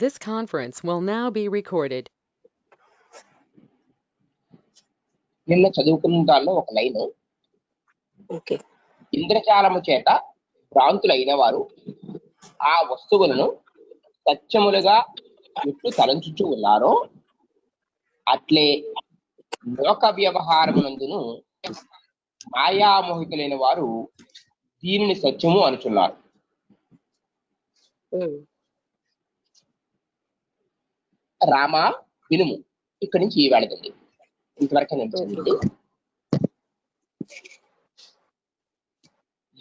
This conference will now be recorded. నిన్న చదువుకున్న దానిలో ఒక లైన్, ఓకే. ఇంద్రజాలము చేత భ్రాంతులైన వారు ఆ వస్తువులను సత్యములుగా ఎట్లు తలంచుచూ ఉన్నారో అట్లే లోక వ్యవహారమునందును మాయామోహితులైన వారు దీనిని సత్యము అనుచున్నారు. రామ వినుము, ఇక్కడి నుంచి ఈ వెళదండి. ఇంతవరకు నేను చదివింది.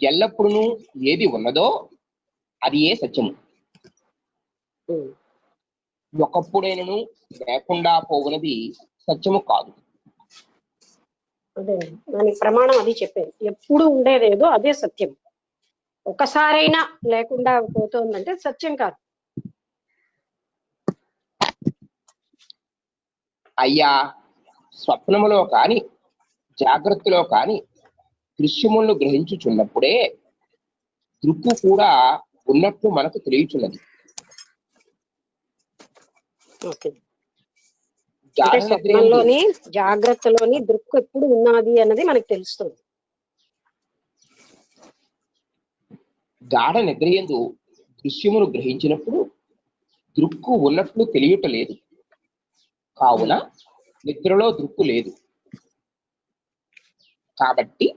ఎల్లప్పుడూ ఏది ఉన్నదో అది ఏ సత్యము. ఒకప్పుడైనను లేకుండా పోవునది సత్యము కాదు. అదే దానికి ప్రమాణం అది చెప్పేది. ఎప్పుడు ఉండేదేదో అదే సత్యం. ఒకసారైనా లేకుండా పోతుందంటే సత్యం కాదు. అయ్యా, స్వప్నములో కాని జాగ్రత్తలో కాని దృశ్యములను గ్రహించుచున్నప్పుడే దృక్కు కూడా ఉన్నట్లు మనకు తెలియచున్నది. స్వప్నంలోని జాగ్రత్తలోని దృక్కు ఎప్పుడు ఉన్నది అన్నది మనకు తెలుస్తుంది. గాఢ నిద్రయందు దృశ్యమును గ్రహించినప్పుడు దృక్కు ఉన్నట్లు తెలియటలేదు. కావున నిద్రలో దృక్కు లేదు. కాబట్టి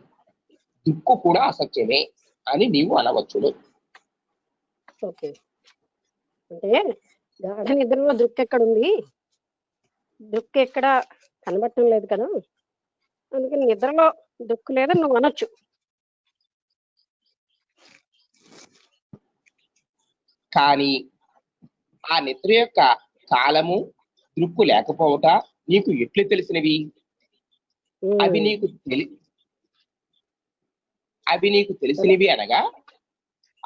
దృక్కు కూడా అసత్యమే అని నీవు అనవచ్చును. ఓకే, అంటే గాఢ నిద్రలో దృక్కు ఎక్కడుంది? దృక్కు ఎక్కడ కనబడటం లేదు కదా, అందుకని నిద్రలో దృక్కు లేదని నువ్వు అనొచ్చు. కానీ ఆ నిద్ర యొక్క కాలము దృక్కు లేకపోవట నీకు ఎట్లు తెలిసినవి? అవి నీకు తెలిసినవి అనగా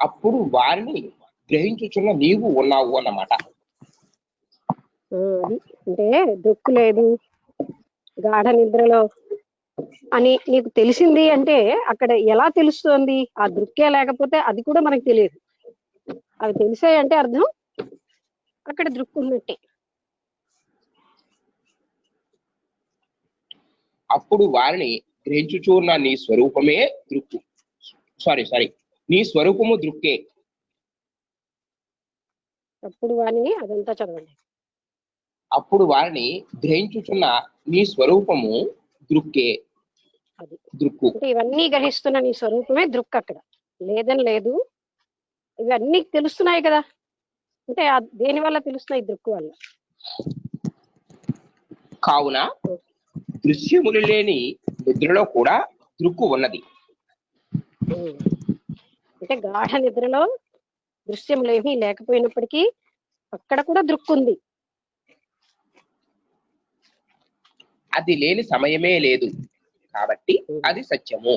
అప్పుడు వారిని గ్రహించుచున్న నీవు ఉన్నావు అన్నమాట. అంటే దృక్కు లేదు గాఢ నిద్రలో అని నీకు తెలిసింది అంటే అక్కడ ఎలా తెలుస్తుంది? ఆ దృక్కే లేకపోతే అది కూడా మనకు తెలియదు. అవి తెలిసాయి అంటే అర్థం అక్కడ దృక్కు ఉన్నట్టే. అప్పుడు వారిని గ్రహించుచున్న నీ స్వరూపమే దృక్కు. సారీ నీ స్వరూపము దృక్కే. అప్పుడు వారిని అదంతా చదవండి. అప్పుడు వారిని గ్రహించుచున్న నీ స్వరూపము దృక్కే. అది దృక్కు అంటే ఇవన్నీ గ్రహిస్తున్న నీ స్వరూపమే దృక్కు. అక్కడ లేదని లేదు, ఇవన్నీ తెలుస్తున్నాయి కదా. అంటే దేని వల్ల తెలుస్తున్నాయి? దృక్కు వల్ల. కావున దృశ్యములు లేని నిద్రలో కూడా దృక్కు ఉన్నది. అంటే గాఢ నిద్రలో దృశ్యములు ఏమీ లేకపోయినప్పటికీ అక్కడ కూడా దృక్కు ఉంది. అది లేని సమయమే లేదు కాబట్టి అది సత్యము.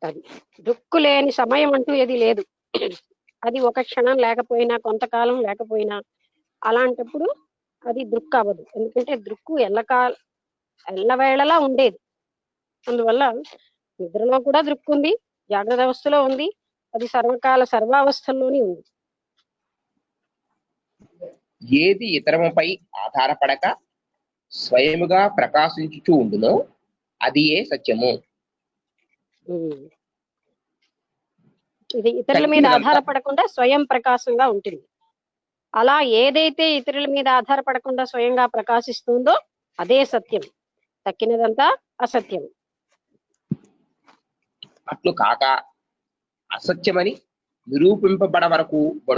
అది దృక్కు లేని సమయం అంటూ ఏది లేదు. అది ఒక క్షణం లేకపోయినా కొంతకాలం లేకపోయినా అలాంటప్పుడు అది దృక్కు అవ్వదు. ఎందుకంటే దృక్కు ఎల్లవేళలా ఉండేది. అందువల్ల నిద్రలో కూడా దృక్కు ఉంది, జాగ్రత్త అవస్థలో ఉంది, అది సర్వకాల సర్వావస్థల్లోనే ఉంది. ఏది ఇతరముపై ఆధారపడక స్వయముగా ప్రకాశించుచూ ఉండునో అది ఏ సత్యము. ఇది ఇతరుల మీద ఆధారపడకుండా స్వయం ప్రకాశంగా ఉంటుంది. అలా ఏదైతే ఇతరుల మీద ఆధారపడకుండా స్వయంగా ప్రకాశిస్తుందో అదే సత్యం. తక్కినదంతా అసత్యం. అట్లు కాక అసత్యమని నిరూపింపబడ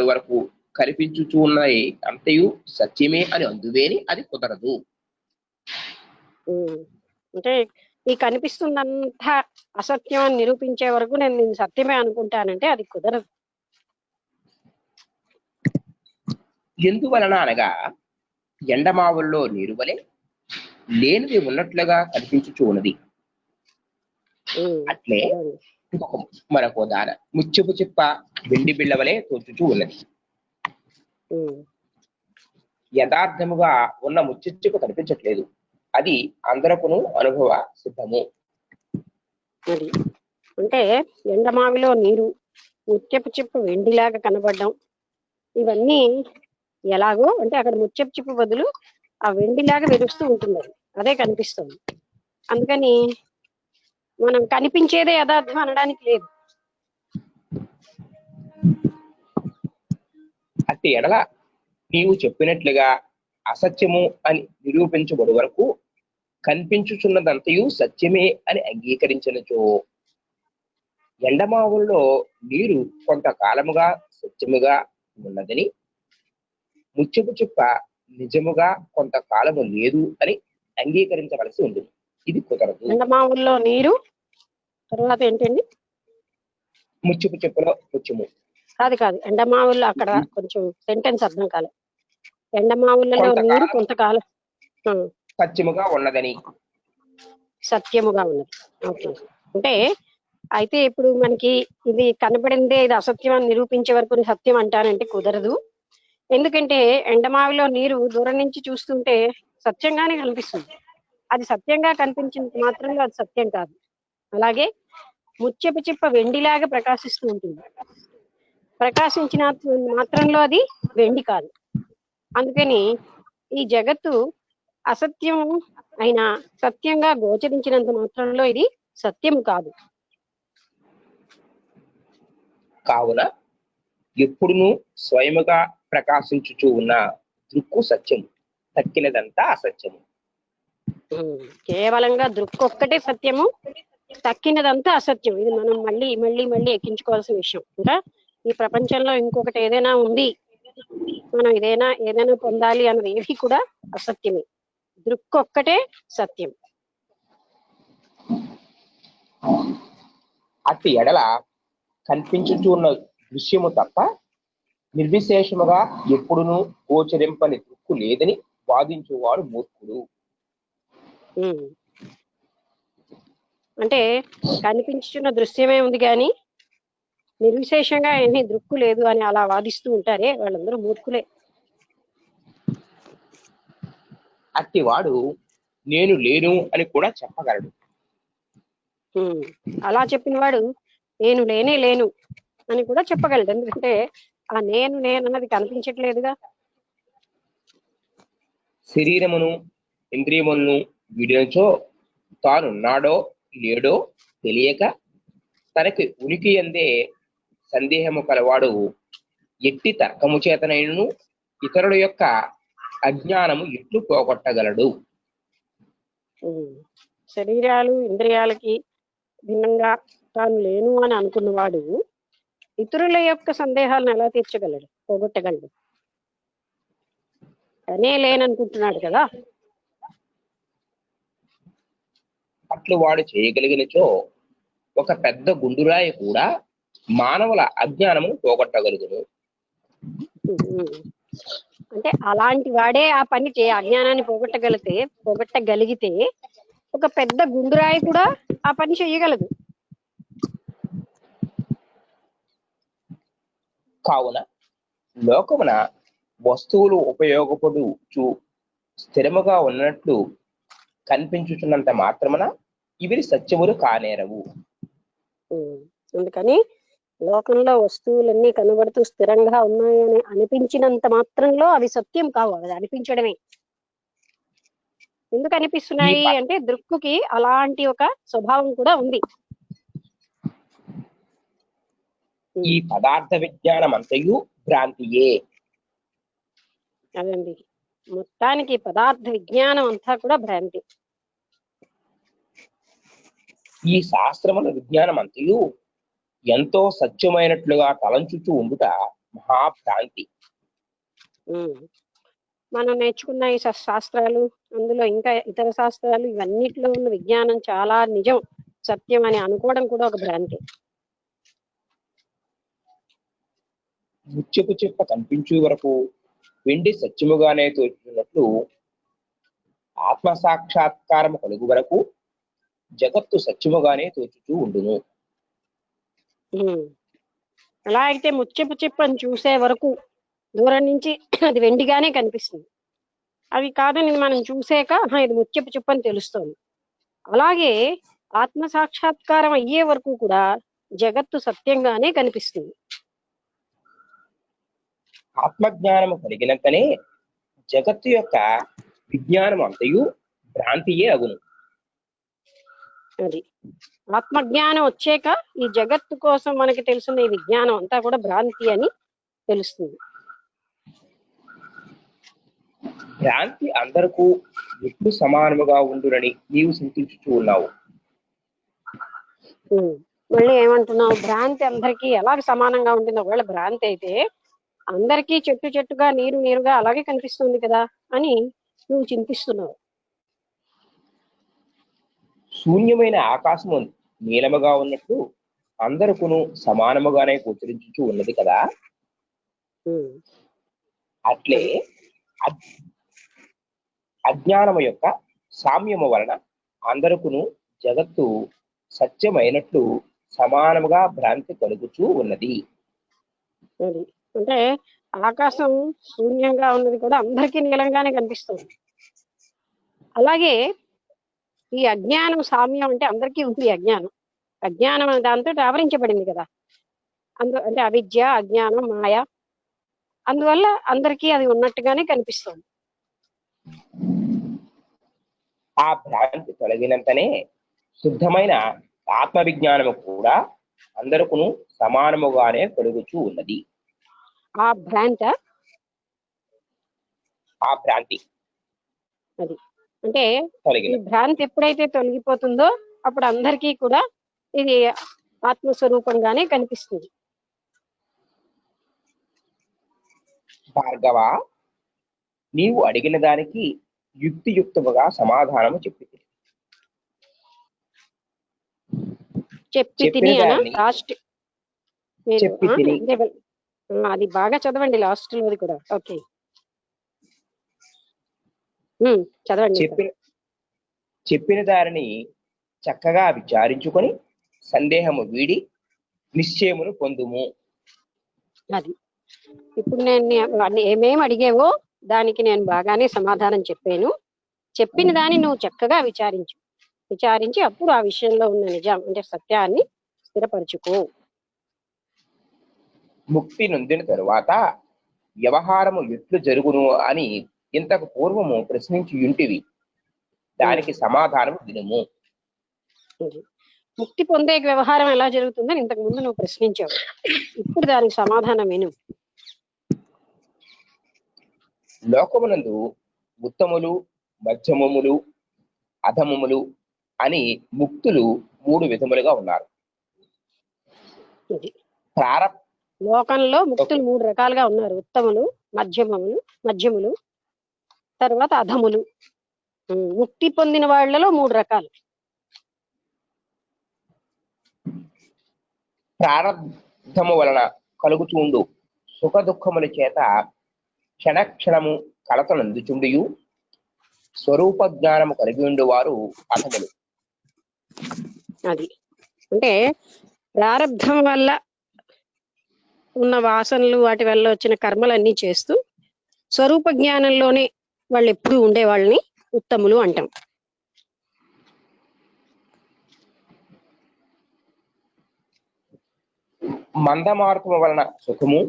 వరకు కనిపించుచూ ఉన్నాయి అంతయు సత్యమే అని అందువేని అది కుదరదు. అంటే ఈ కనిపిస్తుందంతా అసత్యం అని నిరూపించే వరకు నేను సత్యమే అనుకుంటానంటే అది కుదరదు. ఎందువలన అనగా ఎండమావుల్లో నీరు వలె లేనిది ఉన్నట్లుగా కనిపించుచూ ఉన్నది. అట్లే మరొక ఉదాహరణ, ముత్యపు చిప్ప వెండి బిళ్ళ వలె తోచుచూ ఉన్నది. యథార్థముగా ఉన్న ముత్యపు చిప్ప కనిపించట్లేదు. అది అందరకును అనుభవ సిద్ధము. అంటే ఎండమావిలో నీరు ముత్యపు చిప్ప వెండిలాగా కనబడడం ఇవన్నీ ఎలాగో అంటే అక్కడ ముత్యపు చిప్పు బదులు ఆ వెండిలాగా వెలుస్తూ ఉంటుంది, అదే కనిపిస్తుంది. అందుకని మనం కనిపించేదే యథార్థం అనడానికి లేదు. అట్టి ఎడల నీవు చెప్పినట్లుగా అసత్యము అని నిరూపించబడి వరకు కనిపించుచున్నదంతయు సత్యమే అని అంగీకరించినచో ఎండమావుల్లో నీరు కొంతకాలముగా సత్యముగా ఉన్నదని, ముత్యపు చిప్ప నిజముగా కొంతకాలము లేదు అని అంగీకరించవలసి ఉంటుంది. ఇది కుదరదు. ఎండమావుల్లో నీరు తర్వాత ఏంటండి? ముత్యపు చిప్పలో ముత్యము కాదు ఎండమావుల్లో, అక్కడ కొంచెం సెంటెన్స్ అర్థం కాలే. ఎండమావులలో నీరు కొంతకాలం సత్యముగా ఉన్నదని, సత్యముగా ఉన్నది. ఓకే, అంటే అయితే ఇప్పుడు మనకి ఇది కనబడిందే ఇది అసత్యం అని నిరూపించే వరకు సత్యం అంటానంటే కుదరదు. ఎందుకంటే ఎండమావిలో నీరు దూరం నుంచి చూస్తుంటే సత్యంగానే కనిపిస్తుంది, అది సత్యంగా కనిపించినంత మాత్రంలో అది సత్యం కాదు. అలాగే ముత్యపు చిప్ప వెండిలాగా ప్రకాశిస్తూ ఉంటుంది, ప్రకాశించిన మాత్రంలో అది వెండి కాదు. అందుకని ఈ జగత్తు అసత్యం అయినా సత్యంగా గోచరించినంత మాత్రంలో ఇది సత్యం కాదు. కావున ఎప్పుడును స్వయముగా ప్రకాశించుచూ ఉన్న దృక్కు సత్యము, తక్కినదంతా అసత్యము. కేవలంగా దృక్కొక్కటే సత్యము, తక్కినదంతా అసత్యం. ఇది మనం మళ్ళీ మళ్ళీ మళ్ళీ ఎక్కించుకోవాల్సిన విషయం. ఇంకా ఈ ప్రపంచంలో ఇంకొకటి ఏదైనా ఉంది, మనం ఏదైనా పొందాలి అన్నది ఏది కూడా అసత్యమే. దృక్కొక్కటే సత్యం. అట్టి ఎడల కనిపించుచున్న దృశ్యము తప్ప నిర్విశేషముగా ఎప్పుడునూ గోచరింపని దృక్కు లేదని వాదించువాడు మూర్ఖుడు. అంటే కనిపించుచున్న దృశ్యమే ఉంది కానీ నిర్విశేషంగా ఏమీ దృక్కు లేదు అని అలా వాదిస్తూ ఉంటారే, వాళ్ళందరూ మూర్ఖులే. అట్టివాడు నేను లేను అని కూడా చెప్పగలడు. అలా చెప్పిన వాడు నేను లేను అని కూడా చెప్పగలడు. ఎందుకంటే ఆ నేను అన్నది కనిపించట్లేదుగా. శరీరమును ఇంద్రియములను వీడినచో తానున్నాడో లేడో తెలియక తనకి ఉనికి అందే సందేహము కలవాడు ఎట్టి తర్కము చేతనైనను ఇతరుల యొక్క అజ్ఞానము ఎట్లు పోగొట్టగలడు. శరీరాలు ఇంద్రియాలకి భిన్నంగా తాను లేను అని అనుకున్నవాడు ఇతరుల యొక్క సందేహాలను ఎలా తీర్చగలడు, పోగొట్టగలడు? తనే లేననుకుంటున్నాడు కదా. అట్లు వాడు చేయగలిగినచో ఒక పెద్ద గుండురాయి కూడా మానవుల అజ్ఞానము పోగొట్టగలుగును. అంటే అలాంటి వాడే ఆ పని అజ్ఞానాన్ని పోగొట్టగలిగితే ఒక పెద్ద గుండురాయి కూడా ఆ పని చెయ్యగలదు. కావున లోకమున వస్తువులు ఉపయోగపడుచు స్థిరముగా ఉన్నట్లు కనిపించుచున్నంత మాత్రమున ఇవి సత్యములు కానేరవు. అందుకని లోకంలో వస్తువులన్నీ కనబడుతూ స్థిరంగా ఉన్నాయని అనిపించినంత మాత్రంలో అవి సత్యం కావు, అది అనిపించడమే. ఎందుకు అనిపిస్తున్నాయి అంటే దృక్కుకి అలాంటి ఒక స్వభావం కూడా ఉంది. ఈ పదార్థ విజ్ఞానం అంతయు భ్రాంతియే. అదండి, మొత్తానికి పదార్థ విజ్ఞానం అంతా కూడా భ్రాంతి. ఈ శాస్త్రముల విజ్ఞానం అంతయు ఎంతో సత్యమైనట్లుగా తలంచుచూ ఉండుట మహాభ్రాంతి. మనం నేర్చుకున్న ఈ శాస్త్రాలు, అందులో ఇంకా ఇతర శాస్త్రాలు, ఇవన్నిటిలో ఉన్న విజ్ఞానం చాలా నిజం, సత్యం అని అనుకోవడం కూడా ఒక భ్రాంతి. ముత్యపు చిప్ప కనిపించే వరకు వెండి సత్యముగానే తోచుతున్నట్లు ఆత్మ సాక్షాత్కారము కలుగు వరకు జగత్తు సత్యముగానే తోచుతూ ఉండును. అలా అయితే ముత్యపు చిప్పని చూసే వరకు దూరం నుంచి అది వెండిగానే కనిపిస్తుంది. అవి కాదని మనం చూసాక ఇది ముత్యపు చిప్పని తెలుస్తుంది. అలాగే ఆత్మ సాక్షాత్కారం అయ్యే వరకు కూడా జగత్తు సత్యంగానే కనిపిస్తుంది. ఆత్మజ్ఞానము కలిగినంతనే జగత్తు యొక్క విజ్ఞానం అంతయు భ్రాంతియే అగును. అది ఆత్మజ్ఞానం వచ్చాక ఈ జగత్తు కోసం మనకి తెలుసున్న ఈ విజ్ఞానం అంతా కూడా భ్రాంతి అని తెలుస్తుంది. భ్రాంతి అందరకు ఎప్పుడు సమానముగా ఉండునని నీవు చింతించుచూ ఉన్నావు. మళ్ళీ ఏమంటున్నావు? భ్రాంతి అందరికీ ఎలాగ సమానంగా ఉంటుంది? ఒకవేళ భ్రాంతి అయితే అందరికీ చెట్టు చెట్టుగా నీరు నీరుగా అలాగే కనిపిస్తుంది కదా అని నువ్వు చింతిస్తున్నావు. శూన్యమైన ఆకాశము నీలముగా ఉన్నట్లు అందరికును సమానముగానే గోచరించుచూ ఉన్నది కదా. అట్లే అజ్ఞానము యొక్క సామ్యము వలన అందరికును జగత్తు సత్యమైనట్లు సమానముగా భ్రాంతి కలుగుచూ ఉన్నది. అంటే ఆకాశం శూన్యంగా ఉన్నది కూడా అందరికీ నీలంగానే కనిపిస్తుంది. అలాగే ఈ అజ్ఞానం సామ్యం అంటే అందరికీ ఉంది. అజ్ఞానం దాంతో ఆవరించబడింది కదా. అంటే అవిద్య, అజ్ఞానం, మాయ, అందువల్ల అందరికీ అది ఉన్నట్టుగానే కనిపిస్తుంది. ఆ భ్రాంతి తొలగినంతనే శుద్ధమైన ఆత్మ విజ్ఞానము కూడా అందరికును సమానముగానే కలుగుచూ ఉన్నది. ఆ భ్రాంతి అది అంటే ఈ భ్రాంతి ఎప్పుడైతే తొలగిపోతుందో అప్పుడు అందరికీ కూడా ఇది ఆత్మస్వరూపంగానే కనిపిస్తుంది. భార్గవ, నీవు అడిగిన దానికి యుక్తియుక్తముగా సమాధానము అది బాగా చదవండి, లాస్ట్ లోది కూడా. ఓకే, చదవండి. చెప్పిన దారిని చక్కగా విచారించుకొని సందేహము వీడి నిశ్చయమును పొందుము. అది ఇప్పుడు నేను ఏమేమి అడిగేవో దానికి నేను బాగానే సమాధానం చెప్పాను. చెప్పిన దాన్ని నువ్వు చక్కగా విచారించి అప్పుడు ఆ విషయంలో ఉన్న నిజం అంటే సత్యాన్ని స్థిరపరచుకో. ముక్తి నొందిన తరువాత వ్యవహారము ఎట్లు జరుగును అని ఇంతకు పూర్వము ప్రశ్నించి ఉంటివి. దానికి సమాధానం వినుము. ముక్తి పొందే వ్యవహారం ఎలా జరుగుతుందని ఇంతకు ముందు నువ్వు ప్రశ్నించావు. ఇప్పుడు దానికి సమాధానం విను. లోకమునందు ఉత్తములు, మధ్యమములు, అధమములు అని ముక్తులు 3 విధములుగా ఉన్నారు. లోకంలో ముక్తులు 3 రకాలుగా ఉన్నారు. ఉత్తములు, మధ్యములు, తర్వాత అధములు. ముక్తి పొందిన వాళ్ళలో 3 రకాలు. ప్రారబ్ధము వలన కలుగుచుండు సుఖ దుఃఖముల చేత క్షణక్షణము కలతనందుచుండియు స్వరూప జ్ఞానము కలిగి ఉండేవారు అధములు. అది అంటే ప్రారబ్ధం వల్ల ఉన్న వాసనలు, వాటి వల్ల వచ్చిన కర్మలన్నీ చేస్తూ స్వరూప జ్ఞానంలోనే వాళ్ళు ఎప్పుడూ ఉండే వాళ్ళని ఉత్తములు అంటాం. మందమారుతము వలన సుఖము,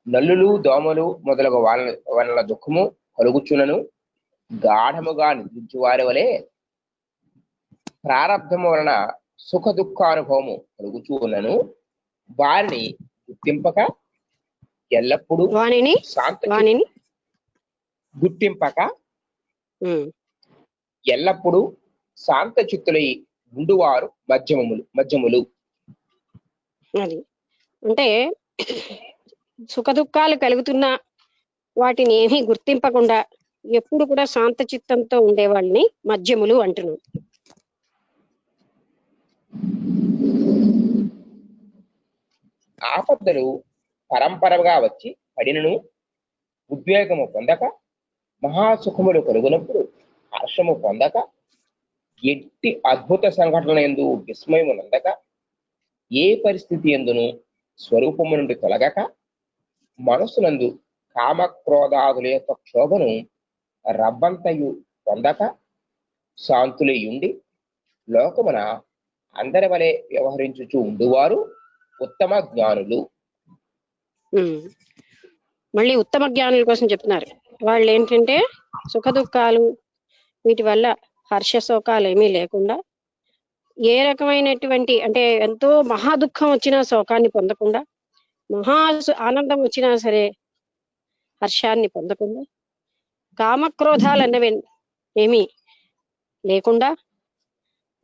నల్లులు, దోమలు మొదలగు వలన దుఃఖము కలుగుచునను గాఢముగా నిద్రించు వారి వలె ప్రారబ్ధము వలన సుఖ దుఃఖానుభవము కలుగుచున్నను వారిని గుర్తింపక ఎల్లప్పుడూ ఎల్లప్పుడూ శాంత చిత్తులై ఉండువారు మధ్యములు. అది అంటే సుఖ దుఃఖాలు కలుగుతున్నా వాటిని ఏమీ గుర్తింపకుండా ఎప్పుడు కూడా శాంత చిత్తంతో ఉండే వాళ్ళని మధ్యములు అంటున్నాం. ఆపదలు పరంపరగా వచ్చి పడినను ఉద్వేగము పొందక, మహాసుఖములు కలుగునప్పుడు హర్షము పొందక, ఎట్టి అద్భుత సంఘటన యందు విస్మయము నందక, ఏ పరిస్థితి ఎందును స్వరూపము నుండి తొలగక, మనస్సునందు కామక్రోధాదుల యొక్క క్షోభను రబ్బంతయు పొందక శాంతులయుండి లోకమున అందరి వలె వ్యవహరించుచూ ఉండువారు ఉత్తమ జ్ఞానులు. మళ్ళీ ఉత్తమ జ్ఞానుల కోసం చెప్తున్నారు. వాళ్ళు ఏంటంటే సుఖ దుఃఖాలు వీటి వల్ల హర్ష శోకాలు ఏమీ లేకుండా, ఏ రకమైనటువంటి అంటే ఎంతో మహా దుఃఖం వచ్చినా శోకాన్ని పొందకుండా, మహా ఆనందం వచ్చినా సరే హర్షాన్ని పొందకుండా, కామక్రోధాలు అన్నవి ఏమీ లేకుండా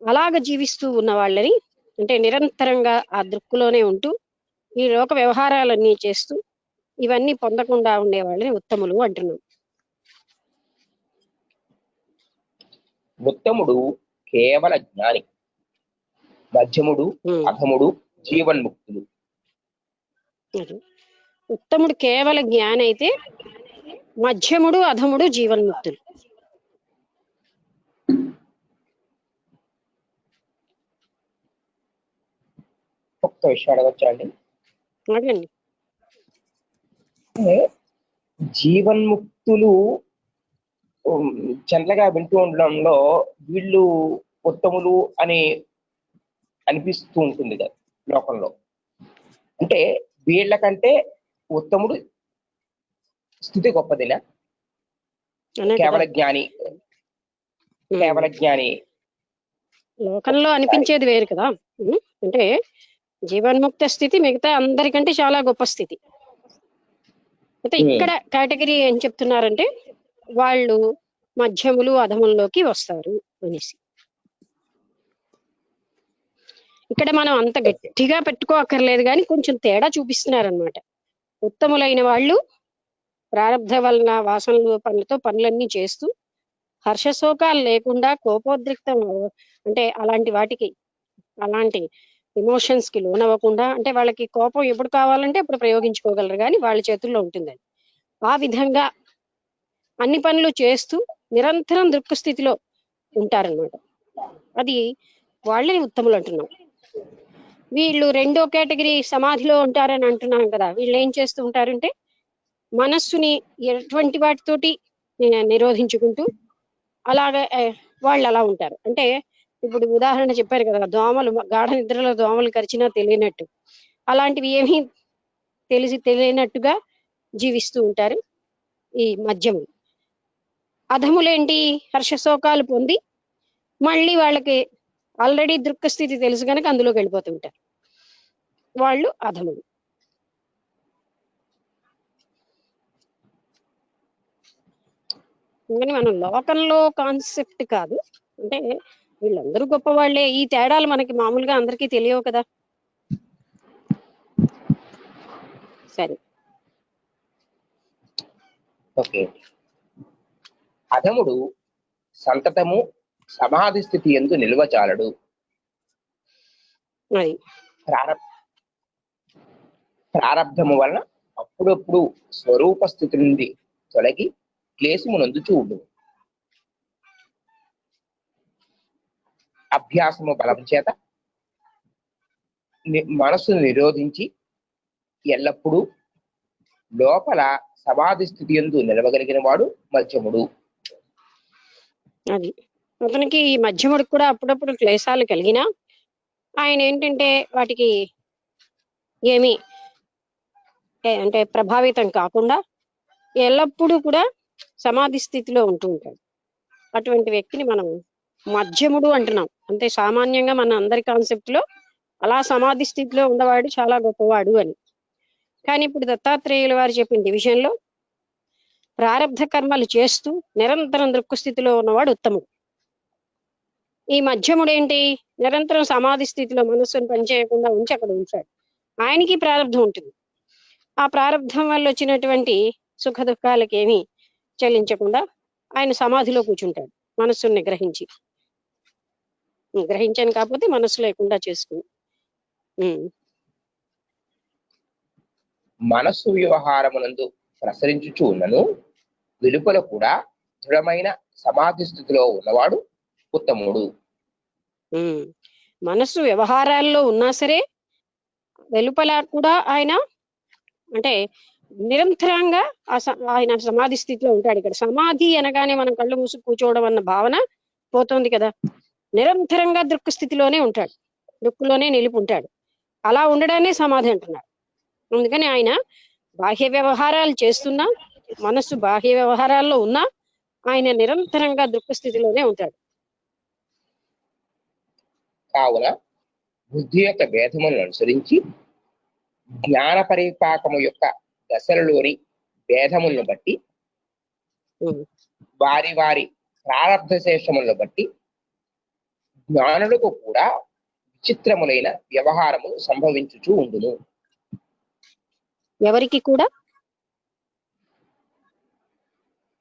అలాగ జీవిస్తూ ఉన్న వాళ్ళని, అంటే నిరంతరంగా ఆ దృక్కులోనే ఉంటూ ఈ లోక వ్యవహారాలన్నీ చేస్తూ ఇవన్నీ పొందకుండా ఉండే వాళ్ళని ఉత్తములు అంటున్నాం. ఉత్తముడు కేవల జ్ఞాని, మధ్యముడు అధముడు జీవన్ముక్తులు. ఉత్తముడు కేవల జ్ఞాని అయితే మధ్యముడు అధముడు జీవన్ముక్తులు. ఒక్క విషయం అడగచ్చా అండి? అడగండి. జీవన్ముక్తులు చంద్రగా వింటూ ఉండడంలో వీళ్ళు ఉత్తములు అని అనిపిస్తూ ఉంటుంది కదా లోకంలో. అంటే వీళ్ళకంటే ఉత్తముడు స్థితి గొప్పదినా? కేవల జ్ఞాని లోకంలో అనిపించేది వేరు కదా. అంటే జీవన్ముక్త స్థితి మిగతా అందరికంటే చాలా గొప్ప స్థితి. అయితే ఇక్కడ కేటగిరీ ఏం చెప్తున్నారంటే వాళ్ళు మధ్యములు అధముల్లోకి వస్తారు అనేసి. ఇక్కడ మనం అంత గట్టిగా పెట్టుకోక్కర్లేదు కానీ కొంచెం తేడా చూపిస్తున్నారనమాట. ఉత్తములైన వాళ్ళు ప్రారంధ వలన వాసనలు పనులతో పనులన్నీ చేస్తూ హర్షశోకాలు లేకుండా, కోపోద్రిక్తం అంటే అలాంటి వాటికి అలాంటి ఎమోషన్స్ కి లోనవ్వకుండా, అంటే వాళ్ళకి కోపం ఎప్పుడు కావాలంటే అప్పుడు ప్రయోగించుకోగలరు కానీ వాళ్ళ చేతుల్లో ఉంటుందని, ఆ విధంగా అన్ని పనులు చేస్తూ నిరంతరం దృక్ స్థితిలో ఉంటారనమాట. అది వాళ్ళని ఉత్తములు అంటున్నాం. వీళ్ళు రెండో కేటగిరీ సమాధిలో ఉంటారని అంటున్నాం కదా. వీళ్ళు ఏం చేస్తూ ఉంటారంటే మనస్సుని ఎటువంటి వాటితోటి నిరోధించుకుంటూ అలాగే వాళ్ళు అలా ఉంటారు. అంటే ఇప్పుడు ఉదాహరణ చెప్పారు కదా, దోమలు గాఢ నిద్రలో దోమలు కరిచినా తెలియనట్టు, అలాంటివి ఏమీ తెలియనట్టుగా జీవిస్తూ ఉంటారు ఈ మధ్యములు. అధములేంటి? హర్షశోకాలు పొంది మళ్ళీ వాళ్ళకి ఆల్రెడీ దృక్ స్థితి తెలుసు కనుక అందులోకి వెళ్ళిపోతుంటారు. వాళ్ళు అధములు. కానీ మనం లోకంలో కాన్సెప్ట్ కాదు, అంటే వీళ్ళందరూ గొప్ప వాళ్ళే. ఈ తేడాలు మనకి మామూలుగా అందరికీ తెలియవు కదా. సరే, ఓకే. అధముడు సంతతము సమాధి స్థితి ఎందు నిల్వచాలడు. ప్రారబ్ధము వలన అప్పుడప్పుడు స్వరూప స్థితి నుండి తొలగి క్లేశమునందు చూడు. అభ్యాసము బలం చేత మనస్సును నిరోధించి ఎల్లప్పుడూ లోపల సమాధి స్థితి యందు నిలవగలిగిన వాడు మధ్యముడు. అది అతనికి ఈ మధ్యముడికి కూడా అప్పుడప్పుడు క్లేశాలు కలిగినా ఆయన ఏంటంటే వాటికి ఏమి అంటే ప్రభావితం కాకుండా ఎల్లప్పుడూ కూడా సమాధి స్థితిలో ఉంటూ ఉంటాడు. అటువంటి వ్యక్తిని మనం మధ్యముడు అంటున్నాం. అంటే సామాన్యంగా మన అందరి కాన్సెప్ట్ లో అలా సమాధి స్థితిలో ఉన్నవాడు చాలా గొప్పవాడు అని. కానీ ఇప్పుడు దత్తాత్రేయుల వారు చెప్పిన డివిజన్లో ప్రారబ్ధ కర్మలు చేస్తూ నిరంతరం దృక్కు స్థితిలో ఉన్నవాడు ఉత్తముడు. ఈ మధ్యముడు ఏంటి? నిరంతరం సమాధి స్థితిలో మనస్సును పనిచేయకుండా ఉంచి అక్కడ ఉంచాడు. ఆయనకి ప్రారంధం ఉంటుంది. ఆ ప్రారంధం వల్ల వచ్చినటువంటి సుఖ దుఃఖాలకి ఏమీ చెల్లించకుండా ఆయన సమాధిలో కూర్చుంటాడు, మనస్సుని గ్రహించాను కాకపోతే మనస్సు లేకుండా చేసుకుని. మనస్సు వ్యవహారమునందు ప్రసరించుచు ఉన్నను వెలుపల కూడా దృఢమైన సమాధి స్థితిలో ఉన్నవాడు ఉత్తముడు. మనస్సు వ్యవహారాల్లో ఉన్నా సరే వెలుపల కూడా ఆయన అంటే నిరంతరంగా ఆయన సమాధి స్థితిలో ఉంటాడు. ఇక్కడ సమాధి అనగానే మనం కళ్ళు మూసి కూర్చోవడం అన్న భావన పోతుంది కదా. నిరంతరంగా దృక్కు స్థితిలోనే ఉంటాడు, దృక్కులోనే నిలిపి ఉంటాడు. అలా ఉండడాన్ని సమాధి అంటున్నాడు. అందుకని ఆయన బాహ్య వ్యవహారాలు చేస్తున్నా, మనస్సు బాహ్య వ్యవహారాల్లో ఉన్నా ఆయన నిరంతరంగా దృక్ స్థితిలోనే ఉంటాడు. కావున బుద్ధి యొక్క భేదములను అనుసరించి జ్ఞాన పరిపాకము యొక్క దశలలోని భేదములను బట్టి వారి వారి ప్రారంభ శేషములను బట్టి జ్ఞానులకు కూడా విచిత్రములైన వ్యవహారము సంభవించుచూ ఉండును. ఎవరికి కూడా?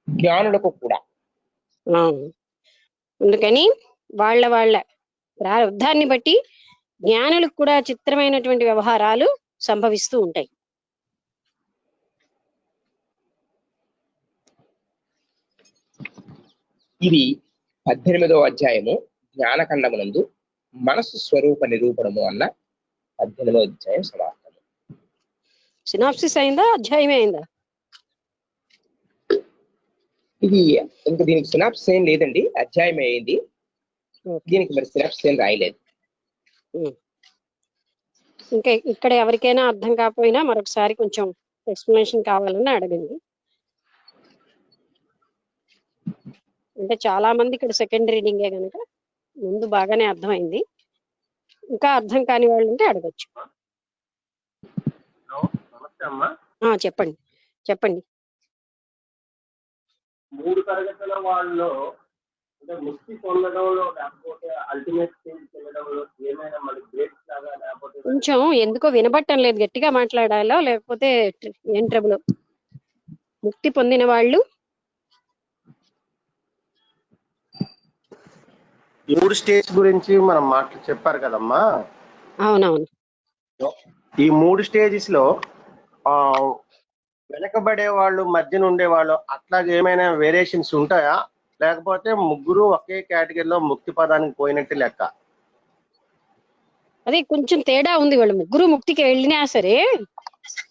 జ్ఞానులకు కూడా. అందుకని వాళ్ళ వాళ్ళ ప్రారంధాన్ని బట్టి జ్ఞానులకు కూడా చిత్రమైనటువంటి వ్యవహారాలు సంభవిస్తూ ఉంటాయి. ఇది 18వ అధ్యాయము జ్ఞానఖండమునందు మనస్సు స్వరూప నిరూపణము అన్న 18వ అధ్యాయం సమాప్తము. సినాప్సిస్ అయిందా, అధ్యాయమే అయిందా? ఇది ఇంకా దీనికి సినాప్సిస్ ఏం లేదండి, అధ్యాయం అయింది. దీనికి మరి సినాప్సిస్ ఏం రాయలేదు. ఇంకా ఇక్కడ ఎవరికైనా అర్థం కాకపోయినా మరొకసారి కొంచెం ఎక్స్ప్లెనేషన్ కావాలని అడగండి. అంటే చాలా మంది ఇక్కడ సెకండ్ రీడింగే కనుక ముందు బాగానే అర్థమైంది. ఇంకా అర్థం కాని వాళ్ళు ఉంటే అడగచ్చు. చెప్పండి చెప్పండి. 3 తరగతుల వాళ్ళు అంటే ముక్తి పొందడంలో లేకపోతే అల్టిమేట్ స్టేజ్ వెళ్ళడంలో ఏమైనా మనకి బ్రేక్స్ లాగా లేకపోతే కొంచెం ఎందుకో వినబట్టం లేదు, గట్టిగా మాట్లాడాలో లేకపోతే ఏం ట్రబుల్? ముక్తి పొందిన వాళ్ళు 3 స్టేజ్ గురించి మనం చెప్పారు కదమ్మా. అవునవును. ఈ 3 స్టేజెస్ లో వెనకబడే వాళ్ళు, మధ్యన ఉండే వాళ్ళు అట్లాగే ఏమైనా వేరియేషన్స్ ఉంటాయా, లేకపోతే ముగ్గురు ఒకే కేటగిరీలో ముక్తి పదానికి పోయినట్టు లెక్క? అదే కొంచెం తేడా ఉంది. వాళ్ళు ముగ్గురు ముక్తికి వెళ్ళినా సరే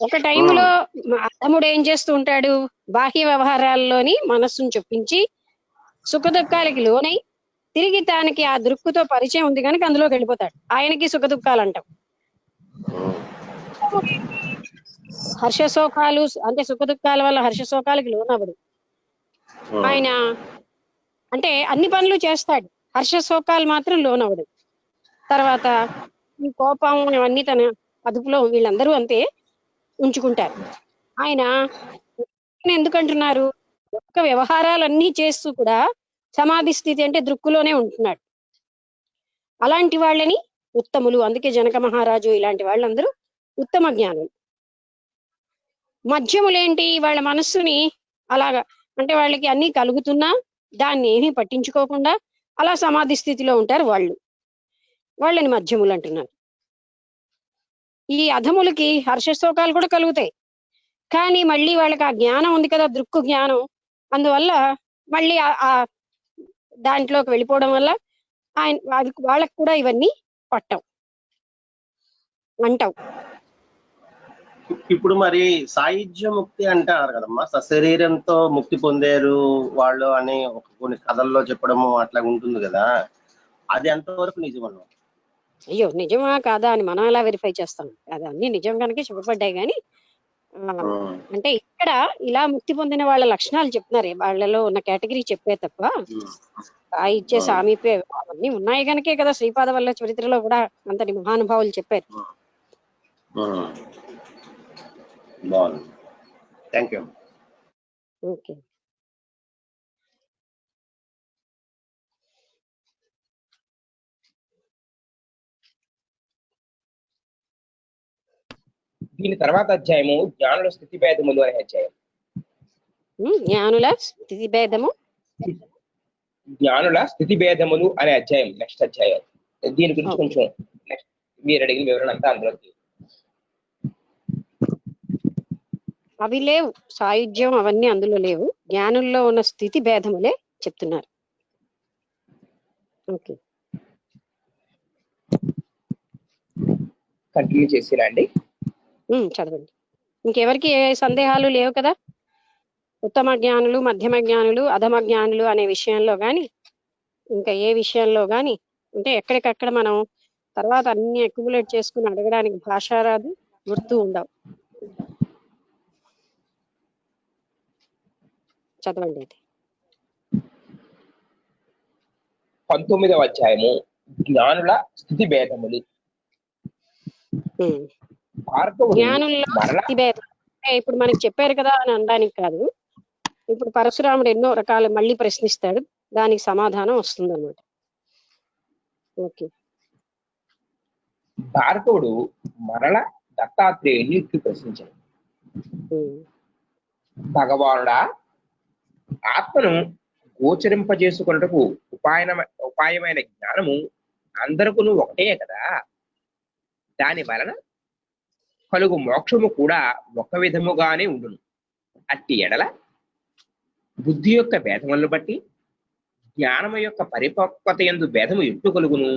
ఒక టైంలో అధముడు ఏం చేస్తూ ఉంటాడు, బాహ్య వ్యవహారాల్లోని మనస్సును చొప్పించి సుఖ దుఃఖాలకి లోనై తిరిగి తానికి ఆ దృక్కుతో పరిచయం ఉంది కనుక అందులోకి వెళ్ళిపోతాడు. ఆయనకి సుఖ దుఃఖాలు అంటాం. హర్షశోకాలు అంటే సుఖ దుఃఖాల వల్ల హర్షశోకాలకి లోనవడు. ఆయన అంటే అన్ని పనులు చేస్తాడు, హర్షశోకాలు మాత్రం లోనవడు. తర్వాత ఈ కోపం అవన్నీ తన అదుపులో వీళ్ళందరూ అంతే ఉంచుకుంటారు. ఆయన ఎందుకంటున్నారు, ఒక్క వ్యవహారాలన్నీ చేస్తూ కూడా సమాధి స్థితి అంటే దృక్కులోనే ఉంటున్నాడు. అలాంటి వాళ్ళని ఉత్తములు, అందుకే జనక మహారాజు ఇలాంటి వాళ్ళందరూ ఉత్తమ జ్ఞానులు. మధ్యములేంటి, వాళ్ళ మనస్సుని అలాగా అంటే వాళ్ళకి అన్ని కలుగుతున్నా దాన్ని ఏమీ పట్టించుకోకుండా అలా సమాధి స్థితిలో ఉంటారు వాళ్ళని మధ్యములు అంటున్నారు. ఈ అధములకి హర్షశోకాలు కూడా కలుగుతాయి, కానీ మళ్ళీ వాళ్ళకి ఆ జ్ఞానం ఉంది కదా, దృక్కు జ్ఞానం, అందువల్ల మళ్ళీ ఆ దాంట్లోకి వెళ్ళిపోవడం వల్ల వాళ్ళకు కూడా ఇవన్నీ అంటావు. ఇప్పుడు మరి సాయుధ్య ముక్తి అంటారు కదమ్మా, సశరీరంతో ముక్తి పొందారు వాళ్ళు అని కొన్ని కథల్లో చెప్పడము అట్లా ఉంటుంది కదా, అది ఎంతవరకు నిజమన్నా? అయ్యో నిజమా కాదా అని మనం ఎలా వెరిఫై చేస్తాం? అది అన్ని నిజం కనుక చెప్పబడ్డాయి. కానీ అంటే ఇక్కడ ఇలా ముక్తి పొందిన వాళ్ళ లక్షణాలు చెప్తున్నారు, వాళ్ళలో ఉన్న కేటగిరీ చెప్పే తప్ప ఇచ్చే సామీప్య అవన్నీ ఉన్నాయి కనుకే కదా శ్రీపాద వల్ల చరిత్రలో కూడా అంతటి మహానుభావులు చెప్పారు. ఓకే. దీని తర్వాత అధ్యాయము జ్ఞానుల స్థితి భేదములు అనే అధ్యాయం. జ్ఞానుల స్థితి భేదము, జ్ఞానుల స్థితి భేదములు అనే అధ్యాయం నెక్స్ట్ అధ్యాయం. దీని గురించి కొంచెం మీరు అడిగిన వివరణ అంతా అందులోకి. అవి లేవు, సాయుధ్యం అవన్నీ అందులో లేవు, జ్ఞానుల్లో ఉన్న స్థితి భేదములే చెప్తున్నారు. ఓకే, కంటిన్యూ చేసినా అండి? చదవండి. ఇంకెవరికి ఏ సందేహాలు లేవు కదా? ఉత్తమ జ్ఞానులు, మధ్యమ జ్ఞానులు, అధమ జ్ఞానులు అనే విషయంలో కానీ ఇంకా ఏ విషయంలో కానీ అంటే ఎక్కడికక్కడ మనం తర్వాత అన్ని అక్యుములేట్ చేసుకుని అడగడానికి భాష రాదు, గుర్తు ఉండవు. చదవండి అది. 19వ అధ్యాయము జ్ఞానుల స్థితి భేదములు. ఉమ్. భార్గవుడు జ్ఞానుల్లో మరలా స్థితి భేదం అంటే ఇప్పుడు మనకి చెప్పారు కదా అని అనడానికి కాదు. ఇప్పుడు పరశురాముడు ఎన్నో రకాలు మళ్ళీ ప్రశ్నిస్తాడు, దానికి సమాధానం వస్తుంది అనమాట. ఓకే. భార్గవుడు మరల దత్తాత్రేయుని ఇట్లు ప్రశ్నించాడు. ఉమ్. భగవానుడా, ఆత్మను గోచరింపజేసుకున్నటకు ఉపాయమైన జ్ఞానము అందరికీ ఒకటే కదా. దాని వలన కలుగు మోక్షము కూడా ఒక విధముగానే ఉండును. అట్టి ఎడల బుద్ధి యొక్క భేదములను బట్టి జ్ఞానము యొక్క పరిపక్వత యందు భేదము ఎట్లు కలుగును?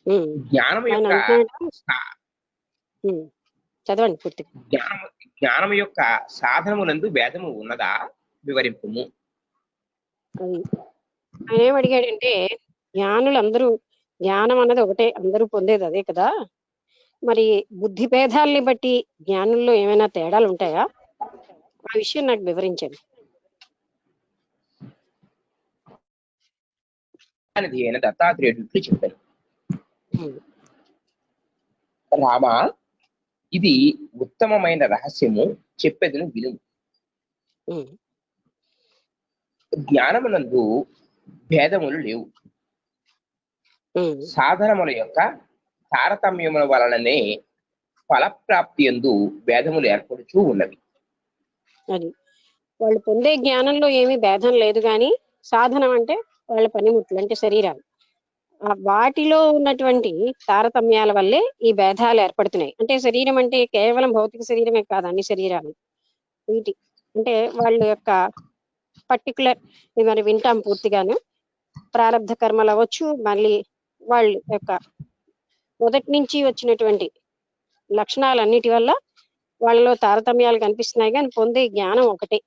ఉమ్. జ్ఞానము ఆయన యొక్క అంటున్నాడు. ఉమ్. చదవండి పూర్తిగా. జ్ఞానము యొక్క సాధనమునందు భేదము ఉన్నదా? వివరింపుము. అది ఆయన ఏం అడిగాడంటే, జ్ఞానులు అందరూ, జ్ఞానం అన్నది ఒకటే, అందరూ పొందేది అదే కదా, మరి బుద్ధి భేదాల్ని బట్టి జ్ఞానుల్లో ఏమైనా తేడాలు ఉంటాయా? ఆ విషయం నాకు వివరించండి. అనేది అయిన దత్తాత్రేయుడు ఇట్లు చెప్పారు. ఉమ్. రామ, ఇది ఉత్తమమైన రహస్యము, చెప్పేదను వినుము. ఉమ్. జ్ఞానమునందు భేదములు లేవు. ఉమ్. సాధనముల యొక్క తారతమ్యముల వలననే ఫలప్రాప్తి యందు భేదములు ఏర్పడుచూ ఉన్నవి. అది వాళ్ళు పొందే జ్ఞానంలో ఏమీ భేదం లేదు, కానీ సాధనం అంటే వాళ్ళ పనిముట్లు అంటే శరీరాలు, వాటిలో ఉన్నటువంటి తారతమ్యాల వల్లే ఈ భేదాలు ఏర్పడుతున్నాయి. అంటే శరీరం అంటే కేవలం భౌతిక శరీరమే కాదు, అన్ని శరీరాలు వీటి అంటే వాళ్ళ యొక్క పర్టికులర్, మరి వింటాం పూర్తిగాను, ప్రారంధ కర్మలు అవ్వచ్చు, మళ్ళీ వాళ్ళ యొక్క మొదటి నుంచి వచ్చినటువంటి లక్షణాలన్నిటి వల్ల వాళ్ళలో తారతమ్యాలు కనిపిస్తున్నాయి, కానీ పొందే జ్ఞానం ఒకటే.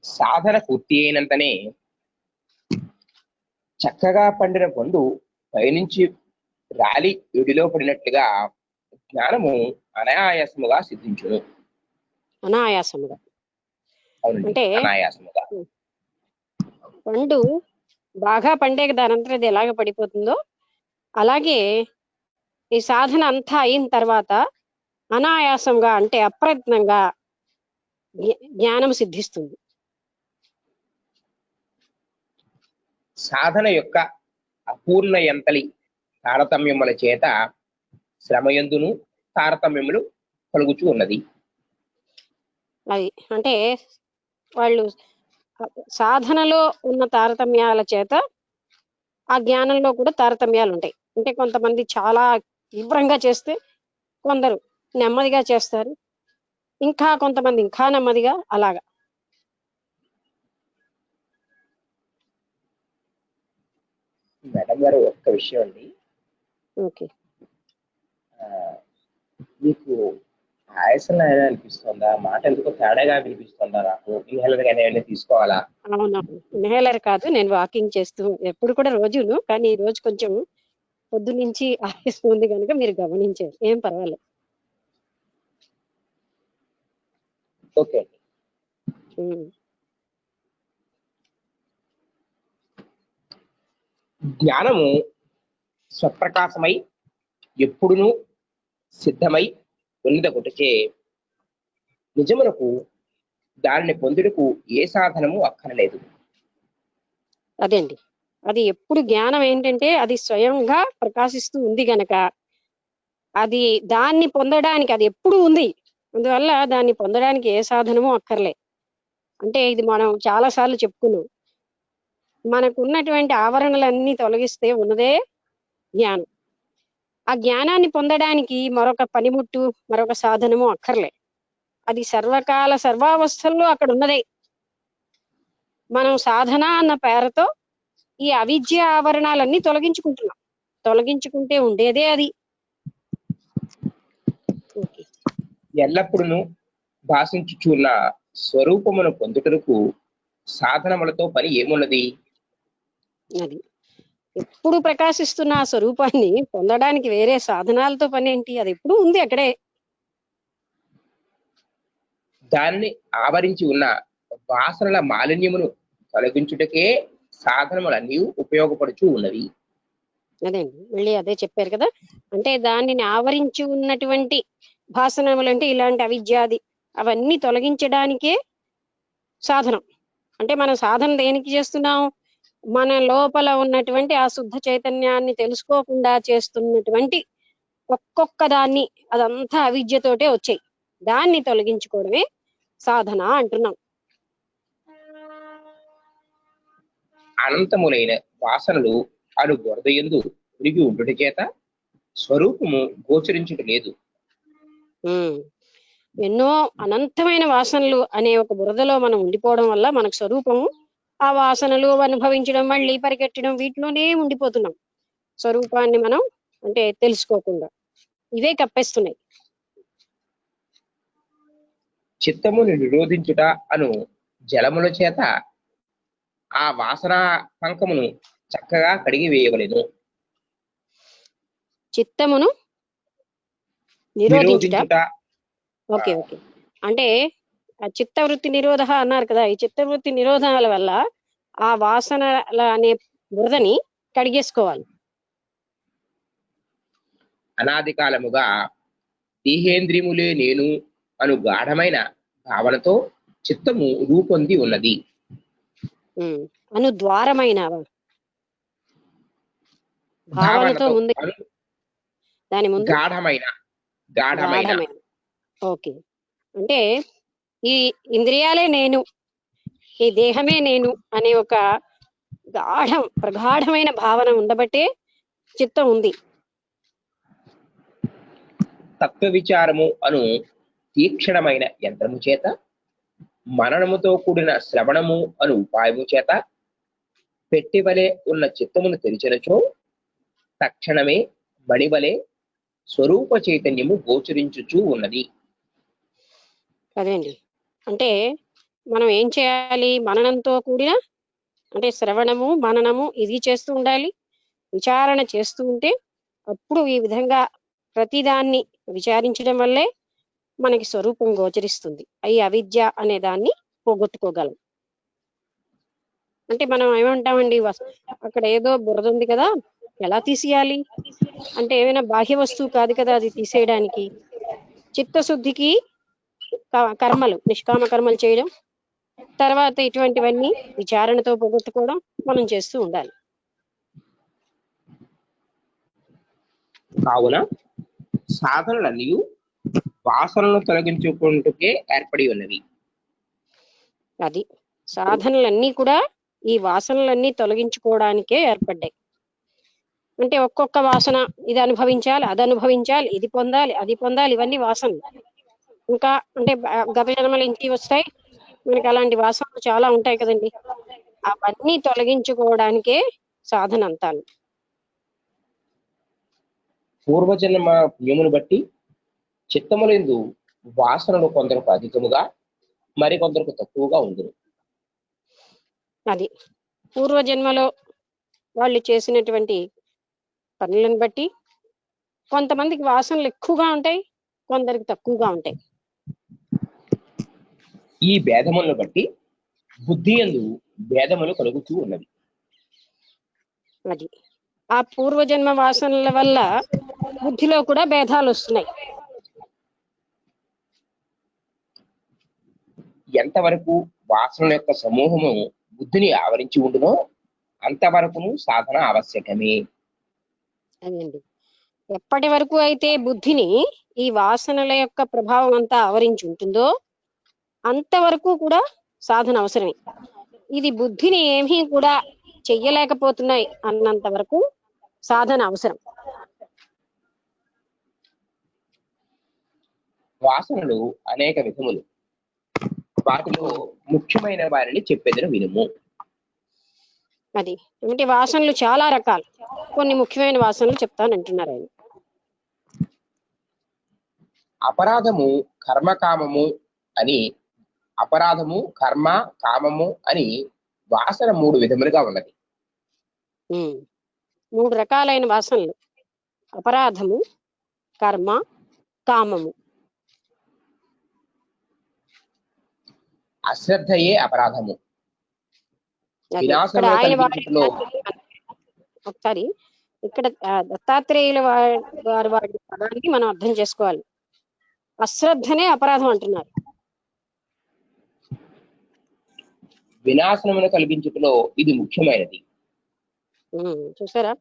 సాధన పూర్తి అయినంతనే చక్కగా పండిన పండు పైనుంచి రాలి ఎడిలో పడినట్లుగా జ్ఞానము అనాయాసముగా సిద్ధించును. అనాయాసముగా అవునండి, అంటే అనాయాసముగా. పండు బాగా పండే దానంతా అది ఎలాగ పడిపోతుందో, అలాగే ఈ సాధన అంతా అయిన తర్వాత అనాయాసంగా అంటే అప్రయత్నంగా జ్ఞానం సిద్ధిస్తుంది. సాధన యొక్క అపూర్ణ ఎంతలి తారతమ్యముల చేత శ్రమయందును తారతమ్యములు కలుగుచూ ఉన్నది. అది అంటే వాళ్ళు సాధనలో ఉన్న తారతమ్యాల చేత ఆ జ్ఞానంలో కూడా తారతమ్యాలు ఉంటాయి. అంటే కొంతమంది చాలా తీవ్రంగా చేస్తే, కొందరు నెమ్మదిగా చేస్తారు, ఇంకా కొంతమంది ఇంకా నెమ్మదిగా, అలాగా. మేడం గారు, ఒక్క విషయం అండి. ఓకే. మీకు ఆయాసం అయినా అనిపిస్తుందా? మాట ఎందుకో తేడాగా వినిపిస్తుందా? నాకు ఇన్హేలర్ గానీ ఏమైనా తీసుకోవాలా? అవునవును, ఇన్హేలర్ కాదు, నేను వాకింగ్ చేస్తూ ఎప్పుడు కూడా రోజును, కానీ ఈ రోజు కొంచెం పొద్దు నుంచి ఆయాసం ఉంది కనుక మీరు గమనించారు, ఏం పర్వాలేదు. ఓకే. జ్ఞానము స్వప్రకాశమై ఎప్పుడునూ సిద్ధమై ఉన్నదొకటిచే నిజమునకు దానిని పొందుటకు ఏ సాధనము అక్కరలేదు. అదే అండి, అది ఎప్పుడు జ్ఞానం ఏంటంటే అది స్వయంగా ప్రకాశిస్తూ ఉంది గనక అది దాన్ని పొందడానికి అది ఎప్పుడు ఉంది, అందువల్ల దాన్ని పొందడానికి ఏ సాధనము అక్కర్లే. అంటే ఇది మనం చాలా సార్లు చెప్పుకున్నాం, మనకు ఉన్నటువంటి ఆవరణలన్నీ తొలగిస్తే ఉన్నదే జ్ఞానం. ఆ జ్ఞానాన్ని పొందడానికి మరొక పనిముట్టు, మరొక సాధనము అక్కర్లే. అది సర్వకాల సర్వావస్థల్లో అక్కడ ఉన్నదే. మనం సాధన అన్న పేరుతో ఈ అవిద్య ఆవరణాలన్నీ తొలగించుకుంటున్నాం, తొలగించుకుంటే ఉండేదే అది. ఎల్లప్పుడూ భాషించుచున్న స్వరూపమును పొందుటకు సాధనములతో పని ఏమున్నది? అది ఎప్పుడు ప్రకాశిస్తున్న ఆ స్వరూపాన్ని పొందడానికి వేరే సాధనాలతో పని ఏంటి? అది ఎప్పుడు ఉంది అక్కడే. దానిని ఆవరించి ఉన్న వాసనల మాలిన్యమును తొలగించుటకే సాధనములన్నీ ఉపయోగపడుచూ ఉన్నవి. అదేండి మళ్ళీ అదే చెప్పారు కదా. అంటే దానిని ఆవరించి ఉన్నటువంటి భాసనములు అంటే ఇలాంటి అవిద్యాది అవన్నీ తొలగించడానికే సాధనం. అంటే మనం సాధన దేనికి చేస్తున్నాం? మన లోపల ఉన్నటువంటి ఆ శుద్ధ చైతన్యాన్ని తెలుసుకోకుండా చేస్తున్నటువంటి ఒక్కొక్క దాన్ని, అదంతా అవిద్యతోటే వచ్చాయి, దాన్ని తొలగించుకోవడమే సాధన అంటున్నాం. అనంతములైన వాసనలు అను బురదయందు ఉరిగి ఉండుట చేత స్వరూపము గోచరించుట లేదు. ఎన్నో అనంతమైన వాసనలు అనే ఒక బురదలో మనం ఉండిపోవడం వల్ల మనకు స్వరూపము, ఆ వాసనలు అనుభవించడం, మళ్ళీ పరిగెట్టడం, వీటిలోనే ఉండిపోతున్నాం. స్వరూపాన్ని మనం అంటే తెలుసుకోకుండా ఇవే కప్పేస్తున్నాయి. చిత్తమును నిరోధించుట అను జలముల చేత ఆ వాసనా పంకమును చక్కగా కడిగి వేయవలెను. చిత్తమును నిరోధించుట. Okay okay. అంటే ఆ చిత్తవృత్తి నిరోధ అన్నారు కదా, ఈ చిత్తవృత్తి నిరోధాల వల్ల ఆ వాసనల అనే బురదని కడిగేసుకోవాలి. అనాది కాలముగా దేహేంద్రియములే నేను అను గాఢమైన భావనతో చిత్తము రూపొంది ఉన్నది. అను ద్వారమైన భావనతో ముందు, దాని ముందు గాఢమైన. ఓకే. అంటే ఈ ఇంద్రియాలే నేను, ఈ దేహమే నేను అనే ఒక ప్రగాఢమైన భావన ఉండబట్టే చిత్తం ఉంది. తత్వ విచారము అను తీక్షణమైన యంత్రము చేత, మననముతో కూడిన శ్రవణము అను ఉపాయము చేత పెట్టివలే ఉన్న చిత్తమును తెరిచినచో తక్షణమే మణివలే స్వరూప చైతన్యము గోచరించుచూ ఉన్నది. అదేండి. అంటే మనం ఏం చేయాలి? మననంతో కూడిన అంటే శ్రవణము మననము ఇది చేస్తూ ఉండాలి, విచారణ చేస్తూ ఉంటే అప్పుడు ఈ విధంగా ప్రతిదాన్ని విచారించడం వల్లే మనకి స్వరూపం గోచరిస్తుంది. ఈ అవిద్య అనే దాన్ని పోగొట్టుకోగలం. అంటే మనం ఏమంటామండి, అక్కడ ఏదో బురద ఉంది కదా, ఎలా తీసేయాలి అంటే ఏమైనా బాహ్య వస్తువు కాదు కదా అది తీసేయడానికి. చిత్తశుద్ధికి కర్మలు, నిష్కామ కర్మలు చేయడం, తర్వాత ఇటువంటివన్నీ విచారణతో పోగొట్టుకోవడం మనం చేస్తూ ఉండాలి. కావున సాధనలన్నీ వాసనలను తొలగించుకుంటూకే ఏర్పడి ఉన్నవి. అది సాధనలన్నీ కూడా ఈ వాసనలన్నీ తొలగించుకోవడానికే ఏర్పడ్డాయి. అంటే ఒక్కొక్క వాసన, ఇది అనుభవించాలి, అది అనుభవించాలి, ఇది పొందాలి, అది పొందాలి, ఇవన్నీ వాసనలు. ఇంకా అంటే గత జన్మలు ఇంటికి వస్తాయి, మనకి అలాంటి వాసనలు చాలా ఉంటాయి కదండి. అవన్నీ తొలగించుకోవడానికే సాధన అంతాను. పూర్వజన్మ పుణ్యమును బట్టి చిత్తములందు వాసనలు కొందరకు అధికముగా, మరికొందరకు తక్కువగా ఉంది. అది పూర్వజన్మలో వాళ్ళు చేసినటువంటి పనులను బట్టి కొంతమందికి వాసనలు ఎక్కువగా ఉంటాయి, కొందరికి తక్కువగా ఉంటాయి. ఈ భేదములను బట్టి బుద్ధి యందు భేదములు కలుగుతూ ఉన్నది. అది ఆ పూర్వజన్మ వాసనల వల్ల బుద్ధిలో కూడా భేదాలు వస్తున్నాయి. ఎంతవరకు వాసనల యొక్క సమూహము బుద్ధిని ఆవరించి ఉండునో అంతవరకును సాధన ఆవశ్యకమే. అదండి. ఎప్పటి వరకు అయితే బుద్ధిని ఈ వాసనల యొక్క ప్రభావం అంతా ఆవరించి ఉంటుందో అంతవరకు కూడా సాధన అవసరమే. ఇది బుద్ధిని ఏమీ కూడా చెయ్యలేకపోతున్నాయి అన్నంత వరకు సాధన అవసరం. వాసనలు అనేక విధములు, వాటిలో ముఖ్యమైన వారిని చెప్పేదను వినుము. అది అంటే వాసనలు చాలా రకాలు, కొన్ని ముఖ్యమైన వాసనలు చెప్తానంటున్నారు ఆయన. అపరాధము కర్మకామము అని, అపరాధము కర్మ కామము అని వాసన 3 విధములుగా ఉన్నది. 3 రకాలైన వాసనలు: అపరాధము, కర్మ, కామము. అశ్రద్ధయే అపరాధము. అది ఇక్కడ వినాశము ఆయన కలిగించుటలో ఒకసారి ఇక్కడ దత్తాత్రేయుల వారి పదానికి మనం అర్థం చేసుకోవాలి. అశ్రద్ధనే అపరాధం అంటున్నారు. వినాశనమును కలిగించుటలో ఇది ముఖ్యమైనది. చూసారా,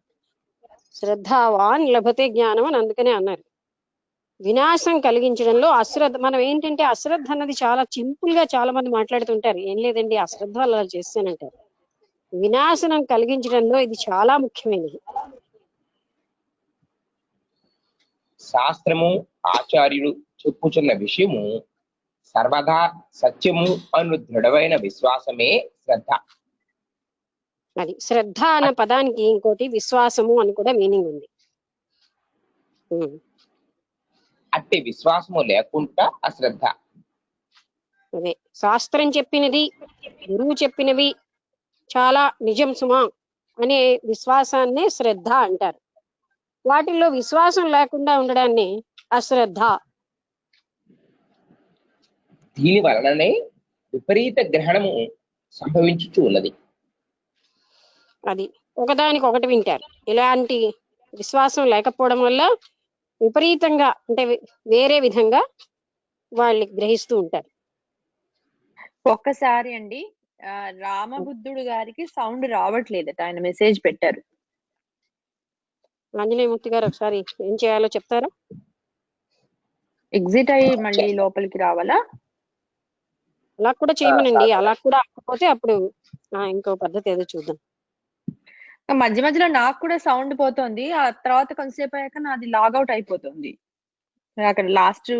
శ్రద్ధావాన్ లభతే జ్ఞానం అని అందుకనే అన్నారు. వినాశం కలిగించడంలో అశ్రద్ధ, మనం ఏంటంటే అశ్రద్ధ అన్నది చాలా సింపుల్ గా చాలా మంది మాట్లాడుతుంటారు. ఏం లేదండి అశ్రద్ధ అలా చేస్తానంటారు. వినాశనం కలిగించడంలో ఇది చాలా ముఖ్యమైనది. శాస్త్రము ఆచార్యులు చెప్పుచున్న విషయము సర్వదా సత్యము అను దృఢమైన విశ్వాసమే శ్రద్ధ. అది శ్రద్ధ అన్న పదానికి ఇంకోటి విశ్వాసము అని కూడా మీనింగ్ ఉంది. అట్టి విశ్వాసము లేకుండా అశ్రద్ధ. అదే శాస్త్రం చెప్పినది, గురువు చెప్పినవి చాలా నిజం సుమా అనే విశ్వాసాన్నే శ్రద్ధ అంటారు. వాటిల్లో విశ్వాసం లేకుండా ఉండడాన్ని అశ్రద్ధ. దీని వలననే విపరీత గ్రహణము సంభవించుచు ఉన్నది. అది ఒకదానికి ఒకటి వింటారు. ఇలాంటి విశ్వాసం లేకపోవడం వల్ల విపరీతంగా అంటే వేరే విధంగా వాళ్ళు గ్రహిస్తూ ఉంటారు. ఒక్కసారి అండి రామబుద్ధుడు గారికి సౌండ్ రావట్లేదట, ఆయన మెసేజ్ పెట్టారు. ఆంజనేయమూర్తి గారు ఒకసారి ఏం చేయాలో చెప్తారా? ఎగ్జిట్ అయ్యి మళ్ళీ లోపలికి రావాలా? అలా కూడా చేయమనండి. అలా కూడా అవ్వకపోతే అప్పుడు ఇంకో పద్ధతి ఏదో చూద్దాం. మధ్య మధ్యలో నాకు కూడా సౌండ్ పోతుంది, ఆ తర్వాత కొంతసేపు అయ్యాక నాది లాగౌట్ అయిపోతుంది. అక్కడ లాస్ట్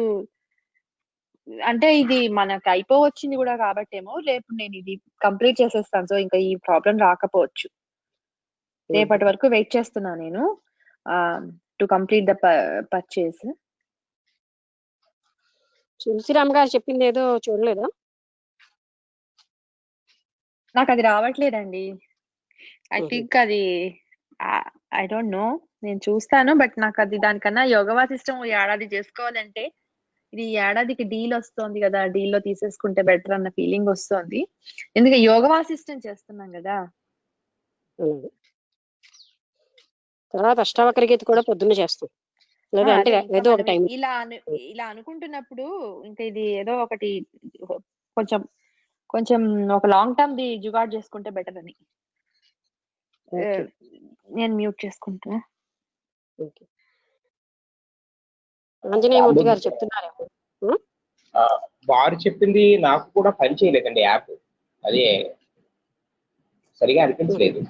అంటే ఇది మనకు అయిపోవచ్చింది కూడా కాబట్టేమో, రేపు నేను ఇది కంప్లీట్ చేసేస్తాను. సో ఇంకా ఈ ప్రాబ్లం రాకపోవచ్చు. రేపటి వరకు వెయిట్ చేస్తున్నా నేను to complete the purchase. Tulsiram గారు చెప్పింది ఏదో చూడలేదా? నాకు అది రావట్లేదండి. ఐ థింక్ అది ఐ డోంట్ నో, నేను చూస్తాను. బట్ నాకు అది దానికన్నా యోగ వాసిష్టం ఏడాది చేసుకోవాలంటే ఇది ఏడాదికి డీల్ వస్తుంది కదా, డీల్ లో తీసేసుకుంటే బెటర్ అన్న ఫీలింగ్ వస్తుంది. ఎందుకంటే యోగ వాసిష్టం చేస్తున్నాం కదా. తర్వాత అష్టావక్ర గీత కూడా పొద్దున్న చేస్తాం. లేదా అంటే ఏదో ఒక టైం ఇలా అనుకుంటున్నప్పుడు ఇంకా ఇది ఏదో ఒకటి కొంచెం కొంచెం ఒక లాంగ్ టర్మ్ ది జుగాడ్ చేసుకుంటే బెటర్ అని నేను మ్యూట్ చేసుకుంటా. ఆంజనేయమూర్తి గారు చెప్తున్నారేమో. వారు చెప్పింది నాకు కూడా పని చేయలేదండి యాప్, అదే సరిగా అనిపించలేదు.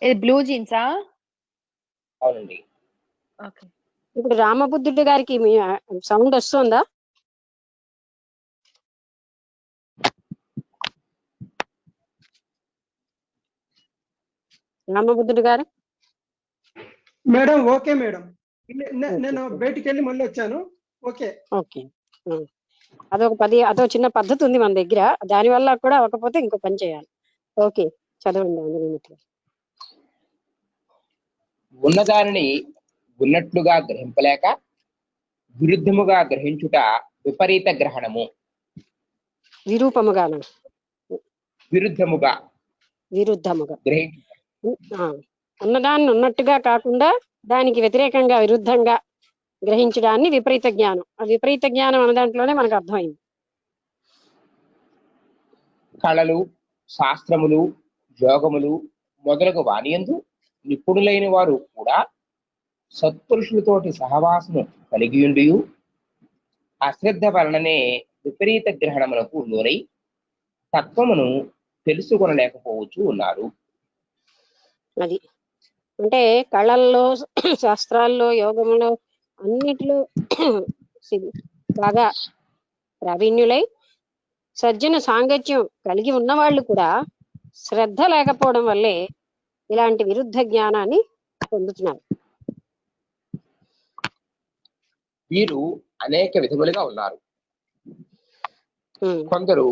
ఇది బ్లూ జీన్సా? అవునండి. ఓకే, ఇప్పుడు రామబుద్ధుడు గారికి సౌండ్ వస్తుందా? రామబుద్ధుడు గారు మేడం ఓకే మేడం, నేను బయటికి వెళ్ళి మళ్ళీ వచ్చాను. ఓకే ఓకే, అదో చిన్న పద్ధతి ఉంది మన దగ్గర, దాని వల్ల కూడా అవ్వకపోతే ఇంకో పని చేయాలి. ఓకే, చదవండి ఆంజనేయమూర్తి. ఉన్నదానిని ఉన్నట్లుగా గ్రహింపలేక విరుద్ధముగా గ్రహించుట విపరీత గ్రహణము. విరూపముగా విరుద్ధముగా గ్రహించుట, ఉన్నదాన్ని ఉన్నట్టుగా కాకుండా దానికి వ్యతిరేకంగా విరుద్ధంగా గ్రహించడాన్ని విపరీత జ్ఞానం. ఆ విపరీత జ్ఞానం అన్న దాంట్లోనే మనకు అర్థమైంది. కళలు, శాస్త్రములు, యోగములు మొదలగు వానియందు నిపుణులైన వారు కూడా సత్పురుషులతోటి సహవాసము కలిగి ఉండి అశ్రద్ధ వలననే విపరీత గ్రహణములకు లోనై తత్వమును తెలుసుకొనలేకపోవచ్చు ఉన్నారు. అది అంటే కళల్లో, శాస్త్రాల్లో, యోగంలో అన్నిటిలో బాగా ప్రావీణ్యులై సజ్జన సాంగత్యం కలిగి ఉన్నవాళ్ళు కూడా శ్రద్ధ లేకపోవడం వల్లే ఇలాంటి విరుద్ధ జ్ఞానాన్ని పొందుతున్నారు. వీరు అనేక విధములుగా ఉన్నారు. కొందరు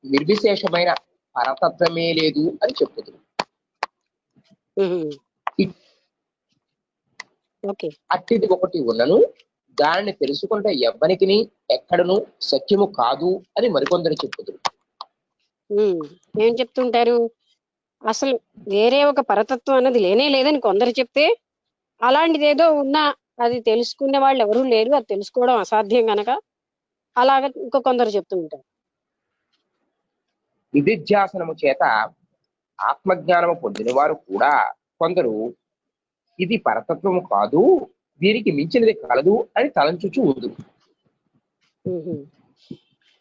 నిర్విశేషమైన పరతత్వమే లేదు అని చెప్పుతున్నారు. అట్టిది ఒకటి ఉన్నను దానిని తెలుసుకుంటే ఎవ్వనికిని ఎక్కడను సత్యము కాదు అని మరికొందరు చెప్పుదురు. ఏం చెప్తుంటారు? అసలు వేరే ఒక పరతత్వం అన్నది లేనే లేదని కొందరు చెప్తే, అలాంటిది ఏదో ఉన్నా అది తెలుసుకునే వాళ్ళు ఎవరూ లేరు, అది తెలుసుకోవడం అసాధ్యం గనక అలాగ ఇంకో కొందరు చెప్తూ ఉంటారు. నిధిధ్యాసనము చేత ఆత్మజ్ఞానము పొందిన వారు కూడా కొందరు ఇది పరతత్వము కాదు, దీనికి మించినది కలదు అని తలంచుచూ ఉంది.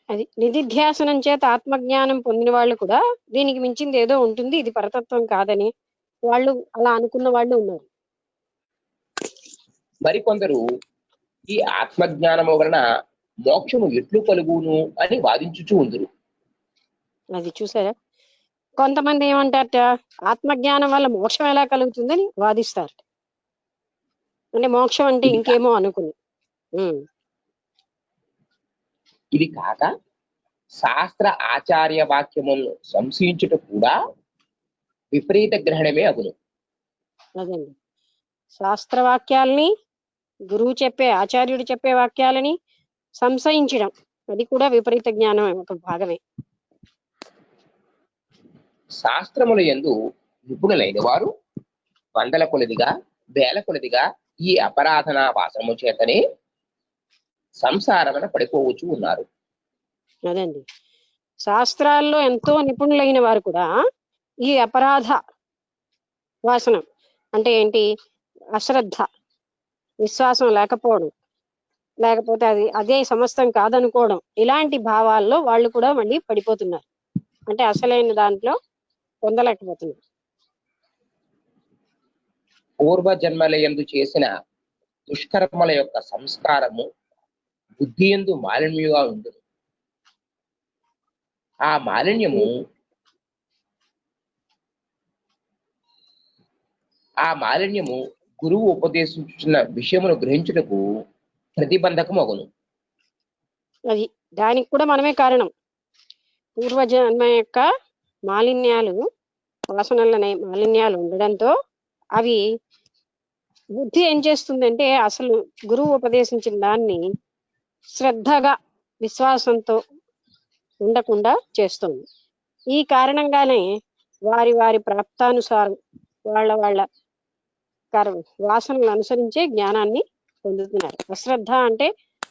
అది నిధిధ్యాసనం చేత ఆత్మజ్ఞానం పొందిన వాళ్ళు కూడా దీనికి మించింది ఏదో ఉంటుంది, ఇది పరతత్వం కాదని వాళ్ళు అలా అనుకున్న వాళ్ళు ఉన్నారు. మరికొందరు ఈ ఆత్మజ్ఞానము వలన మోక్షము ఎట్లు కలుగును అని వాదించుచూ ఉందరు. అది చూసారా, కొంతమంది ఏమంటారట, ఆత్మజ్ఞానం వల్ల మోక్షం ఎలా కలుగుతుందని వాదిస్తారు. అంటే మోక్షం అంటే ఇంకేమో అనుకుని. ఇది కాక శాస్త్ర ఆచార్య వాక్యములను సంశయించుట కూడా విపరీత గ్రహణమే అగును. అదండి, శాస్త్రవాక్యాలని, గురువు చెప్పే, ఆచార్యుడు చెప్పే వాక్యాలని సంశయించడం, అది కూడా విపరీత జ్ఞానం ఒక భాగమే. శాస్త్రముల యందు నిపుణులైన వారు వందల కొలదిగా, వేల కొలదిగా ఈ అపరాధన వాసనము చేతనే సంసారమున పడిపోవచ్చు ఉన్నారు. అదండి, శాస్త్రాల్లో ఎంతో నిపుణులైన వారు కూడా ఈ అపరాధ వాసనం అంటే ఏంటి, అశ్రద్ధ, విశ్వాసం లేకపోవడం, లేకపోతే అదే సమస్తం కాదనుకోవడం, ఇలాంటి భావాల్లో వాళ్ళు కూడా మళ్ళీ పడిపోతున్నారు. అంటే అసలైన దాంట్లో పొందలేకపోతున్నారు. పూర్వ జన్మల యందు చేసిన దుష్కర్మల యొక్క సంస్కారము బుద్ధి యందు మాలిన్యముగా ఉండును. ఆ మాలిన్యము గురువు ఉపదేశించున్న విషయమును గ్రహించుటకు ప్రతిబంధకం అగును. అది దానికి కూడా మనమే కారణం. పూర్వజన్మ యొక్క మాలిన్యాలు, వాసనలనే మాలిన్యాలు ఉండడంతో అవి బుద్ధి ఏం చేస్తుందంటే అసలు గురువు ఉపదేశించిన దాన్ని శ్రద్ధగా, విశ్వాసంతో ఉండకుండా చేస్తుంది. ఈ కారణంగానే వారి వారి ప్రాప్తానుసారం వాళ్ళ వాసనలు అనుసరించే జ్ఞానాన్ని పొందుతున్నారు. అశ్రద్ధ అంటే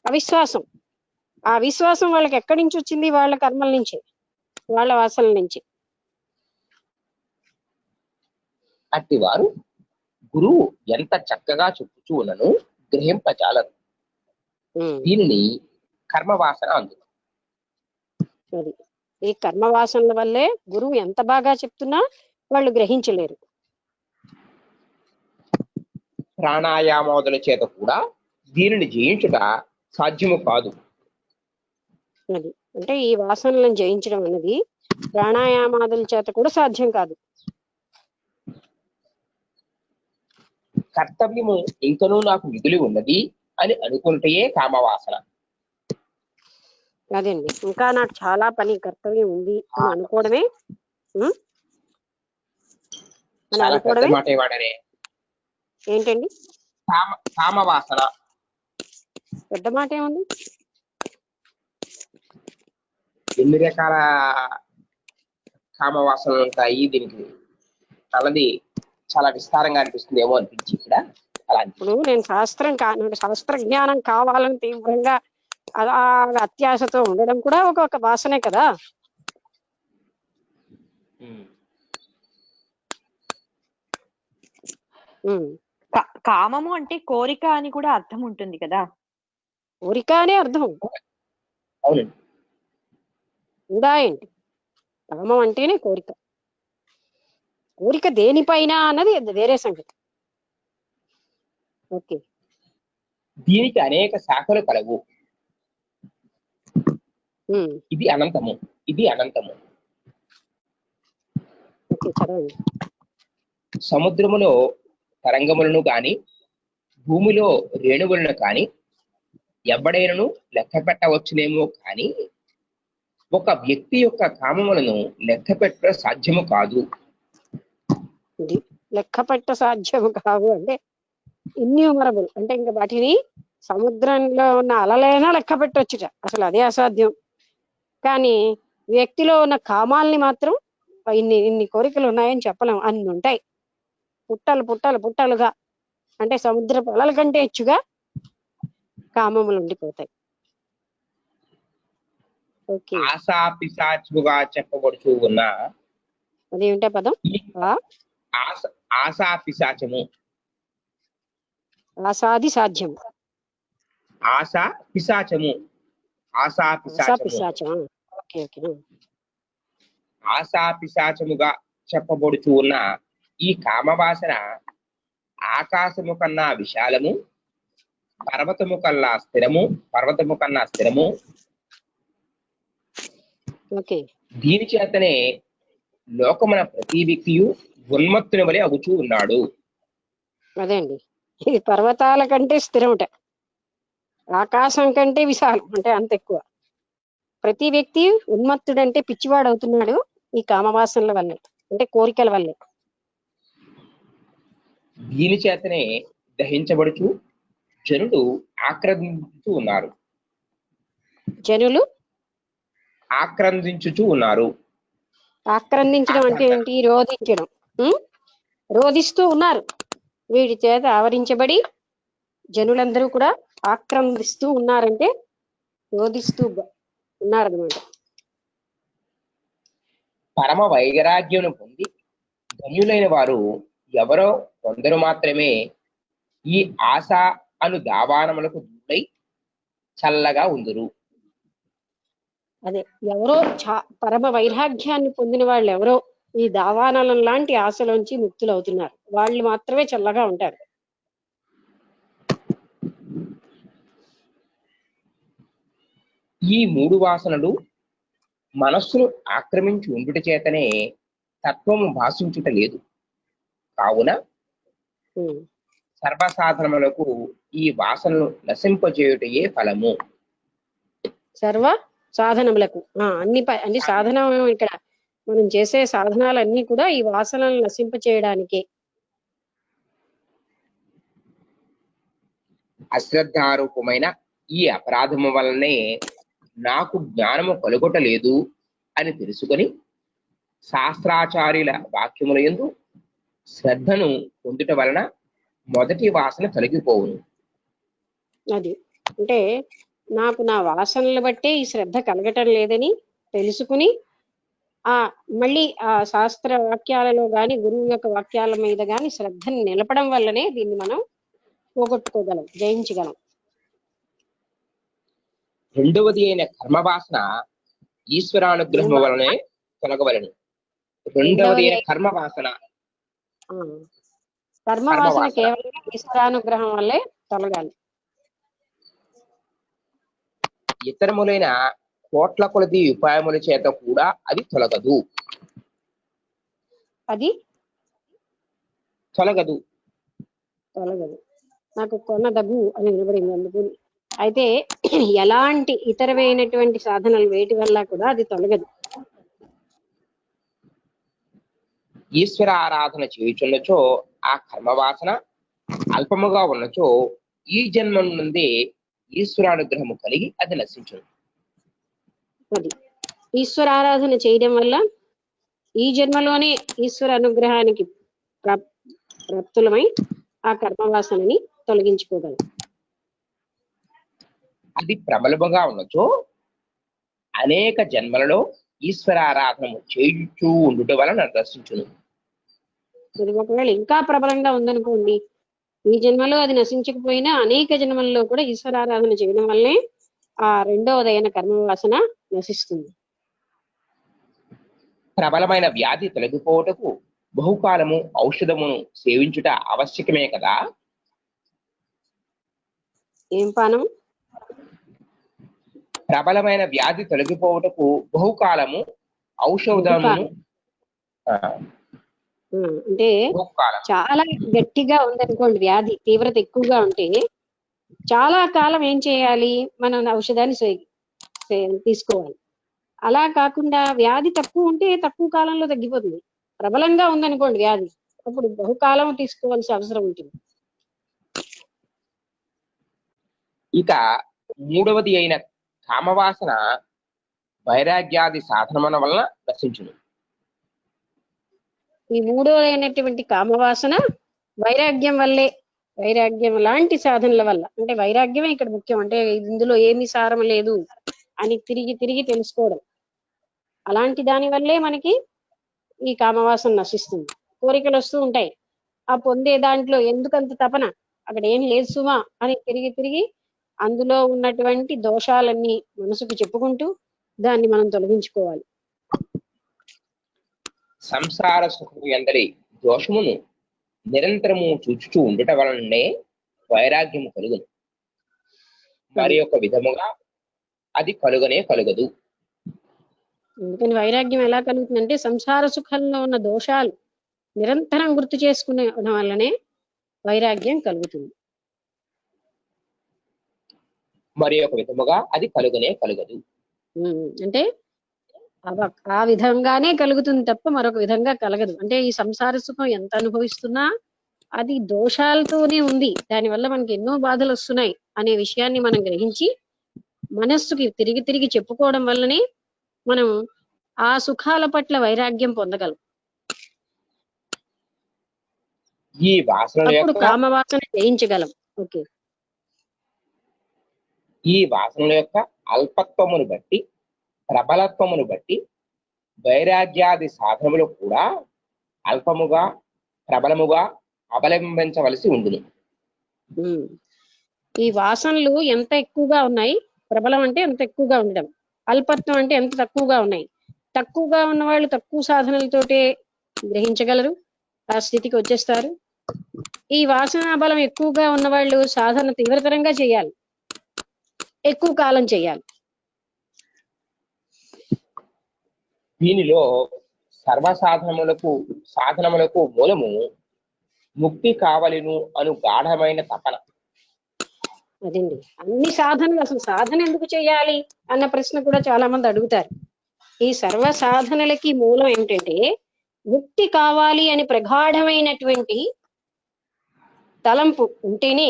అవిశ్వాసం. ఆ విశ్వాసం వాళ్ళకి ఎక్కడి నుంచి వచ్చింది? వాళ్ళ కర్మల నుంచి, వాళ్ళ వాసనల నుంచి. అట్టి వారు గురువు ఎంత చక్కగా చెప్పుచూ ఉన్నను గ్రహింపచాలరు. దీనిని కర్మవాసన అందు. అది ఈ కర్మవాసనల వల్లే గురువు ఎంత బాగా చెప్తున్నా వాళ్ళు గ్రహించలేరు. ప్రాణాయామోదల చేత కూడా దీనిని జయించుట సాధ్యము కాదు. అది అంటే ఈ వాసనలను జయించడం అనేది ప్రాణాయామాదుల చేత కూడా సాధ్యం కాదు. కర్తవ్యము ఇంకనూ నాకు మిగిలి ఉన్నది అని అనుకుంటే కామవాసన. అదండి, ఇంకా నాకు చాలా పని, కర్తవ్యం ఉంది అని అనుకోవడమే. మాట వాడరే ఏంటండి? కామవాసన. పెద్ద మాట ఏముంది? ఎన్ని రకాల కామవాసనలు ఉంటాయి, దీనికి అన్నది చాలా విస్తారంగా అనిపిస్తుంది ఏమో అనిపించి ఇక్కడ అలా. ఇప్పుడు నేను శాస్త్ర జ్ఞానం కావాలని తీవ్రంగా అలా అత్యాశతో ఉండడం కూడా ఒక వాసనే కదా. కామము అంటే కోరిక అని కూడా అర్థం ఉంటుంది కదా. కోరిక అనే అర్థం ఉందా ఏంటి? కామం అంటేనే కోరిక. కోరిక దేనిపైన అన్నది వేరే సంగతి. ఓకే, దీనికి అనేక శాఖలు కలవు. ఇది అనంతము, ఇది అనంతము. సముద్రములో తరంగములను కాని, భూమిలో రేణువులను కాని ఎవడైనను లెక్క పెట్టవచ్చునేమో కానీ ఒక వ్యక్తి యొక్క కామములను లెక్క పెట్ట సాధ్యము కాదు. లెక్క పెట్ట సాధ్యము కాదు అంటే ఇన్యూమరబుల్, అంటే ఇంకా వాటిని సముద్రంలో ఉన్న అలలైనా లెక్క పెట్టొచ్చుట, అసలు అదే అసాధ్యం. కానీ వ్యక్తిలో ఉన్న కామాల్ని మాత్రం ఇన్ని ఇన్ని కోరికలు ఉన్నాయని చెప్పలేం, అన్ని ఉంటాయి. పుట్టలు పుట్టలు పుట్టలుగా, అంటే సముద్రపు అలల కంటే హెచ్చుగా కామములు ఉండిపోతాయి. ఓకే, ఆశా పిశాచముగా చెప్పబడుతూ ఉన్న అదేమిటా పదం? ఆశా పిశాచము, ఆసాది సాధ్యం, ఆశా పిశాచము, ఆశా ఆశా పిశాచము, పిశాచం. Okay okay. ఆశా పిశాచముగా చెప్పబడుతూ ఉన్న ఈ కామవాసన ఆకాశము కన్నా విశాలము, పర్వతము కన్నా స్థిరము. ఓకే, దీని చేతనే లోకమున ప్రతి వ్యక్తియు ఉన్మత్తుని వలె అగుచూ ఉన్నాడు. అదే అండి, ఇది పర్వతాల కంటే స్థిరముట, ఆకాశం కంటే విశాలం, అంటే అంత ఎక్కువ. ప్రతి వ్యక్తి ఉన్మత్తుడంటే పిచ్చివాడు అవుతున్నాడు ఈ కామవాసనల వల్లే, అంటే కోరికల వల్లే. దీని చేతనే దహించబడుచు జనులు ఆక్రందించుతూ ఉన్నారు. జనులు ఆక్రందించుచూ ఉన్నారు. ఆక్రందించడం అంటే ఏంటి? రోధించడం. రోధిస్తూ ఉన్నారు, వీడి చేత ఆవరించబడి జనులందరూ కూడా ఆక్రందిస్తూ ఉన్నారంటే రోధిస్తూ ఉన్నారన్నమాట. పరమ వైరాగ్యమును పొంది ధన్యులైన వారు ఎవరో కొందరు మాత్రమే ఈ ఆశ అను దావానములకు దూరై చల్లగా ఉందురు. అదే, ఎవరో పరమ వైరాగ్యాన్ని పొందిన వాళ్ళు ఎవరో ఈ దావానలం లాంటి ఆశలోంచి ముక్తులవుతున్నారు, వాళ్ళు మాత్రమే చల్లగా ఉంటారు. ఈ మూడు వాసనలు మనస్సును ఆక్రమించి ఉండుట చేతనే తత్వము భాషించుట లేదు. కావున సర్వసాధనములకు ఈ వాసనలు నశింపజేయుటయే ఫలము. సర్వ సాధనములకు అన్ని సాధన, ఇక్కడ మనం చేసే సాధనాలన్నీ కూడా ఈ వాసనలను నశింప చేయడానికే. అశ్రద్ధారూపమైన ఈ అపరాధము వలనే నాకు జ్ఞానము కలుగొట్టలేదు అని తెలుసుకొని శాస్త్రాచార్యుల వాక్యముల యందు శ్రద్ధను పొందుట వలన మొదటి వాసన తొలగిపోవును. అది అంటే నాకు నా వాసనలు బట్టే ఈ శ్రద్ధ కలగటం లేదని తెలుసుకుని మళ్ళీ ఆ శాస్త్ర వాక్యాలలో గాని గురువు యొక్క వాక్యాల మీద గాని శ్రద్ధని నిలపడం వల్లనే దీన్ని మనం పోగొట్టుకోగలం, జయించగలం. రెండవది అయిన కర్మవాసన ఈశ్వరానుగ్రహం వలనే తొలగవలను. రెండవది అయిన కర్మవాసన కేవలం ఈశ్వరానుగ్రహం వల్లే తొలగాలి. ఇతరములైన కోట్ల కొలది ఉపాయముల చేత కూడా అది తొలగదు. తొలగదు. నాకు కొన్న దగ్గు అని వినబడింది అందుకు. అయితే ఎలాంటి ఇతరమైనటువంటి సాధనలు వేటి వల్ల కూడా అది తొలగదు. ఈశ్వర ఆరాధన చేయుచున్నచో ఆ కర్మవాసన అల్పముగా ఉన్నచో ఈ జన్మ నుండి ఈశ్వరానుగ్రహము కలిగి అది నశించును. అది ఈశ్వర ఆరాధన చేయడం వల్ల ఈ జన్మలోనే ఈశ్వర అనుగ్రహానికి ప్రాప్తులమై ఆ కర్మవాసనని తొలగించుకోగలం. అది ప్రబలముగా ఉన్నచో అనేక జన్మలలో ఈశ్వర ఆరాధనము చేయుచూ ఉండుట వలన నశించును. అది ఒకవేళ ఇంకా ప్రబలంగా ఉందనుకోండి, ఈ జన్మలో అది నశించకపోయినా అనేక జన్మల్లో కూడా ఈశ్వరారాధన చేయడం వల్లే ఆ రెండవదైన కర్మవాసన నశిస్తుంది. ప్రబలమైన వ్యాధి తొలగిపోవటకు బహుకాలము ఔషధమును సేవించుట ఆవశ్యకమే కదా. ఏం పానం? ప్రబలమైన వ్యాధి తొలగిపోవటకు బహుకాలము ఔషధమును, అంటే చాలా గట్టిగా ఉందనుకోండి, వ్యాధి తీవ్రత ఎక్కువగా ఉంటే చాలా కాలం ఏం చేయాలి, మనం ఔషధాన్ని తీసుకోవాలి. అలా కాకుండా వ్యాధి తక్కువ ఉంటే తక్కువ కాలంలో తగ్గిపోతుంది. ప్రబలంగా ఉందనుకోండి వ్యాధి, అప్పుడు బహుకాలం తీసుకోవాల్సిన అవసరం ఉంటుంది. ఇక మూడవది అయిన కామవాసన వైరాగ్యాది సాధనముల వలన నశించును. ఈ మూడోదైనటువంటి కామవాసన వైరాగ్యం వల్లే, వైరాగ్యం లాంటి సాధనల వల్ల, అంటే వైరాగ్యమే ఇక్కడ ముఖ్యం. అంటే ఇందులో ఏమీ సారం లేదు అని తిరిగి తిరిగి తెలుసుకోవడం, అలాంటి దాని వల్లే మనకి ఈ కామవాసన నశిస్తుంది. కోరికలు వస్తూ ఉంటాయి, ఆ పొందే దాంట్లో ఎందుకంత తపన, అక్కడ ఏం లేదు సుమా అని తిరిగి తిరిగి అందులో ఉన్నటువంటి దోషాలన్నీ మనసుకు చెప్పుకుంటూ దాన్ని మనం తొలగించుకోవాలి. సంసార సుఖము ఎందరి దోషమును నిరంతరము చూచుచూ ఉండుట వలనే వైరాగ్యము కలుగును. మరి ఒక విధముగా అది కలుగనే కలుగదు. అందుకని వైరాగ్యం ఎలా కలుగుతుందంటే సంసార సుఖంలో ఉన్న దోషాలు నిరంతరం గుర్తు చేసుకునే వల్లనే వైరాగ్యం కలుగుతుంది. మరి ఒక విధముగా అది కలుగనే కలుగదు. అంటే ఆ విధంగానే కలుగుతుంది తప్ప మరొక విధంగా కలగదు. అంటే ఈ సంసార సుఖం ఎంత అనుభవిస్తున్నా అది దోషాలతోనే ఉంది, దానివల్ల మనకి ఎన్నో బాధలు వస్తున్నాయి అనే విషయాన్ని మనం గ్రహించి మనస్సుకి తిరిగి తిరిగి చెప్పుకోవడం వల్లనే మనం ఆ సుఖాల పట్ల వైరాగ్యం పొందగలం. ఈ వాసన అప్పుడు కామవాసన జయించగలం. ఓకే, ఈ వాసనల యొక్క అల్పత్వమును బట్టి ప్రబలత్వమును బట్టి వైరాగ్యాది సాధనములు కూడా అల్పముగా ప్రబలముగా అవలంబించవలసి ఉండును. ఈ వాసనలు ఎంత ఎక్కువగా ఉన్నాయి, ప్రబలం అంటే ఎంత ఎక్కువగా ఉండడం, అల్పత్వం అంటే ఎంత తక్కువగా ఉన్నాయి. తక్కువగా ఉన్న వాళ్ళు తక్కువ సాధనలతోటే గ్రహించగలరు, ఆ స్థితికి వచ్చేస్తారు. ఈ వాసనా బలం ఎక్కువగా ఉన్న వాళ్ళు సాధన తీవ్రతరంగా చేయాలి, ఎక్కువ కాలం చేయాలి. దీనిలో సాధనములకు మూలము ముక్తి కావలను అను గాఢమైన తపన. అదండి, అన్ని సాధనలు, అసలు సాధన ఎందుకు చేయాలి అన్న ప్రశ్న కూడా చాలా మంది అడుగుతారు. ఈ సర్వ సాధనలకి మూలం ఏమిటంటే ముక్తి కావాలి అని ప్రగాఢమైనటువంటి తలంపు ఉంటేనే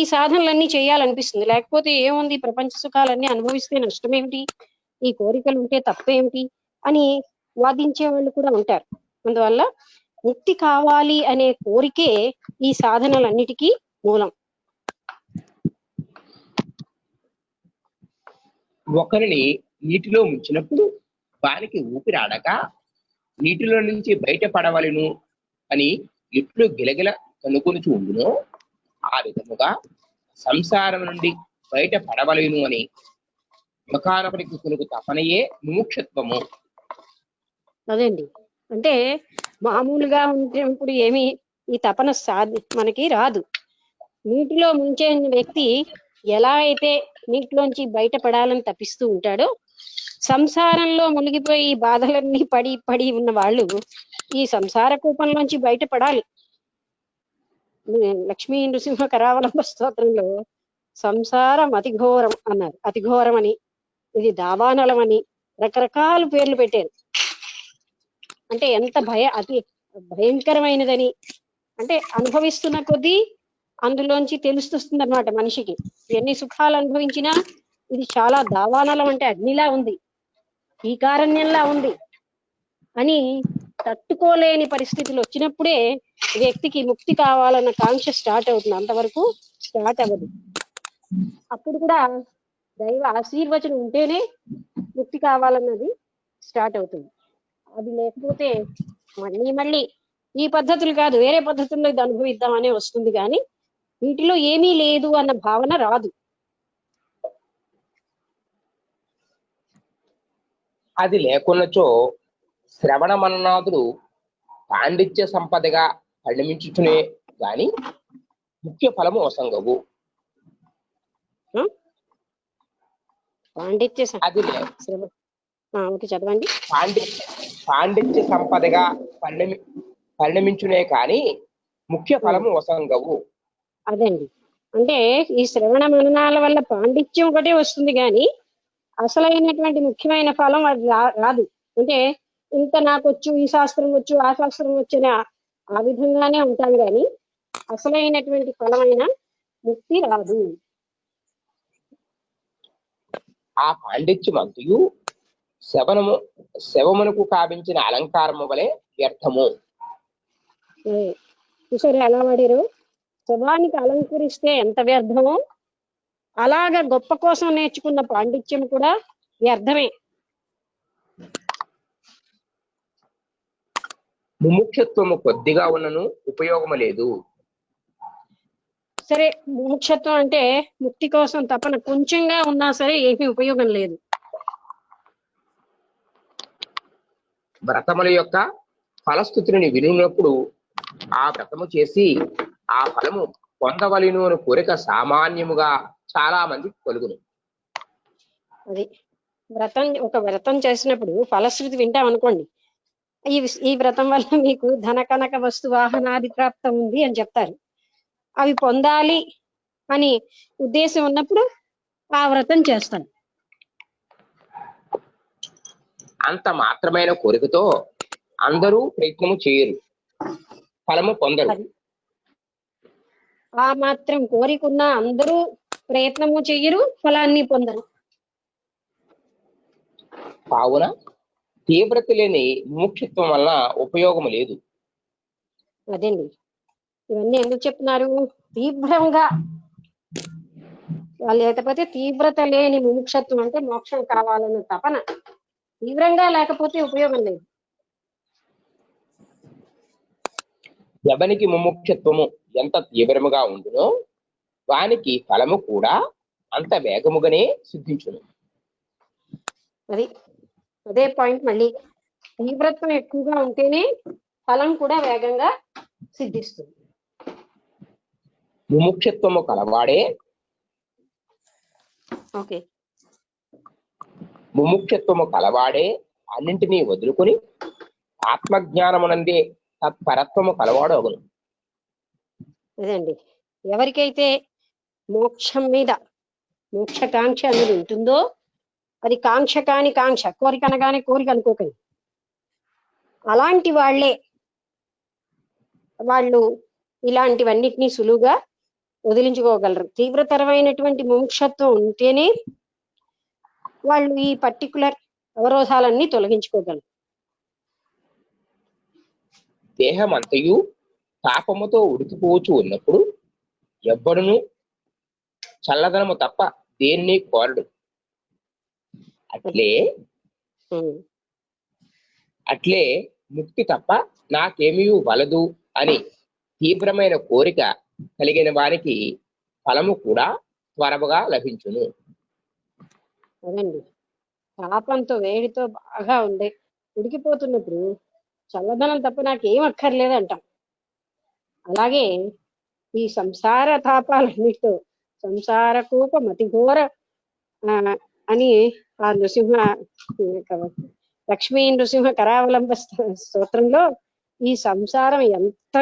ఈ సాధనలన్నీ చేయాలనిపిస్తుంది. లేకపోతే ఏముంది, ప్రపంచ సుఖాలన్నీ అనుభవిస్తే నష్టమేమిటి, ఈ కోరికలు ఉంటే తప్పేమిటి అని వాదించే వాళ్ళు కూడా ఉంటారు. అందువల్ల ముక్తి కావాలి అనే కోరికే ఈ సాధనలన్నిటికీ మూలం. ఒకరిని నీటిలో ముంచినప్పుడు వానికి ఊపిరాడక నీటిలో నుంచి బయటపడవలను అని ఎట్లు గిలగిల కనుకొనుచు ఉండునో ఆ విధముగా సంసారం నుండి బయట పడవలను అని ముఖానపడికి కొనుకు తపనయే ముముక్షత్వము. అదండి, అంటే మామూలుగా ఉంటేప్పుడు ఏమి ఈ తపన మనకి రాదు. నీటిలో ముంచే వ్యక్తి ఎలా అయితే నీటిలోంచి బయటపడాలని తపిస్తూ ఉంటాడో, సంసారంలో మునిగిపోయి బాధలన్నీ పడి పడి ఉన్న వాళ్ళు ఈ సంసార కూపంలోంచి బయటపడాలి. లక్ష్మీ నృసింహ కరావలంబ స్తోత్రంలో సంసారం అతిఘోరం అన్నారు. అతిఘోరం అని, ఇది దావానలం అని రకరకాల పేర్లు పెట్టారు. అంటే ఎంత అతి భయంకరమైనదని, అంటే అనుభవిస్తున్న కొద్దీ అందులోంచి తెలుస్తుంది అనమాట మనిషికి. ఎన్ని సుఖాలు అనుభవించినా ఇది చాలా దావానలం, అంటే అగ్నిలా ఉంది, ఈ కారణ్యంలా ఉంది అని తట్టుకోలేని పరిస్థితులు వచ్చినప్పుడే వ్యక్తికి ముక్తి కావాలన్న కాంక్ష స్టార్ట్ అవుతుంది. అంతవరకు స్టార్ట్ అవ్వదు. అప్పుడు కూడా దైవ ఆశీర్వచనం ఉంటేనే ముక్తి కావాలన్నది స్టార్ట్ అవుతుంది. అది లేకపోతే మళ్ళీ మళ్ళీ ఈ పద్ధతులు కాదు, వేరే పద్ధతుల్లో ఇది అనుభవిద్దామనే వస్తుంది, కానీ వీటిలో ఏమీ లేదు అన్న భావన రాదు. అది లేకున్నచో శ్రవణ మననాదులు పాండిత్య సంపదగా పరిణమించుచునే గాని ముఖ్య ఫలము అసంగవు. పాండిత్య అది చదవండి. పాండిత్య సంపదగా పరిణమించునే కానీ ముఖ్య ఫలము అసంగవు. అదండి, అంటే ఈ శ్రవణ మననాల వల్ల పాండిత్యం ఒకటే వస్తుంది, కానీ అసలైనటువంటి ముఖ్యమైన ఫలం అది రాదు. అంటే ఇంత నాకు వచ్చు, ఈ శాస్త్రం వచ్చు, ఆ శాస్త్రం వచ్చు అని ఆ విధంగానే ఉంటాం, కానీ అసలైనటువంటి ఫలమైన ముక్తి రాదు. ఆ పాండిత్యమంతయు శవమునకు కావించిన అలంకారము వలె వ్యర్థము. చూసారు ఎలా వాడారు? శవానికి అలంకరిస్తే ఎంత వ్యర్థమో అలాగా గొప్ప కోసం నేర్చుకున్న పాండిత్యం కూడా వ్యర్థమే. ముముక్షత్వము కొద్దిగా ఉన్నను ఉపయోగము లేదు. సరే, ముముక్షత్వం అంటే ముక్తి కోసం తపన కొంచెంగా ఉన్నా సరే ఏమీ ఉపయోగం లేదు. వ్రతముల యొక్క ఫలస్థుతిని వినినప్పుడు ఆ వ్రతము చేసి ఆ ఫలము పొందవలను అని కోరిక సామాన్యముగా చాలా మంది కలుగును. అది ఒక వ్రతం చేసినప్పుడు ఫలశ్రుతి వింటాం అనుకోండి, ఈ వ్రతం వల్ల మీకు ధన కనక వస్తు వాహనాది ప్రాప్తం ఉంది అని చెప్తారు. అవి పొందాలి అని ఉద్దేశం ఉన్నప్పుడు ఆ వ్రతం చేస్తాం. అంత మాత్రమైన కోరికతో అందరూ ప్రయత్నము చేయరు, ఫలము పొందరు. ఆ మాత్రం కోరికున్న అందరూ ప్రయత్నము చెయ్యరు, ఫలాన్ని పొందరు. కావున తీవ్రత లేని ముముక్షత్వం వలన ఉపయోగము లేదు. అదేండి, ఇవన్నీ ఎందుకు చెప్తున్నారు? తీవ్రంగా లేకపోతే తీవ్రత లేని ముముక్షత్వం అంటే మోక్షం కావాలన్న తపన తీవ్రంగా లేకపోతే ఉపయోగం లేదు. ఎవనికి ముముక్షత్వము ఎంత తీవ్రముగా ఉండునో వానికి ఫలము కూడా అంత వేగముగానే సిద్ధించును. అదే పాయింట్. మళ్ళీ తీవ్రత్వం ఎక్కువగా ఉంటేనే ఫలం కూడా వేగంగా సిద్ధిస్తుంది. ముముక్షత్వము కలవాడే అన్నింటినీ వదులుకొని ఆత్మజ్ఞానమునందే తత్పరత్వము కలవాడు అగును. అదండి, ఎవరికైతే మోక్షం మీద మోక్షకాంక్ష అనేది ఉంటుందో, అది కాంక్ష కాని కాంక్ష, కోరిక అనగానే కోరిక అనుకోకండి, అలాంటి వాళ్ళు ఇలాంటివన్నిటినీ సులువుగా వదిలించుకోగలరు. తీవ్రతరమైనటువంటి మోక్షత్వం ఉంటేనే వాళ్ళు ఈ పర్టికులర్ అవరోధాలన్నీ తొలగించుకోగలరు. దేహమంతయు తాపముతో ఉడికిపోవచ్చు ఉన్నప్పుడు ఎవ్వడును చల్లదనము తప్ప దేనిని కోరడు. అట్లే ముక్తి తప్ప నాకేమీ వలదు అని తీవ్రమైన కోరిక కలిగిన వారికి ఫలము కూడా త్వరగా లభించును. అదండి, తాపంతో వేడితో బాగా ఉడికిపోతున్నప్పుడు చల్లదనం తప్ప నాకేం అక్కర్లేదు అంటాం. అలాగే ఈ సంసార తాపాలన్నిటితో సంసార కూప మతిఘోర అని ఆ లక్ష్మీ నృసింహ కరావలంబ స్తోత్రంలో ఈ సంసారం ఎంత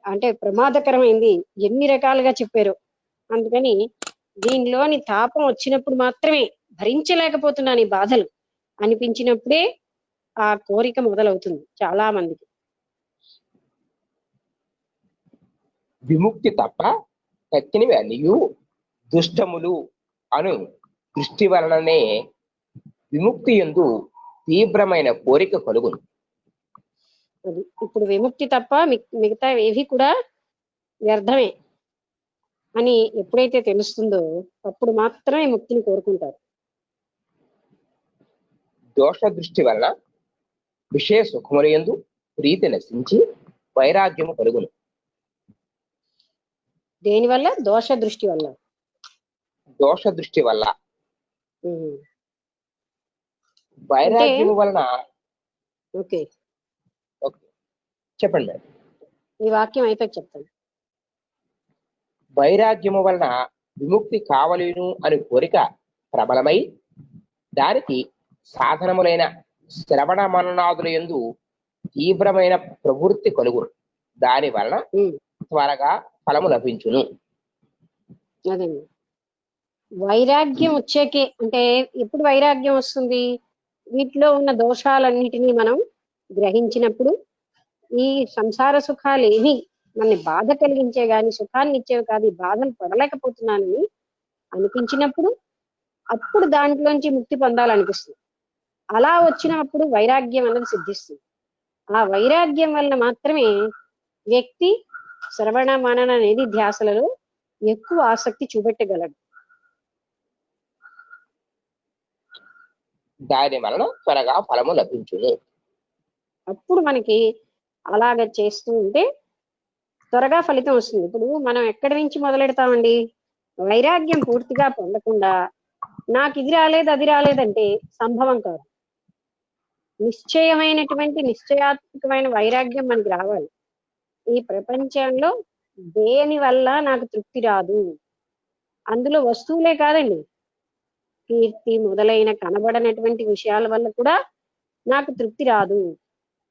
అంటే ప్రమాదకరమైంది ఎన్ని రకాలుగా చెప్పారు. అందుకని దీనిలోని తాపం వచ్చినప్పుడు మాత్రమే భరించలేకపోతున్నాను ఈ బాధలు అనిపించినప్పుడే ఆ కోరిక మొదలవుతుంది చాలా మందికి. విముక్తి తప్ప తక్కినవి అనియు దుష్టములు అను దృష్టి వలననే విముక్తి యందు తీవ్రమైన కోరిక కలుగును. ఇప్పుడు విముక్తి తప్ప మిగతా ఏవి కూడా వ్యర్థమే అని ఎప్పుడైతే తెలుస్తుందో అప్పుడు మాత్రమే ముక్తిని కోరుకుంటారు. దోష దృష్టి వలన విషయ సుఖముల యందు ప్రీతి నశించి వైరాగ్యము కలుగును. దేనివల్ల? దోష దృష్టి వల్ల వైరాగ్యము వలన. ఓకే, చెప్పండి మేడం. ఈ వాక్యం అయితే చెప్తాను. వైరాగ్యము వలన విముక్తి కావలేను అని కోరిక ప్రబలమై దానికి సాధనములైన శ్రవణ మననాదుల యందు తీవ్రమైన ప్రవృత్తి కలుగును. దాని వలన త్వరగా ఫలము లభించును. అదండి, వైరాగ్యం వచ్చాకే. అంటే ఎప్పుడు వైరాగ్యం వస్తుంది? వీటిలో ఉన్న దోషాలన్నిటినీ మనం గ్రహించినప్పుడు, ఈ సంసార సుఖాలు ఏమి మనని బాధ కలిగించే గాని సుఖాన్ని ఇచ్చేవి కాదు, ఈ బాధలు పడలేకపోతున్నానని అనిపించినప్పుడు అప్పుడు దాంట్లోంచి ముక్తి పొందాలనిపిస్తుంది. అలా వచ్చినప్పుడు వైరాగ్యం అన్నది సిద్ధిస్తుంది. ఆ వైరాగ్యం వలన మాత్రమే వ్యక్తి శ్రవణ మనన అనేది ధ్యాసలలో ఎక్కువ ఆసక్తి చూపెట్టగలడు. దాని వలన త్వరగా ఫలము లభించును. అప్పుడు మనకి అలాగ చేస్తూ ఉంటే త్వరగా ఫలితం వస్తుంది. ఇప్పుడు మనం ఎక్కడి నుంచి మొదలెడతామండి? వైరాగ్యం పూర్తిగా పొందకుండా నాకు ఇది రాలేదు అది రాలేదంటే సంభవం కాదు. నిశ్చయమైనటువంటి నిశ్చయాత్మకమైన వైరాగ్యం మనకి రావాలి. ఈ ప్రపంచంలో దేని వల్ల నాకు తృప్తి రాదు, అందులో వస్తువులే కాదండి, కీర్తి మొదలైన కనబడనటువంటి విషయాల వల్ల కూడా నాకు తృప్తి రాదు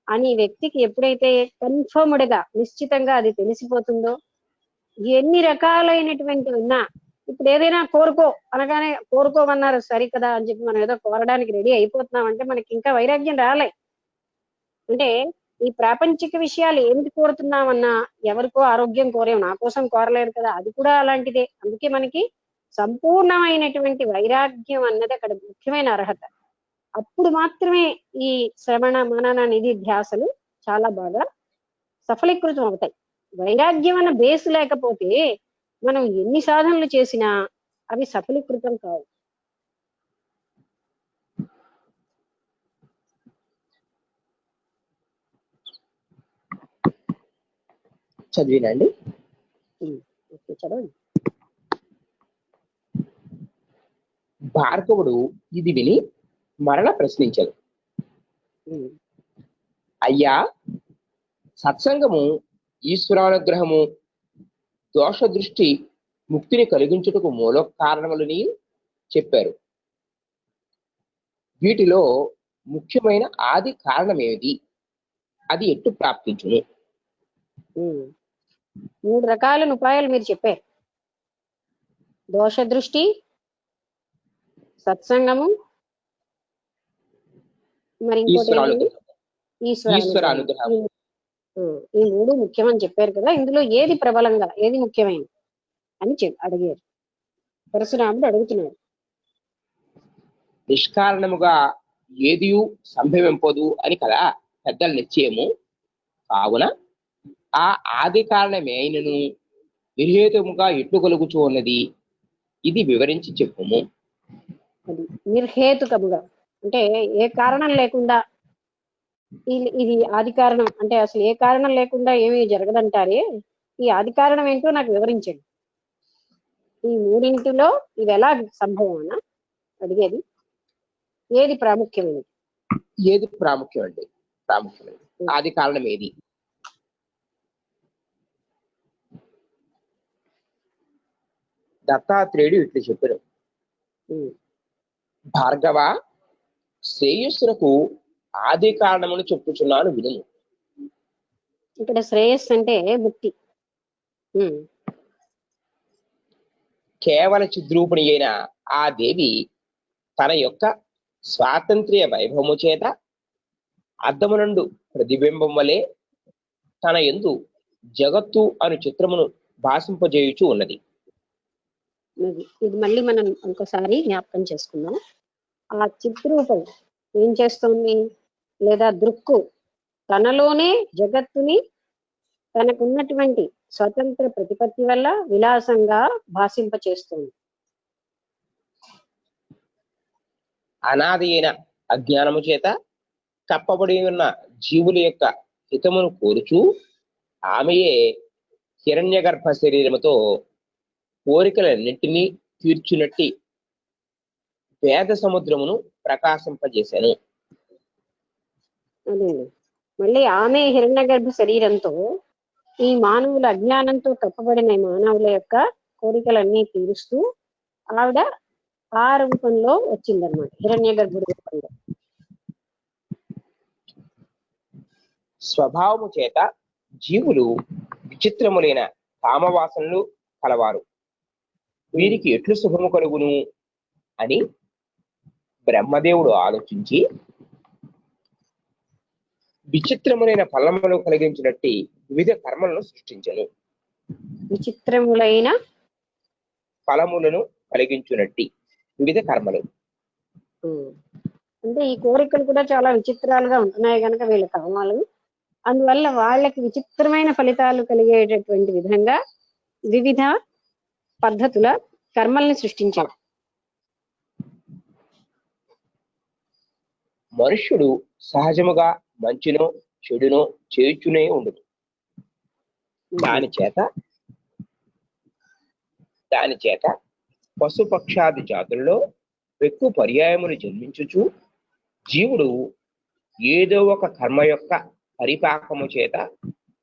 అని వ్యక్తికి ఎప్పుడైతే కన్ఫర్మ్డ్ గా నిశ్చితంగా అది తెలిసిపోతుందో, ఎన్ని రకాలైనటువంటి ఉన్నా, ఇప్పుడు ఏదైనా కోరుకో అనగానే కోరుకోమన్నారు సరికదా అని చెప్పి మనం ఏదో కోరడానికి రెడీ అయిపోతున్నాం అంటే మనకి ఇంకా వైరాగ్యం రాలే. అంటే ఈ ప్రాపంచిక విషయాలు ఏమిటి కోరుతున్నామన్నా, ఎవరికో ఆరోగ్యం కోరేం, నా కోసం కోరలేదు కదా, అది కూడా అలాంటిదే. అందుకే మనకి సంపూర్ణమైనటువంటి వైరాగ్యం అన్నది అక్కడ ముఖ్యమైన అర్హత. అప్పుడు మాత్రమే ఈ శ్రవణ మనన నిధి ధ్యాసలు చాలా బాగా సఫలీకృతం అవుతాయి. వైరాగ్యం అన్న బేస్ లేకపోతే మనం ఎన్ని సాధనలు చేసినా అవి సఫలీకృతం కావు. చదివినండి. ఓకే, చదవండి. భార్గవుడు ఇది విని మరల ప్రశ్నించాడు. అయ్యా, సత్సంగము, ఈశ్వరానుగ్రహము, దోష దృష్టి ముక్తిని కలిగించుటకు మూల కారణములని చెప్పారు. వీటిలో ముఖ్యమైన ఆది కారణమేది? అది ఎట్టు ప్రాప్తించును? 3 రకాల ఉపాయాలు మీరు చెప్పారు. దోష దృష్టి, సత్సంగము, మరి ఇంకోటి ఈశ్వరానుగ్రహం. ఈ 3 ముఖ్యమని చెప్పారు కదా, ఇందులో ఏది ప్రబలంగా, ఏది ముఖ్యమైనది అని అడిగారు. పరశురాముడు అడుగుతున్నాడు. నిష్కారణముగా ఏది సంభవింపదు అని కదా పెద్దల నిశ్చయము. కావున ఆ ఆది కారణమే అయినను నిర్హేతుముగా ఎట్లు కలుగుచూ ఉన్నది, ఇది వివరించి చెప్పుము. అది నిర్హేతుకముగా అంటే ఏ కారణం లేకుండా, ఇది ఆది కారణం అంటే అసలు ఏ కారణం లేకుండా ఏమీ జరగదంటారే, ఈ ఆది కారణం ఏంటో నాకు వివరించండి. ఈ 3 ఇది ఎలా సంభవం అన్న అడిగేది. ఏది ప్రాముఖ్యమైనది? ఏది ప్రాముఖ్యమైనది? ఆది కారణం ఏది? దత్తాత్రేయుడు ఇట్లు చెప్పారు. భార్గవ, శ్రేయస్సులకు ఆది కారణమును చెప్పుచున్నాను వినుము. ఇక్కడ శ్రేయస్సు అంటే ముక్తి. కేవల చిద్రూపిణి అయిన ఆ దేవి తన యొక్క స్వాతంత్ర్య వైభవము చేత అద్దమునందు ప్రతిబింబం వలె తన యందు జగత్తు అను చిత్రమును భాషింపజేయుచు ఉన్నది. ఇది మళ్ళీ మనం ఇంకోసారి జ్ఞాపకం చేసుకుందాం. ఆ చిత్రూపం ఏం చేస్తుంది, లేదా దృక్కు తనలోనే జగత్తుని తనకున్నటువంటి స్వతంత్ర ప్రతిపత్తి వల్ల విలాసంగా భాషింప చేస్తుంది. అనాది అయిన అజ్ఞానము చేత కప్పబడి ఉన్న జీవుల యొక్క హితమును కోరుచు ఆమెయే హిరణ్యగర్భ శరీరముతో కోరికలన్నింటినీ తీర్చునట్టి వేద సముద్రమును ప్రకాశింపజేశాను. అదే మళ్ళీ ఆమె హిరణ్యగర్భ శరీరంతో ఈ మానవుల అజ్ఞానంతో కప్పబడిన మానవుల యొక్క కోరికలన్నీ తీరుస్తూ ఆవిడ ఆ రూపంలో వచ్చిందనమాట, హిరణ్యగర్భుడి రూపంలో. స్వభావము చేత జీవులు విచిత్రములైన కామవాసనలు కలవారు. వీరికి ఎట్లు శుభము కలుగును అని బ్రహ్మదేవుడు ఆలోచించి విచిత్రములైన ఫలములు కలిగించినట్టి వివిధ కర్మలను సృష్టించను. విచిత్రములైన ఫలములను కలిగించునట్టి వివిధ కర్మలు. అంటే ఈ కోరికలు కూడా చాలా విచిత్రాలుగా ఉంటున్నాయి కనుక వీళ్ళ కర్మలు, అందువల్ల వాళ్ళకి విచిత్రమైన ఫలితాలు కలిగేటటువంటి విధంగా వివిధ పద్ధతుల కర్మల్ని సృష్టించాడు. మనుష్యుడు సహజముగా మంచినో చెడునో చేయుచునే ఉండదు. దాని చేత పశుపక్షాది జాతుల్లో ఎక్కువ పర్యాయములు జన్మించుచు జీవుడు ఏదో ఒక కర్మ యొక్క పరిపాకము చేత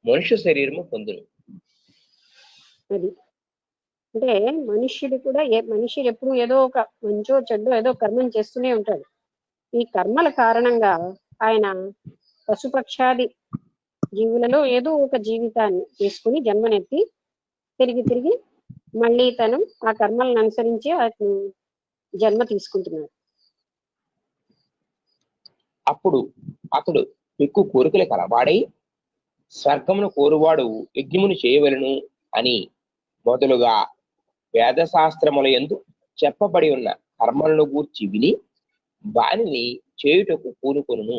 మనుష్య శరీరము పొందును. అది అంటే మనుష్యుడు కూడా మనిషి ఎప్పుడు ఏదో ఒక మంచో చెడ్డో ఏదో కర్మం చేస్తూనే ఉంటాడు. ఈ కర్మల కారణంగా ఆయన పశుపక్షాది జీవులలో ఏదో ఒక జీవితాన్ని తీసుకుని జన్మనెత్తి తిరిగి మళ్ళీ తను ఆ కర్మలను అనుసరించి అతను జన్మ తీసుకుంటున్నాడు. అప్పుడు అతడు ఎక్కువ కోరికలు కలవాడై స్వర్గమును కోరువాడు యజ్ఞమును చేయవలను అని మొదలుగా వేదశాస్త్రముల యందు చెప్పబడి ఉన్న కర్మలను గూర్చి విని వానిని చేయుటకు పూనుకొనును.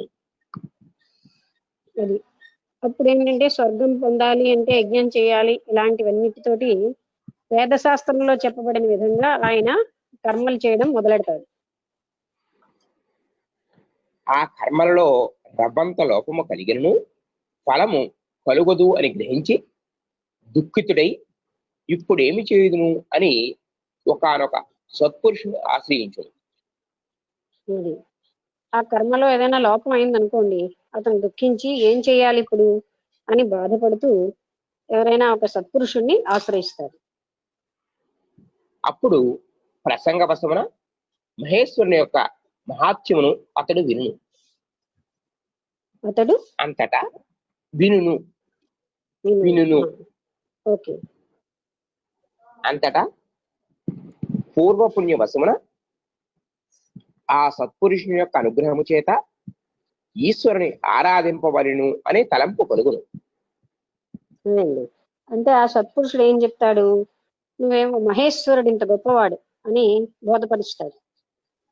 అది అప్పుడు ఏంటంటే స్వర్గం పొందాలి అంటే యజ్ఞం చేయాలి, ఇలాంటివన్నిటితోటి వేదశాస్త్రంలో చెప్పబడిన విధంగా ఆయన కర్మలు చేయడం మొదలెడతాడు. ఆ కర్మలలో రవ్వంత లోపము కలిగినను ఫలము కలుగదు అని గ్రహించి దుఃఖితుడై ఇప్పుడేమి చేయుదును అని ఒకానొక సత్పురుషుని ఆశ్రయించును. ఆ కర్మలో ఏదైనా లోపం అయిందనుకోండి, అతను దుఃఖించి ఏం చేయాలి ఇప్పుడు అని బాధపడుతూ ఎవరైనా ఒక సత్పురుషుణ్ణి ఆశ్రయిస్తారు. అప్పుడు ప్రసంగవశమున మహేశ్వరుని యొక్క మహాత్మ్యమును అతడు వినును. అంతటా వినును. ఓకే. అంతటా పూర్వపుణ్య వశమున ఆ సత్పురుషుని యొక్క అనుగ్రహము చేత ఈశ్వరుని ఆరాధింపవలను అనే తలంపు కలుగును. అంటే ఆ సత్పురుషుడు ఏం చెప్తాడు, నువ్వేమో మహేశ్వరుడు ఇంత గొప్పవాడు అని బోధపరుస్తాడు.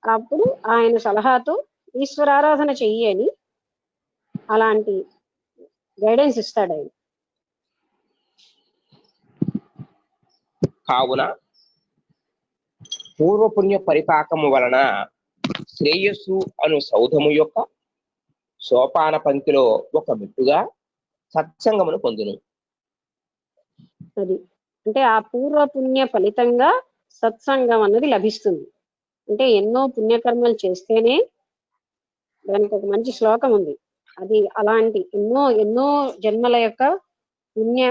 అప్పుడు ఆయన సలహాతో ఈశ్వరారాధన చెయ్యి అని అలాంటి గైడెన్స్ ఇస్తాడు ఆయన. కావున పూర్వపుణ్య పరిపాకము వలన శ్రేయస్సు అను సౌధము యొక్క సోపాన పంక్తిలో ఒక మెట్టుగా సత్సంగమును పొందును. అది అంటే ఆ పూర్వపుణ్య ఫలితంగా సత్సంగం అన్నది లభిస్తుంది. అంటే ఎన్నో పుణ్యకర్మలు చేస్తేనే, దానికి ఒక మంచి శ్లోకం ఉంది, అది అలాంటి ఎన్నో జన్మల యొక్క పుణ్య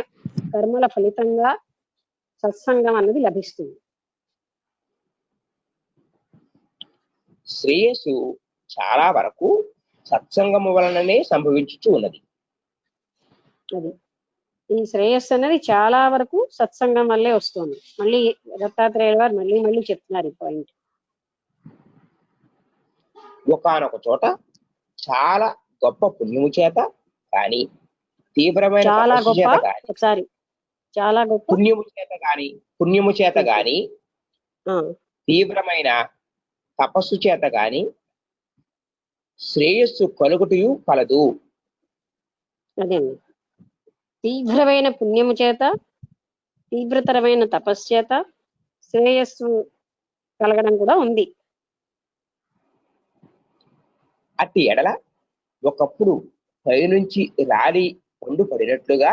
కర్మల ఫలితంగా సత్సంగం అన్నది లభిస్తుంది. శ్రేయస్సు చాలా వరకు సత్సంగము వలననే సంభవించుచు ఉన్నది. అది ఈ శ్రేయస్సు అనేది చాలా వరకు సత్సంగం వల్లే వస్తుంది. మళ్ళీ దత్తాత్రేయ గారు మళ్ళీ చెప్తున్నారు ఈ పాయింట్. ఒకానొక చోట చాలా గొప్ప పుణ్యము చేత కానీ తీవ్రమైన పుణ్యము చేత గాని తీవ్రమైన తపస్సు చేత గాని శ్రేయస్సు కలుగుటయు కలదు. అదే తీవ్రమైన పుణ్యము చేత తీవ్రతరమైన తపస్సు చేత శ్రేయస్సు కలగడం కూడా ఉంది. అట్టి ఎడల ఒకప్పుడు పైనుంచి రాలి పండు పడినట్లుగా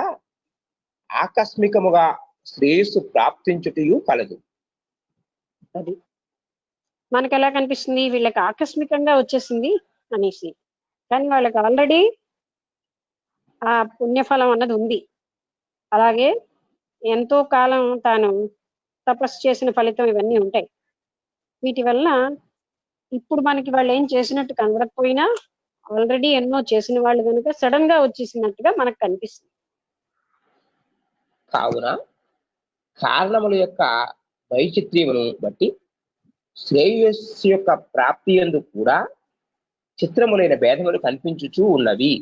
ఆకస్మికముగా శ్రేయస్సు ప్రాప్తించుటయు కలదు. అది మనకు ఎలా కనిపిస్తుంది, వీళ్ళకి ఆకస్మికంగా వచ్చేసింది అనేసి, కానీ వాళ్ళకి ఆల్రెడీ ఆ పుణ్యఫలం అన్నది ఉంది. అలాగే ఎంతో కాలం తాను తపస్సు చేసిన ఫలితం ఇవన్నీ ఉంటాయి. వీటి వల్ల ఇప్పుడు మనకి వాళ్ళు ఏం చేసినట్టు కనబడకపోయినా ఆల్రెడీ ఎన్నో చేసిన వాళ్ళు కనుక సడన్ గా వచ్చేసినట్టుగా మనకు కనిపిస్తుంది. కావున కారణముల యొక్క వైచిత్ర్యమును బట్టి శ్రేయస్సు యొక్క ప్రాప్తి యందు కూడా చిత్రములైన భేదములు కనిపించుచూ ఉన్నవి.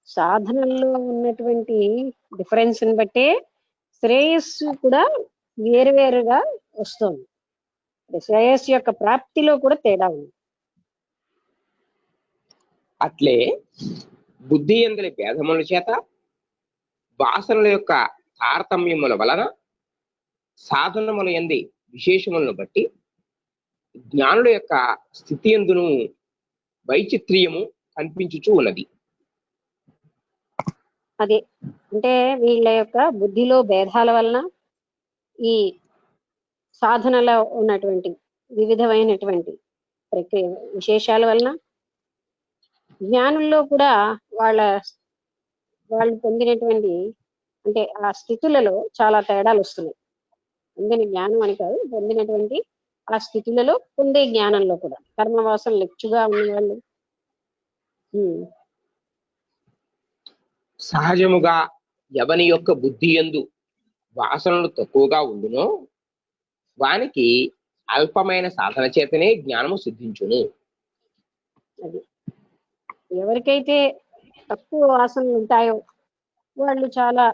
సాధనల్లో ఉన్నటువంటి డిఫరెన్స్ ని బట్టే శ్రేయస్సు కూడా వేరువేరుగా వస్తుంది. శ్రేయస్సు యొక్క ప్రాప్తిలో కూడా తేడా ఉంది. అట్లే బుద్ధి యందలి భేదముల చేత వాసనల యొక్క తారతమ్యముల వలన సాధనముల యంది విశేషములను బట్టి జ్ఞానుల యొక్క స్థితి యందును వైచిత్ర్యము కనిపించుచూ ఉన్నది. అదే అంటే వీళ్ళ యొక్క బుద్ధిలో భేదాల వలన ఈ సాధనలో ఉన్నటువంటి వివిధమైనటువంటి ప్రక్రియ విశేషాల వలన జ్ఞానుల్లో కూడా వాళ్ళు పొందినటువంటి అంటే ఆ స్థితులలో చాలా తేడాలు వస్తున్నాయి. పొందిన జ్ఞానం అని కాదు, పొందినటువంటి ఆ స్థితులలో పొందే జ్ఞానంలో కూడా కర్మవాసనలు ఎక్కువగా ఉన్నవాళ్ళు సహజముగా ఎవని యొక్క బుద్ధి యందు వాసనలు తక్కువగా ఉండునో వానికి అల్పమైన సాధన చేతనే జ్ఞానము సిద్ధించును. అది ఎవరికైతే తక్కువ వాసనలు ఉంటాయో వాళ్ళు చాలా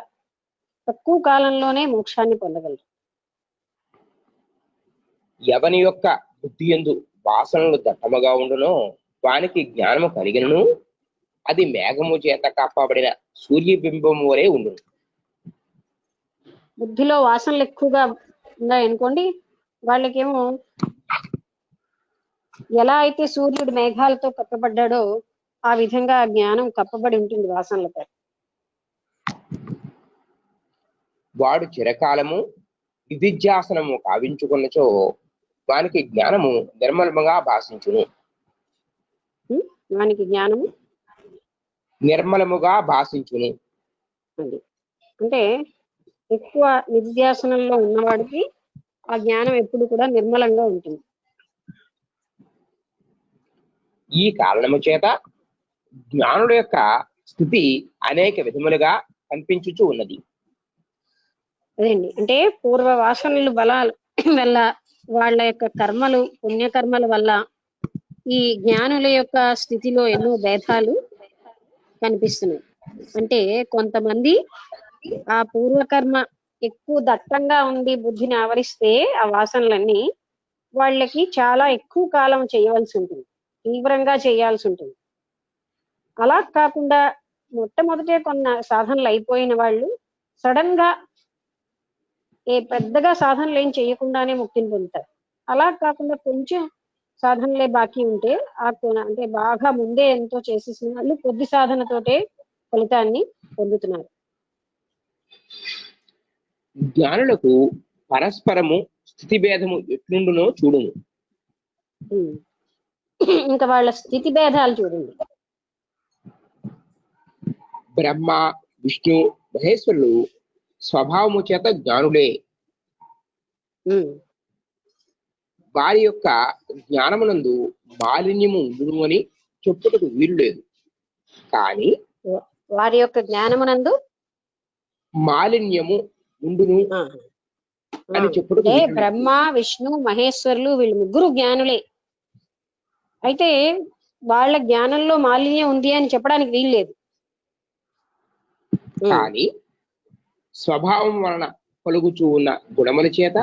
తక్కువ కాలంలోనే మోక్షాన్ని పొందగలరు. ఎవని యొక్క బుద్ధి యందు వాసనలు దట్టముగా ఉండునో వానికి జ్ఞానము కలిగినను అది మేఘము చేత కప్పబడిన సూర్యబింబము వలె ఉండును. బుద్ధిలో వాసనలు ఎక్కువగా ఉన్నాయనుకోండి, వాళ్ళకేమో ఎలా అయితే సూర్యుడు మేఘాలతో కప్పబడ్డాడో ఆ విధంగా జ్ఞానం కప్పబడి ఉంటుంది వాసనలతో. వాడు చిరకాలము విధిధ్యాసనము కావించుకున్నచో వానికి జ్ఞానము నిర్మలముగా భాషించును. వానికి జ్ఞానము నిర్మలముగా భాషించును. అది అంటే ఎక్కువ నిధ్యాసనంలో ఉన్నవాడికి ఆ జ్ఞానం ఎప్పుడు కూడా నిర్మలంగా ఉంటుంది. ఈ కారణము చేత జ్ఞానుల యొక్క స్థితి అనేక విధములుగా కనిపించుచూ ఉన్నది. అదేండి అంటే పూర్వ వాసనలు బలాల వల్ల వాళ్ళ యొక్క కర్మలు పుణ్యకర్మల వల్ల ఈ జ్ఞానుల యొక్క స్థితిలో ఎన్నో భేదాలు కనిపిస్తున్నాయి. అంటే కొంతమంది ఆ పూర్వకర్మ ఎక్కువ దట్టంగా ఉండి బుద్ధిని ఆవరిస్తే ఆ వాసనలన్నీ వాళ్ళకి చాలా ఎక్కువ కాలం చేయవలసి ఉంటుంది, తీవ్రంగా చేయాల్సి ఉంటుంది. అలా కాకుండా మొట్టమొదటే కొన్ని సాధనలు అయిపోయిన వాళ్ళు సడన్ గా పెద్దగా సాధనలు ఏం చేయకుండానే ముక్తిని పొందుతారు. అలా కాకుండా కొంచెం సాధనలే బాకీ ఉంటే అంటే బాగా ముందే ఎంతో చేసేసిన వాళ్ళు కొద్ది సాధనతోటే ఫలితాన్ని పొందుతున్నారు. జ్ఞానులకు పరస్పరము స్థితి భేదము ఎట్లుండునో చూడును. ఇంకా వాళ్ళ స్థితి భేదాలు చూడండి. బ్రహ్మ విష్ణు మహేశ్వరులు స్వభావము చేత జ్ఞానులే. వారి యొక్క జ్ఞానమునందు మాలిన్యము ఉండును అని చెప్పుటకు వీలు లేదు. కానీ వారి యొక్క జ్ఞానమునందు మాలిన్యము ఉండును అని చెప్పుటకు బ్రహ్మ విష్ణు మహేశ్వరులు వీళ్ళు ముగ్గురు జ్ఞానులే. అయితే వాళ్ళ జ్ఞానంలో మాలిన్యం ఉంది అని చెప్పడానికి వీలు లేదు. కానీ స్వభావం వలన కలుగుచూ ఉన్న గుణముల చేత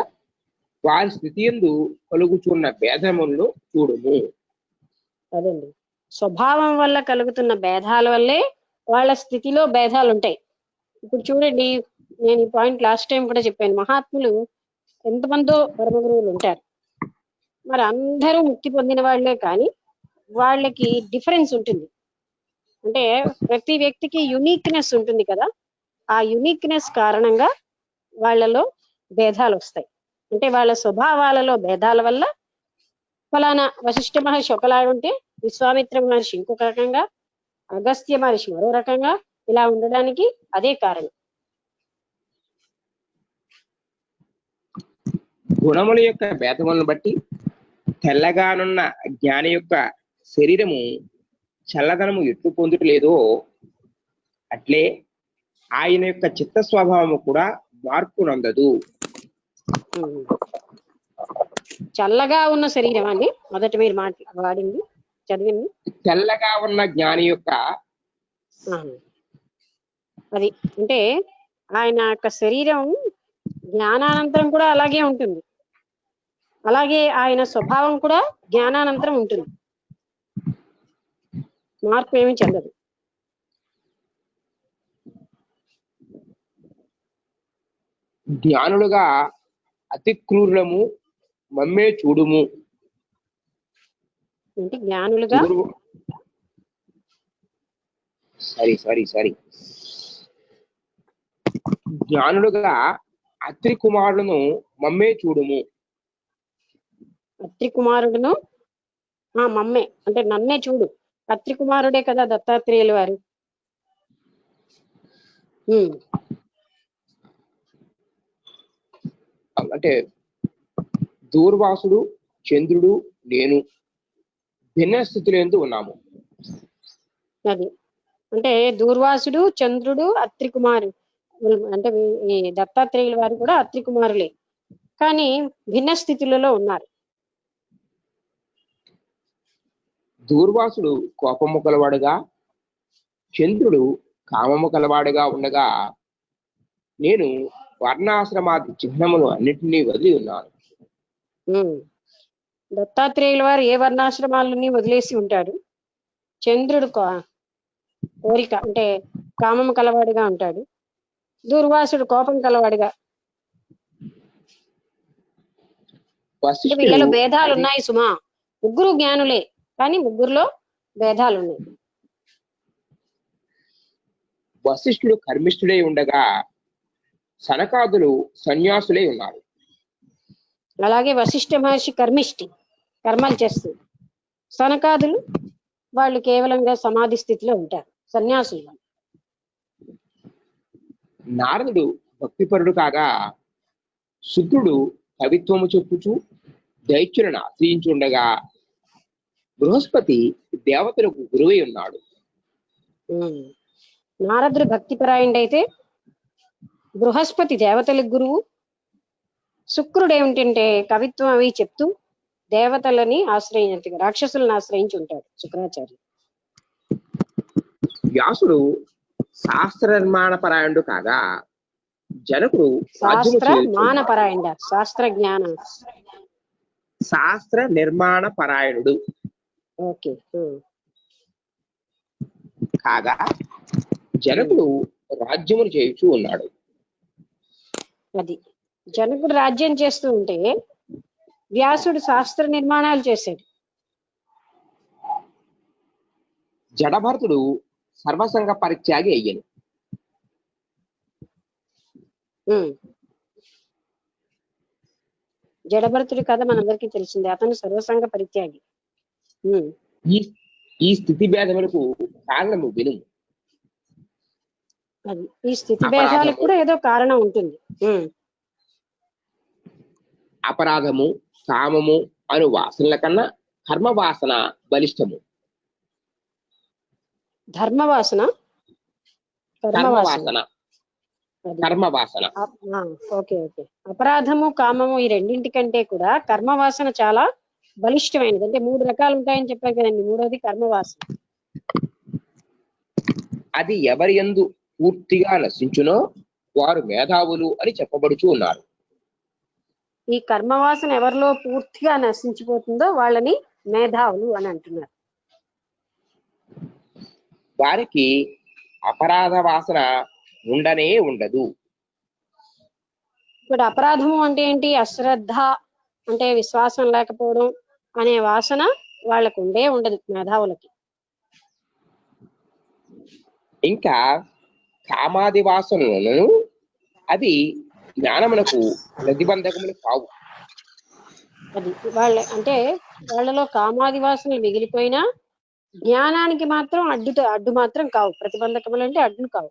వారి స్థితి యందు కలుగుచున్న భేదములను చూడుము. అదండి, స్వభావం వల్ల కలుగుతున్న భేదాల వల్లే వాళ్ళ స్థితిలో భేదాలు ఉంటాయి. ఇప్పుడు చూడండి, నేను ఈ పాయింట్ లాస్ట్ టైం కూడా చెప్పాను. మహాత్ములు ఎంతమందో పరమ గురువులు ఉంటారు, మరి అందరూ ముక్తి పొందిన వాళ్ళే, కానీ వాళ్ళకి డిఫరెన్స్ ఉంటుంది. అంటే ప్రతి వ్యక్తికి యునిక్నెస్ ఉంటుంది కదా, ఆ యునిక్నెస్ కారణంగా వాళ్ళలో భేదాలు వస్తాయి. అంటే వాళ్ళ స్వభావాలలో భేదాల వల్ల ఫలానా వశిష్ఠ మహర్షి ఒకలాగా ఉంటే విశ్వామిత్ర మహర్షి ఇంకొక రకంగా, అగస్త్య మహర్షి మరో రకంగా, ఇలా ఉండడానికి అదే కారణం. గుణముల యొక్క భేదములను బట్టి తెల్లగానున్న జ్ఞాని యొక్క శరీరము చల్లదనము ఎట్లు పొందుటలేదో అట్లే ఆయన యొక్క చిత్త స్వభావము కూడా మార్పు నందదు. చల్లగా ఉన్న శరీరం అండి మొదట మీరు వాడింది చదివింది. తెల్లగా ఉన్న జ్ఞాని యొక్క అది అంటే ఆయన యొక్క శరీరం జ్ఞానానంతరం కూడా అలాగే ఉంటుంది. అలాగే ఆయన స్వభావం కూడా జ్ఞానానంతరం ఉంటుంది, మార్పు ఏమీ చెందదు. జ్ఞానులుగా అతి క్రూరులము మమ్మే చూడుము. అంటే జ్ఞానులుగా సారీ జ్ఞానులుగా అత్రి కుమారులను మమ్మే చూడుము. అత్రి కుమారుడును మమ్మే అంటే నన్నే చూడు. అత్రి కుమారుడే కదా దత్తాత్రేయులు వారు. అంటే దూర్వాసుడు, చంద్రుడు, నేను భిన్న స్థితిలో ఉన్నాము. అది అంటే దూర్వాసుడు, చంద్రుడు, అత్రి కుమారు అంటే ఈ దత్తాత్రేయుల వారు కూడా అత్రి కుమారులే, కానీ భిన్న స్థితులలో ఉన్నారు. దూర్వాసుడు కోపము కలవాడుగా, చంద్రుడు కామము కలవాడుగా ఉండగా, నేను వర్ణాశ్రమాది చిహ్నములు అన్నిటినీ వదిలి ఉన్నాను. దత్తాత్రేయుల వారు ఏ వర్ణాశ్రమాలని వదిలేసి ఉంటాడు. చంద్రుడు కోరిక అంటే కామము కలవాడిగా ఉంటాడు. దూర్వాసుడు కోపం కలవాడిగా. వీళ్ళలో భేదాలు ఉన్నాయి సుమా. ముగ్గురు జ్ఞానులే, కానీ ముగ్గురులో భేదాలు ఉన్నాయి. వశిష్ఠుడు కర్మిష్ఠుడై ఉండగా సనకాదులు సన్యాసులై ఉన్నారు. అలాగే వశిష్ఠ మహర్షి కర్మలు చేస్తుంది. సనకాదులు వాళ్ళు కేవలంగా సమాధి స్థితిలో ఉంటారు, సన్యాసులు. నారదుడు భక్తిపరుడు కాగా, శుక్రుడు కవిత్వము చెప్పుచు దైత్యులను ఆశ్రయించుండగా, బృహస్పతి దేవతలకు గురువై ఉన్నాడు. నారదుడు భక్తిపరాయణుడైతే బృహస్పతి దేవతలకు గురువు, శుక్రుడు ఏమిటంటే కవిత్వం అవి చెప్తూ దేవతలని ఆశ్రయించగా రాక్షసులను ఆశ్రయించి ఉంటాడు శుక్రాచార్య. వ్యాసుడు శాస్త్ర నిర్మాణ పరాయణుడు కాగా, జనకుడు శాస్త్ర నిర్మాణ పరాయణుడు కాగా జనకుడు రాజ్యమును చేయుచూ ఉన్నాడు. అది జనకుడు రాజ్యం చేస్తూ ఉంటే వ్యాసుడు శాస్త్ర నిర్మాణాలు చేశాడు. జడభరతుడు సర్వసంగ పరిత్యాగి అయ్యను. జడభరతుడి కథ మనందరికీ తెలిసిందే. అతను సర్వసంగ పరిత్యాగి. ఈ స్థితి భేదములకు కారణము విను. అది ఈ స్థితి భేదాలకు కూడా ఏదో కారణం ఉంటుంది. అపరాధము, కామము అను వాసనల కన్నా కర్మవాసన బలిష్టము. కర్మవాసన ఓకే. అపరాధము, కామము ఈ రెండింటికంటే కూడా కర్మవాసన చాలా బలిష్టమైనది. అంటే 3 రకాలు ఉంటాయని చెప్పారు కదండి. మూడోది కర్మవాసన. అది ఎవరి యందు పూర్తిగా నశించునో వారు మేధావులు అని చెప్పబడుచు ఉన్నారు. ఈ కర్మవాసన ఎవరిలో పూర్తిగా నశించిపోతుందో వాళ్ళని మేధావులు అని అంటున్నారు. వారికి అపరాధ వాసన ఉండనే ఉండదు. ఇప్పుడు అపరాధము అంటే ఏంటి? అశ్రద్ధ అంటే విశ్వాసం లేకపోవడం అనే వాసన వాళ్ళకు ఉండదు మేధావులకి. ఇంకా కామాది వాసనలను అది జ్ఞానమునకు ప్రతిబంధకములు కావు. అది వాళ్ళలో కామాది వాసనలు మిగిలిపోయినా జ్ఞానానికి మాత్రం అడ్డు మాత్రం కావు. ప్రతిబంధకములు అంటే అడ్డులు కావు.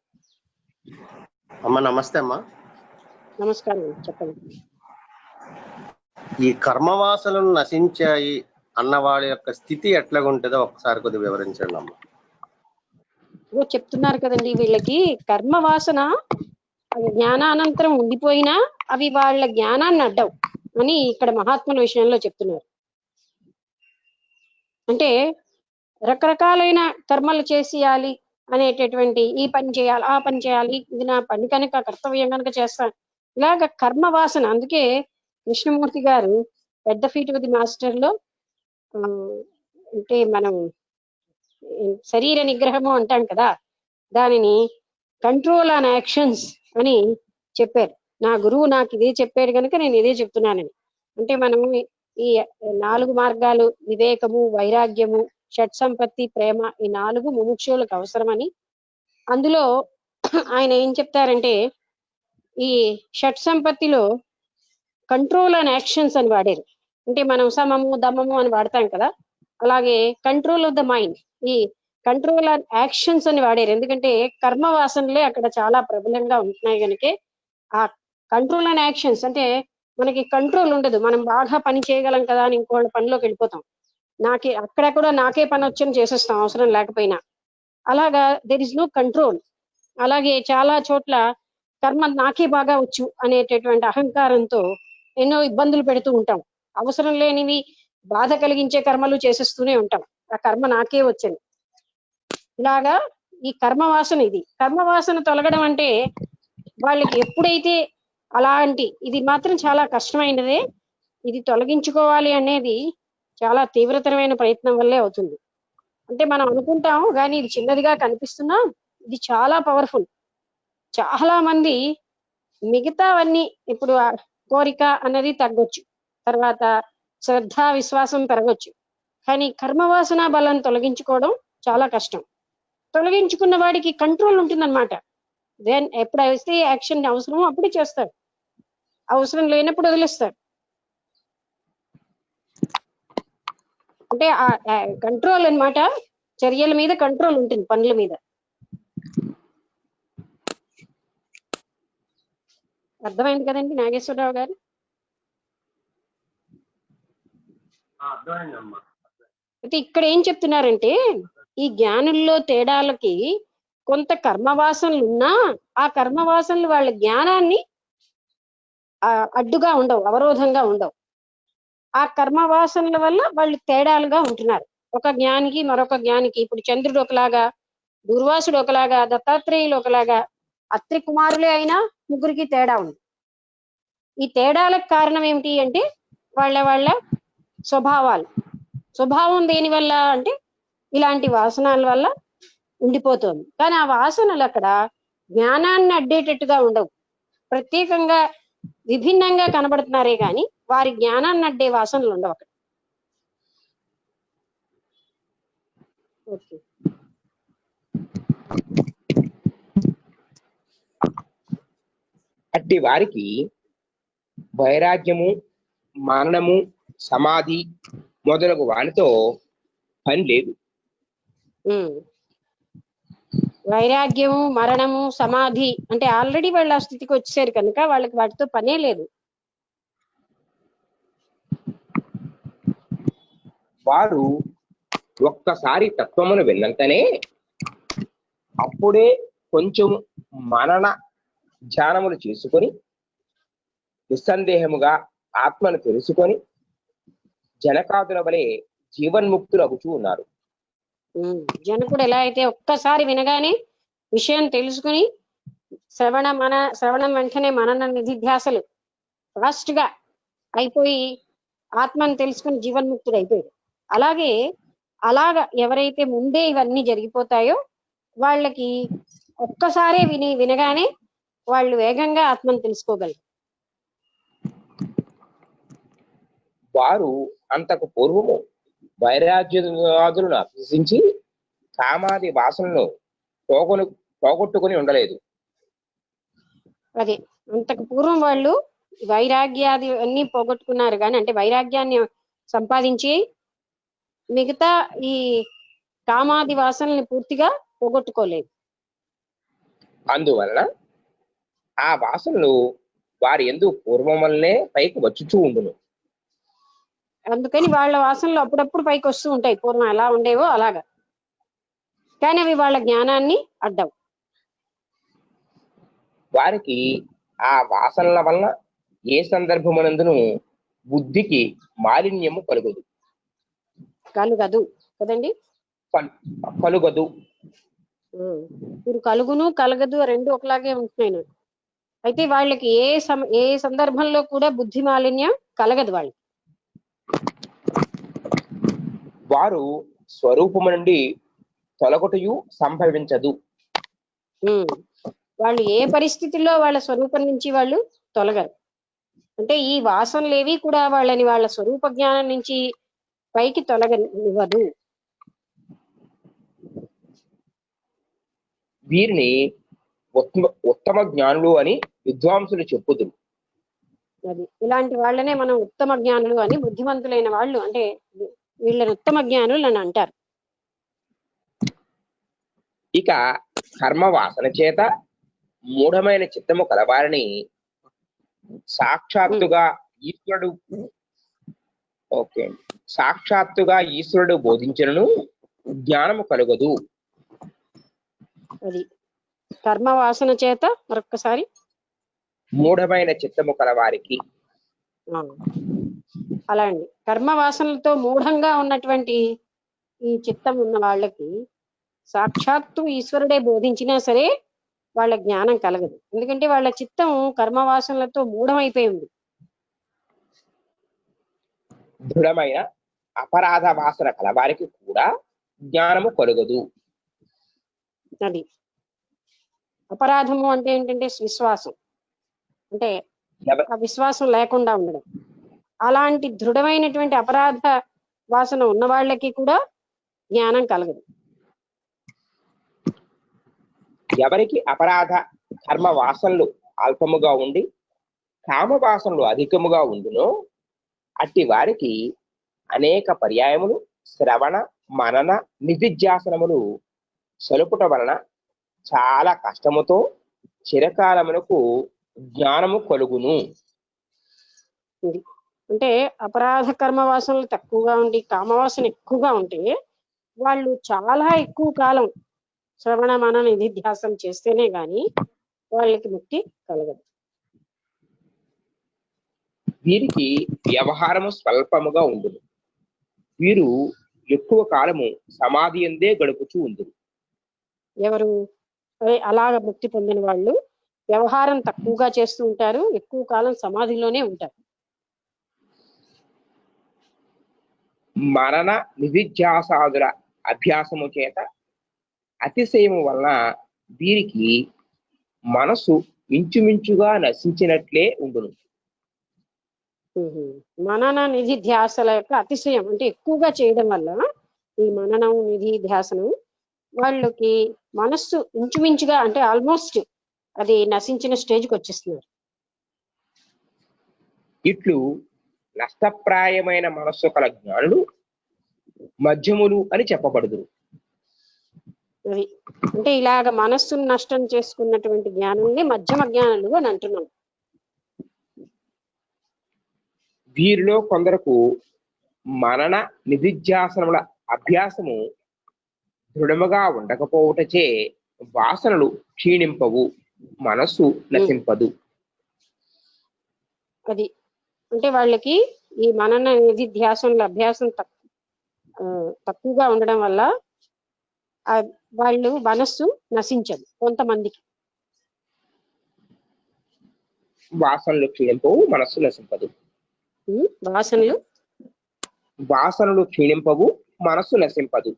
అమ్మ నమస్తే. అమ్మా నమస్కారం, చెప్పండి. ఈ కర్మవాసనలు నశించాయి అన్న వాళ్ళ యొక్క స్థితి ఎట్లాగుంటుందో ఒకసారి కొద్దిగా వివరించండి అమ్మ. చెప్తున్నారు కదండి, వీళ్ళకి కర్మవాసన జ్ఞానానంతరం ఉండిపోయినా అవి వాళ్ళ జ్ఞానాన్ని అడ్డవు అని ఇక్కడ మహాత్ముల విషయంలో చెప్తున్నారు. అంటే రకరకాలైన కర్మలు చేసేయాలి అనేటటువంటి, ఈ పని చేయాలి, ఆ పని చేయాలి, ఇది నా పని కనుక, కర్తవ్యం కనుక చేస్తాను, ఇలాగ కర్మవాసన. అందుకే కృష్ణమూర్తి గారు పెద్ద ఫీట్ ది మాస్టర్ లో అంటే మనం శరీర నిగ్రహము అంటాం కదా, దానిని కంట్రోల్ ఆన్ యాక్షన్స్ అని చెప్పారు. నా గురువు నాకు ఇదే చెప్పాడు కనుక నేను ఇదే చెప్తున్నానని. అంటే మనము ఈ 4 మార్గాలు, వివేకము, వైరాగ్యము, షట్ సంపత్తి, ప్రేమ, ఈ 4 ముముక్షువులకు అవసరమని. అందులో ఆయన ఏం చెప్తారంటే ఈ షట్ సంపత్తిలో కంట్రోల్ అండ్ యాక్షన్స్ అని వాడారు. అంటే మనం సమము దమము అని వాడతాం కదా, అలాగే కంట్రోల్ ఆఫ్ ద మైండ్, ఈ కంట్రోల్ అండ్ యాక్షన్స్ అని వాడారు. ఎందుకంటే కర్మ వాసనలే అక్కడ చాలా ప్రబలంగా ఉంటున్నాయి కనుక ఆ కంట్రోల్ అండ్ యాక్షన్స్ అంటే మనకి కంట్రోల్ ఉండదు. మనం బాగా పని చేయగలం కదా అని ఇంకోళ్ళ పనిలోకి వెళ్ళిపోతాం. అక్కడ కూడా నాకే పని వచ్చని చేసేస్తాం అవసరం లేకపోయినా. అలాగా దెర్ ఇస్ నో కంట్రోల్. అలాగే చాలా చోట్ల కర్మ నాకే బాగా వచ్చు అనేటటువంటి అహంకారంతో ఎన్నో ఇబ్బందులు పెడుతూ ఉంటాం. అవసరం లేనివి బాధ కలిగించే కర్మలు చేసేస్తూనే ఉంటాం, ఆ కర్మ నాకే వచ్చని. ఇలాగా ఈ కర్మ వాసన, ఇది కర్మ వాసన తొలగడం అంటే వాళ్ళకి ఎప్పుడైతే అలాంటి, ఇది మాత్రం చాలా కష్టమైనదే, ఇది తొలగించుకోవాలి అనేది చాలా తీవ్రతరమైన ప్రయత్నం వల్లే అవుతుంది. అంటే మనం అనుకుంటాం కానీ ఇది చిన్నదిగా కనిపిస్తున్నా ఇది చాలా పవర్ఫుల్. చాలా మంది మిగతావన్నీ ఇప్పుడు కోరిక అన్నది తగ్గొచ్చు, తర్వాత శ్రద్ధ విశ్వాసం పెరగొచ్చు, కానీ కర్మవాసన బలం తొలగించుకోవడం చాలా కష్టం. తొలగించుకున్న వాడికి కంట్రోల్ ఉంటుందన్నమాట. దెన్ ఎప్పుడైతే యాక్షన్ అవసరమో అప్పుడే చేస్తాడు, అవసరం లేనప్పుడు వదిలేస్తాడు. అంటే ఆ కంట్రోల్ అన్నమాట, చర్యల మీద కంట్రోల్ ఉంటుంది, పనుల మీద. అర్థమైంది కదండి నాగేశ్వరరావు గారు? అర్థమైందమ్మా. అయితే ఇక్కడ ఏం చెప్తున్నారంటే ఈ జ్ఞానుల్లో తేడాలకి కొంత కర్మవాసనలు ఉన్నా ఆ కర్మవాసనలు వాళ్ళ జ్ఞానాన్ని అడ్డుగా ఉండవు, అవరోధంగా ఉండవు. ఆ కర్మవాసనల వల్ల వాళ్ళు తేడాలుగా ఉంటున్నారు ఒక జ్ఞానికి మరొక జ్ఞానికి. ఇప్పుడు చంద్రుడు ఒకలాగా, దుర్వాసుడు ఒకలాగా, దత్తాత్రేయులు ఒకలాగా, అత్రి కుమారులే అయినా ముగ్గురికి తేడా ఉంది. ఈ తేడాలకు కారణం ఏమిటి అంటే వాళ్ళ వాళ్ళ స్వభావాలు. స్వభావం దేని వల్ల అంటే ఇలాంటి వాసనల వల్ల ఉండిపోతుంది. కానీ ఆ వాసనలు అక్కడ జ్ఞానాన్ని అడ్డేటట్టుగా ఉండవు, ప్రత్యేకంగా విభిన్నంగా కనబడుతున్నారే కానీ వారి జ్ఞానాన్ని అడ్డే వాసనలు ఉండవు అక్కడ. ఓకే, అట్టి వారికి వైరాగ్యము, మరణము, సమాధి మొదలగు వానితో పని లేదు. వైరాగ్యము, మరణము, సమాధి అంటే ఆల్రెడీ వాళ్ళు ఆ స్థితికి వచ్చేసారు కనుక వాళ్ళకి వాటితో పనే లేదు. వారు ఒక్కసారి తత్వమును విన్నంతనే అప్పుడే కొంచెం మనన ధ్యానములు చేసుకొని నిస్సందేహముగా ఆత్మను తెలుసుకొని జనకాదుల వలె జీవన్ముక్తులు అవుతూ ఉన్నారు. జనకుడు ఎలా అయితే ఒక్కసారి వినగానే విషయం తెలుసుకుని శ్రవణం వెంటనే మనన నిధిధ్యాసలు ఫాస్ట్ గా అయిపోయి ఆత్మను తెలుసుకుని జీవన్ముక్తుడు అయిపోయాడు. అలాగా ఎవరైతే ముందే ఇవన్నీ జరిగిపోతాయో వాళ్ళకి ఒక్కసారే వినగానే వాళ్ళు వేగంగా ఆత్మను తెలుసుకోగలరు. వారు అంతకు పూర్వము వైరాగ్యాదులను అభ్యసించి కామాది వాసనను పోగొట్టుకుని ఉండలేదు. అదే అంతకు పూర్వం వాళ్ళు వైరాగ్యాది అన్ని పోగొట్టుకున్నారు కానీ, అంటే వైరాగ్యాన్ని సంపాదించి మిగతా ఈ కామాది వాసనల్ని పూర్తిగా పోగొట్టుకోలేదు. అందువలన ఆ వాసనలు వారి యందు పూర్వం వల్లనే పైకి వచ్చుచూ ఉండును. అందుకని వాళ్ళ వాసనలు అప్పుడప్పుడు పైకి వస్తూ ఉంటాయి, పూర్వం ఎలా ఉండేవో అలాగా. కానీ అవి వాళ్ళ జ్ఞానాన్ని అడ్డవు. వారికి ఆ వాసనల వలన ఏ సందర్భమునందును బుద్ధికి మాలిన్యము కలుగదు కదండి, కలుగదు. మీరు కలుగును కలగదు రెండు ఒకలాగే ఉంటున్నాయి. అయితే వాళ్ళకి ఏ సందర్భంలో కూడా బుద్ధి మాలిన్యం కలగదు వాళ్ళకి. వారు స్వరూపము నుండి తొలగొటయు సంభవించదు. వాళ్ళు ఏ పరిస్థితుల్లో వాళ్ళ స్వరూపం నుంచి వాళ్ళు తొలగరు. అంటే ఈ వాసనలేవి కూడా వాళ్ళని వాళ్ళ స్వరూప జ్ఞానం నుంచి పైకి తొలగనివ్వదు. వీరిని ఉత్తమ జ్ఞానులు అని విద్వాంసులు చెప్పుదురు. అది ఇలాంటి వాళ్ళనే మనం ఉత్తమ జ్ఞానులు అని, బుద్ధిమంతులైన వాళ్ళు అంటే వీళ్ళని ఉత్తమ జ్ఞానులు అని అంటారు. ఇక కర్మ వాసన చేత మూఢమైన చిత్తము కలవారిని సాక్షాత్తుగా ఈశ్వరుడు బోధించను జ్ఞానము కలుగదు. అది కర్మ వాసన చేత మరొక్కసారి మూఢమైన చిత్తము కలవారికి. అలా అండి, కర్మ వాసనలతో మూఢంగా ఉన్నటువంటి ఈ చిత్తం ఉన్న వాళ్ళకి సాక్షాత్తు ఈశ్వరుడే బోధించినా సరే వాళ్ళ జ్ఞానం కలగదు. ఎందుకంటే వాళ్ళ చిత్తం కర్మ వాసనలతో మూఢమైపోయి ఉంది. దృఢమైన అపరాధ వాసన కలవారికి కూడా జ్ఞానము కలుగదు. అది అపరాధము అంటే ఏంటంటే విశ్వాసం, అంటే ఆ విశ్వాసం లేకుండా ఉండడం. అలాంటి దృఢమైనటువంటి అపరాధ వాసన ఉన్న వాళ్ళకి కూడా జ్ఞానం కలగదు. ఎవరికి అపరాధ కర్మ వాసనలు అల్పముగా ఉండి కామ వాసనలు అధికముగా ఉండునో అట్టి వారికి అనేక పర్యాయములు శ్రవణ మనన నిధిధ్యాసనములు సలుపుట వలన చాలా కష్టముతో చిరకాలమునకు జ్ఞానము కలుగును. అంటే అపరాధ కర్మ వాసనలు తక్కువగా ఉండి కామవాసన ఎక్కువగా ఉంటే వాళ్ళు చాలా ఎక్కువ కాలం శ్రవణ మనన నిధిధ్యాసం చేస్తేనే గాని వాళ్ళకి ముక్తి కలగదు. వీరికి వ్యవహారము స్వల్పముగా ఉండును. వీరు ఎక్కువ కాలము సమాధి ఎందే గడుపుచూ ఉండును. ఎవరు అలాగ ముక్తి పొందిన వాళ్ళు వ్యవహారం తక్కువగా చేస్తూ ఉంటారు, ఎక్కువ కాలం సమాధిలోనే ఉంటారు. మనన నిధిధ్యాసాదుల అభ్యాసము చేత అతిశయము వలన వీరికి మనసు ఇంచుమించుగా నశించినట్లే ఉండును. మనన నిధి ధ్యాసల యొక్క అతిశయం అంటే ఎక్కువగా చేయడం వల్ల ఈ మననం నిధి ధ్యాసనం వాళ్ళకి మనస్సు ఇంచుమించుగా అంటే ఆల్మోస్ట్ అది నశించిన స్టేజ్కి వచ్చేస్తున్నారు. ఇట్లు నష్టప్రాయమైన మనస్సు కల జ్ఞానులు మధ్యములు అని చెప్పబడుదురు. అది అంటే ఇలాగ మనస్సును నష్టం చేసుకున్నటువంటి జ్ఞానుల్ని మధ్యమ జ్ఞానులు అని అంటున్నాం. వీరిలో కొందరకు మనన నిధిధ్యాసనముల అభ్యాసము దృఢముగా ఉండకపోవటచే వాసనలు క్షీణింపవు, మనస్సు నశింపదు. అది అంటే వాళ్ళకి ఈ మనన నిధిధ్యాసనల అభ్యాసం తక్కువగా ఉండడం వల్ల వాళ్ళు మనస్సు నశించదు. కొంతమందికి వాసనలు క్షీణింపవు, మనస్సు నశింపదు. వాసనలు క్షీణింపవు, మనస్సు నశింపదు.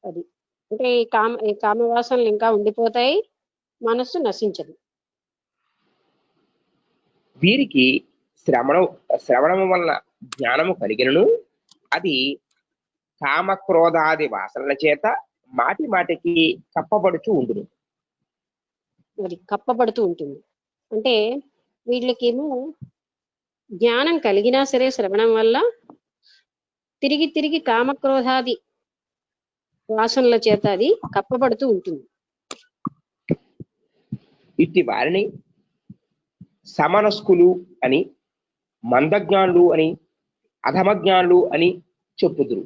అది అంటే ఈ కామ వాసనలు ఇంకా ఉండిపోతాయి, మనస్సు నశించదు. వీరికి శ్రవణము వలన జ్ఞానము కలిగినను అది కామక్రోధాది వాసనల చేత మాటి మాటికి కప్పబడుతూ ఉండును. అది కప్పబడుతూ ఉంటుంది. అంటే వీళ్ళకేమో జ్ఞానం కలిగినా సరే శ్రవణం వల్ల తిరిగి తిరిగి కామక్రోధాది వాసనల చేత అది కప్పబడుతూ ఉంటుంది. ఇట్టి వారిని సమనస్కులు అని, మందజ్ఞానులు అని, అధమజ్ఞానులు అని చెప్పుదురు.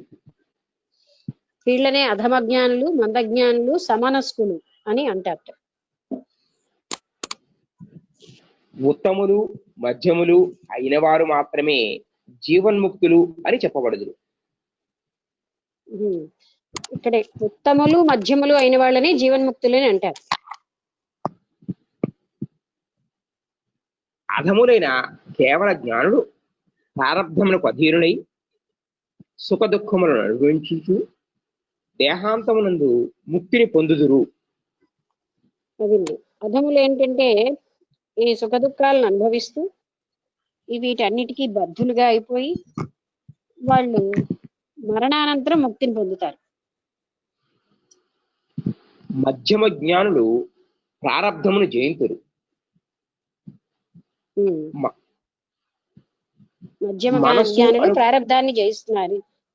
వీళ్ళనే అధమజ్ఞానులు, మందజ్ఞానులు, సమనస్కులు అని అంటారు. ఉత్తములు మధ్యములు అయిన వారు మాత్రమే జీవన్ముక్తులు అని చెప్పబడుదురు. ఇక్కడ ఉత్తములు మధ్యములు అయిన వాళ్ళని జీవన్ముక్తులు అని అంటారు. అధములైన కేవల జ్ఞానుడు ప్రారబ్ధమునకు అధీనులై సుఖ దుఃఖములను అనుభవించుచు దేహాంతమునందు ముక్తిని పొందుదురు. అదండి. అధములు ఏంటంటే ఈ సుఖ దుఃఖాలను అనుభవిస్తూ వీటన్నిటికీ బద్ధులుగా అయిపోయి వాళ్ళు మరణానంతరం ముక్తిని పొందుతారు. మధ్యమ జ్ఞానులు ప్రారబ్ధమును జయింతురు. మధ్యమ మనస్సు జ్ఞానులు అను- ప్రారబ్ధాన్ని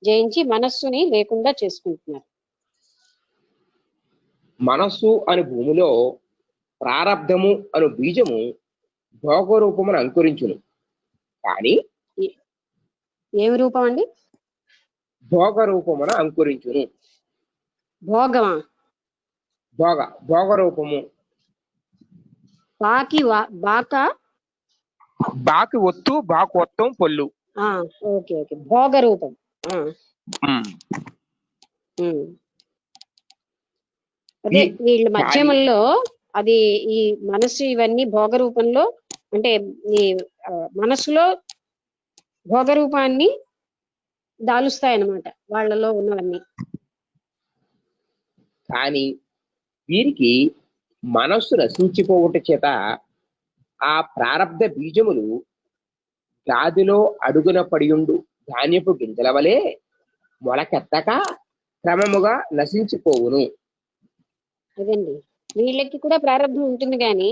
జయించి మనస్సుని లేకుండా చేసుకుంటున్నారు. మనస్సు అను భూమిలో ప్రారబ్ధము అను బీజము భోగరూపమును అంకురించును. కానీ ఏమి రూపం అండి? భోగరూపమున అంకురించును. భోగమా? భోగరూపము బాకి ఒత్తు బాకొత్తం పొల్లు. ఓకే ఓకే, భోగ రూపం. అదే వీళ్ళ మధ్యమంలో అది ఈ మనస్సు ఇవన్నీ భోగ రూపంలో అంటే ఈ మనస్సులో భోగ రూపాన్ని దాలుస్తాయన్నమాట వాళ్ళలో ఉన్నవన్నీ. కానీ వీరికి మనస్సు నశించిపోవుట చేత ఆ ప్రారబ్ధ బీజములు గాదిలో అడుగున పడియుండు ధాన్యపు గింజల వలె మొలకెత్తక క్రమముగా నశించిపోవును. అదండి, వీళ్ళకి కూడా ప్రారంభం ఉంటుంది కానీ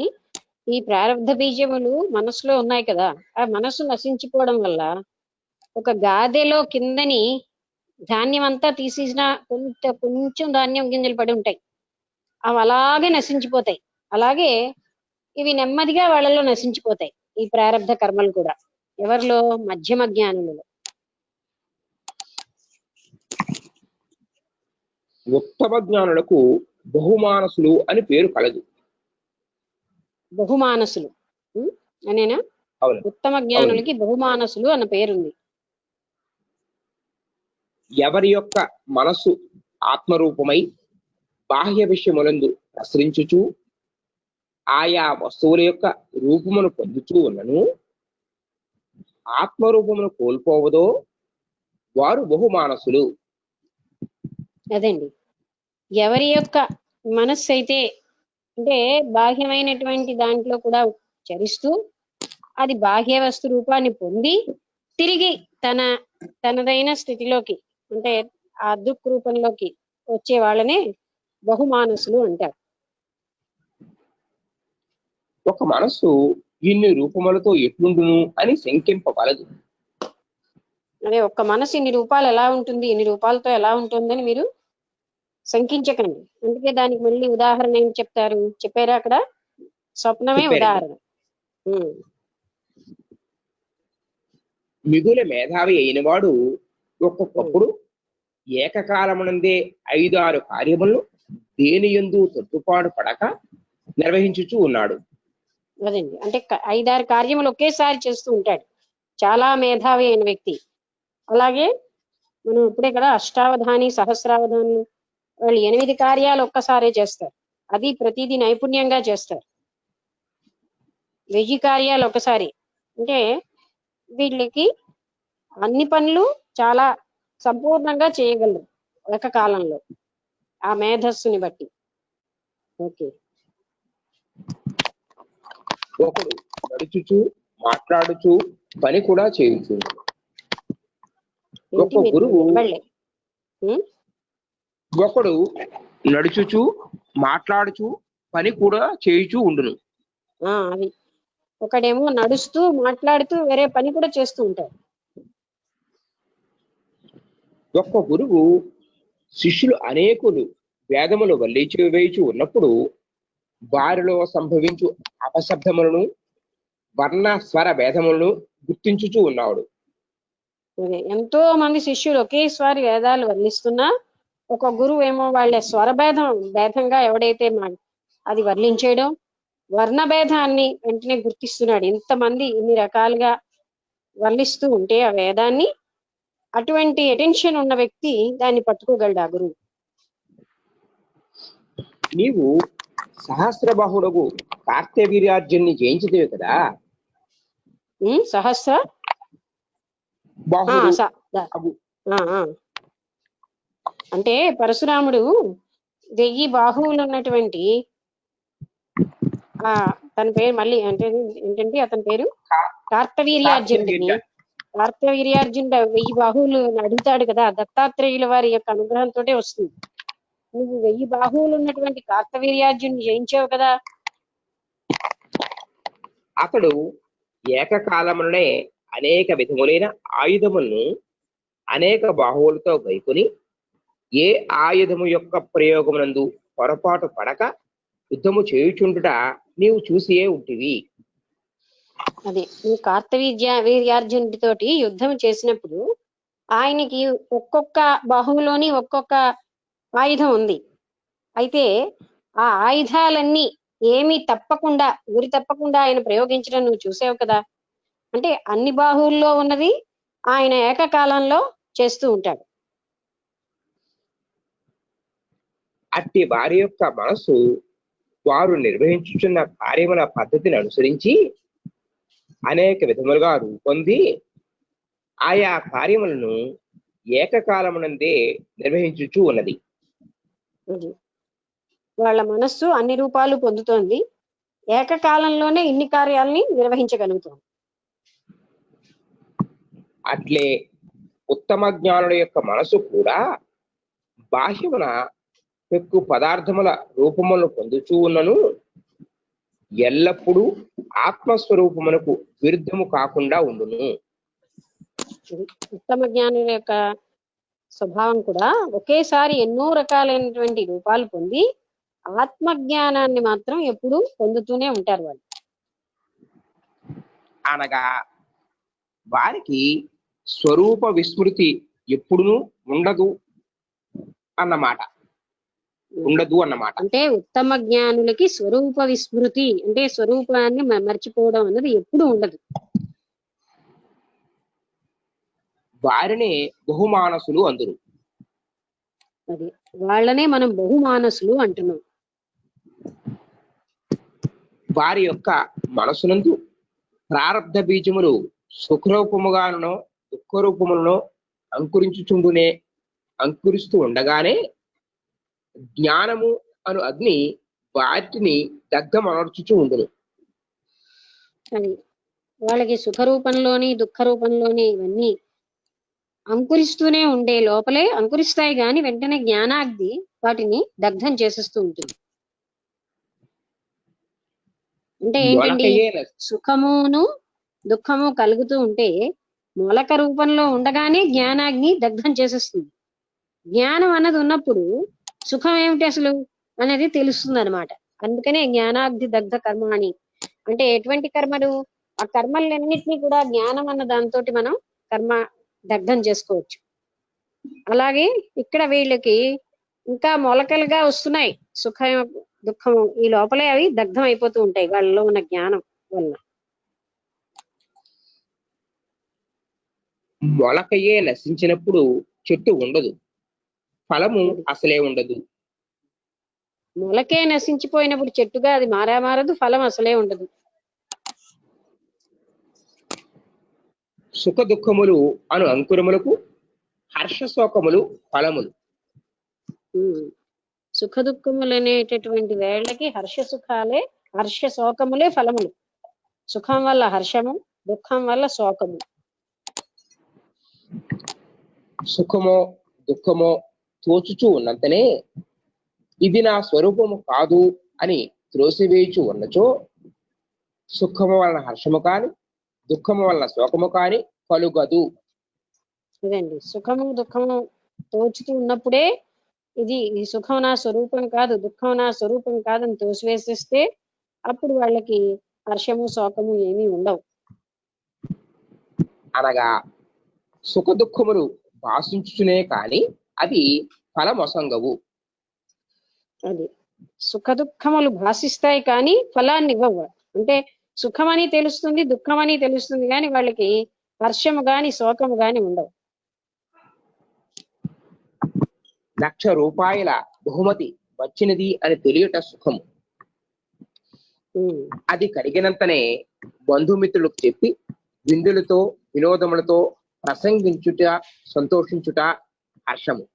ఈ ప్రారంధ బీజములు మనసులో ఉన్నాయి కదా, ఆ మనసు నశించిపోవడం వల్ల ఒక గాదెలో కిందని ధాన్యం అంతా తీసేసిన కొంచెం ధాన్యం గింజలు పడి ఉంటాయి, అవి అలాగే నశించిపోతాయి. అలాగే ఇవి నెమ్మదిగా వాళ్ళలో నశించిపోతాయి ఈ ప్రారంధ కర్మలు కూడా. ఎవరిలో? మధ్యమ జ్ఞానులలో. ఉత్తమ జ్ఞానులకు బహుమానసులు అని పేరు కలదు. బహుమానసులు అనేనా? అవును, ఉత్తమ జ్ఞానులకి బహుమానసులు అన్న పేరుంది. ఎవరి యొక్క మనస్సు ఆత్మరూపమై బాహ్య విషయములందు ప్రసరించుచు ఆయా వస్తువుల యొక్క రూపమును పొందుతూ ఉన్నను ఆత్మరూపమును కోల్పోవదో వారు బహుమానసులు. అదండి, ఎవరి యొక్క మనస్సు అయితే అంటే బాహ్యమైనటువంటి దాంట్లో కూడా చరిస్తూ అది బాహ్య వస్తు రూపాన్ని పొంది తిరిగి తనదైన స్థితిలోకి అంటే ఆ దుఃఖ రూపంలోకి వచ్చే వాళ్ళనే బహుమానసులు అంటారు. ఒక మనస్సు ఇన్ని రూపములతో ఎట్లుండును అని శంకింపవలదు. అదే, ఒక్క మనసు ఇన్ని రూపాలు ఎలా ఉంటుంది, ఇన్ని రూపాలతో ఎలా ఉంటుందని మీరు శంకించకండి. అందుకే దానికి మళ్ళీ ఉదాహరణ ఏం చెప్తారు? చెప్పారా అక్కడ? స్వప్నమే ఉదాహరణ. మిగుల మేధావి అయిన వాడు ఒక్కొక్కప్పుడు ఏకకాలమునందే 5-6 కార్యములను దేని యందు తొట్టుపాటు పడక నిర్వహించుచూ ఉన్నాడు. అదండి, అంటే 5-6 కార్యములు ఒకేసారి చేస్తూ ఉంటాడు చాలా మేధావి అయిన వ్యక్తి. అలాగే మనం ఇప్పుడే కదా అష్టావధాని సహస్రావధానులు వాళ్ళు 8 కార్యాలు ఒక్కసారే చేస్తారు. అది ప్రతిదీ నైపుణ్యంగా చేస్తారు. 1000 కార్యాలు ఒకసారి అంటే వీళ్ళకి అన్ని పనులు చాలా సంపూర్ణంగా చేయగలరు ఏకకాలంలో ఆ మేధస్సుని బట్టి. ఓకే, ఒకడు నడుచుచు మాట్లాడుచు పని కూడా చేయుచు. ఒక గురువు ఒకడు నడుచుచు మాట్లాడుచు పని కూడా చేయుచూ ఉండును. అది ఒకడేమో నడుస్తూ మాట్లాడుతూ వేరే పని కూడా చేస్తూ ఉంటాడు. ఒక్క గురువు శిష్యులు అనేకులు వేదములు వల్లించి ఉన్నప్పుడు వారిలో సంభవించు అపశబ్దములను వర్ణ స్వర భేదములను గుర్తించుచూ ఉన్నాడు. ఎంతో మంది శిష్యులు ఒకేసారి వేదాలు వర్ణిస్తున్నా ఒక గురువు ఏమో వాళ్ళ భేదంగా ఎవడైతే అది వర్ణించేయడం వర్ణభేదాన్ని వెంటనే గుర్తిస్తున్నాడు. ఇంతమంది ఇన్ని రకాలుగా వర్ణిస్తూ ఉంటే ఆ వేదాన్ని అటువంటి అటెన్షన్ ఉన్న వ్యక్తి దాన్ని పట్టుకోగలడు ఆ గురువు. నీవు సహస్రబాహుడకు కార్తవీర్యార్జున్ని జయించితేవి కదా. సహస్ర ఆ, ఆ. అంటే పరశురాముడు 1000 బాహువులు ఉన్నటువంటి ఆ తన పేరు మళ్ళీ అంటే ఏంటంటే అతని పేరు కార్తవీర్యార్జునుడిని కార్తవీర్యార్జునుడు 1000 బాహువులు అడుగుతాడు కదా, దత్తాత్రేయుల వారి యొక్క అనుగ్రహంతో వస్తుంది. నువ్వు 1000 బాహువులు ఉన్నటువంటి కార్తవీర్యార్జునుని జయించావు కదా. అతడు ఏకకాలములనే అనేక విధములైన ఆయుధములను అనేక బాహువులతో గైకొని ఏ ఆయుధము యొక్క ప్రయోగమునందు పొరపాటు పడక యుద్ధము చేయుచుండుట నీవు చూసియే ఉంటివి. అదే నువ్వు వీర్యార్జునుడితోటి యుద్ధం చేసినప్పుడు ఆయనకి ఒక్కొక్క బాహువులోని ఒక్కొక్క ఆయుధం ఉంది. అయితే ఆ ఆయుధాలన్నీ ఏమీ తప్పకుండా గురి తప్పకుండా ఆయన ప్రయోగించడం నువ్వు చూసావు కదా. అంటే అన్ని బాహువుల్లో ఉన్నది ఆయన ఏకకాలంలో చేస్తూ ఉంటాడు. అట్టి వారి యొక్క మనస్సు వారు నిర్వహించుచున్న కార్యముల పద్ధతిని అనుసరించి అనేక విధములుగా రూపొంది ఆయా కార్యములను ఏకకాలమునందే నిర్వహించుచూ ఉన్నది. వాళ్ళ మనస్సు అన్ని రూపాలు పొందుతోంది, ఏకకాలంలోనే ఇన్ని కార్యాలని నిర్వహించగలుగుతుంది. అట్లే ఉత్తమ జ్ఞానుల యొక్క మనసు కూడా బాహ్యమున పెక్కు పదార్థముల రూపములను పొందుచూ ఉన్నను ఎల్లప్పుడూ ఆత్మస్వరూపమునకు విరుద్ధము కాకుండా ఉండును. ఉత్తమ జ్ఞానుల యొక్క స్వభావం కూడా ఒకేసారి ఎన్నో రకాలైనటువంటి రూపాలు పొంది ఆత్మజ్ఞానాన్ని మాత్రం ఎప్పుడూ పొందుతూనే ఉంటారు వాళ్ళు. అనగా వారికి స్వరూప విస్మృతి ఎప్పుడునూ ఉండదు అన్నమాట. అంటే ఉత్తమ జ్ఞానులకి స్వరూప విస్మృతి అంటే స్వరూపాన్ని మర్చిపోవడం అన్నది ఎప్పుడు ఉండదు. వారినే బహుమానసులు అందురు. అది వాళ్ళనే మనం బహుమానసులు అంటున్నాం. వారి యొక్క మనసునందు ప్రారబ్ధ బీజములు సుఖరూపముగానో దుఃఖరూపములను అంకురిస్తూ ఉండగానే జ్ఞానము అను అగ్ని వాటిని దగ్ధమనర్చుచూ ఉండును. అది వాళ్ళకి సుఖ రూపంలోని దుఃఖ రూపంలోని ఇవన్నీ అంకురిస్తూనే ఉండే లోపలే అంకురిస్తాయి, గాని వెంటనే జ్ఞానాగ్ని వాటిని దగ్ధం చేసేస్తూ ఉంటుంది. అంటే ఏంటండి, సుఖమును దుఃఖము కలుగుతూ ఉంటే మూలక రూపంలో ఉండగానే జ్ఞానాగ్ని దగ్ధం చేసేస్తుంది. జ్ఞానం అన్నది ఉన్నప్పుడు సుఖం ఏమిటి అసలు అనేది తెలుస్తుంది అనమాట. అందుకనే జ్ఞానాగ్ని దగ్ధ కర్మాణి అంటే ఎటువంటి కర్మలు, ఆ కర్మలన్నింటినీ కూడా జ్ఞానం అన్న దాంతో మనం కర్మ దగ్ధం చేసుకోవచ్చు. అలాగే ఇక్కడ వీళ్ళకి ఇంకా మొలకలుగా వస్తున్నాయి సుఖం దుఃఖం, ఈ లోపలే అవి దగ్ధం అయిపోతూ ఉంటాయి వాళ్ళలో ఉన్న జ్ఞానం వల్ల. మొలకయే నశించినప్పుడు చెట్టు ఉండదు, ఫలము అసలే ఉండదు. మొలకే నశించిపోయినప్పుడు చెట్టుగా అది మారదు, ఫలం అసలే ఉండదు. సుఖ దుఃఖములు అను అంకురములకు హర్షశోకములు ఫలములు. సుఖ దుఃఖములు అనేటటువంటి వేళ్ళకి హర్ష శోకములే ఫలములు. సుఖం వల్ల హర్షము, దుఃఖం వల్ల శోకము. సుఖమో దుఃఖమో తోచుచూ ఉన్నంతనే ఇది నా స్వరూపము కాదు అని త్రోసివేయచు ఉన్నచో సుఖము వలన హర్షము కాని దుఃఖము వలన శోకము కాని కలుగదు. ఇదండి, సుఖము దుఃఖము తోచుతూ ఉన్నప్పుడే ఇది ఈ సుఖం నా స్వరూపం కాదు, దుఃఖం నా స్వరూపం కాదని తోసివేసేస్తే అప్పుడు వాళ్ళకి హర్షము శోకము ఏమీ ఉండవు. అనగా సుఖ దుఃఖములు భాషించునే కాని అవి ఫలమొసంగవు. అది సుఖ దుఃఖములు భాషిస్తాయి కానీ ఫలాన్ని ఇవ్వవు. అంటే సుఖమని తెలుస్తుంది, దుఃఖమని తెలుస్తుంది, కానీ వాళ్ళకి హర్షము గాని శోకము గాని ఉండవు. 1,00,000 రూపాయల బహుమతి వచ్చినది అని తెలియట సుఖము. అది కలిగినంతనే బంధుమిత్రులకు చెప్పి విందులతో వినోదములతో ప్రసంగించుట, సంతోషించుట, హర్షము.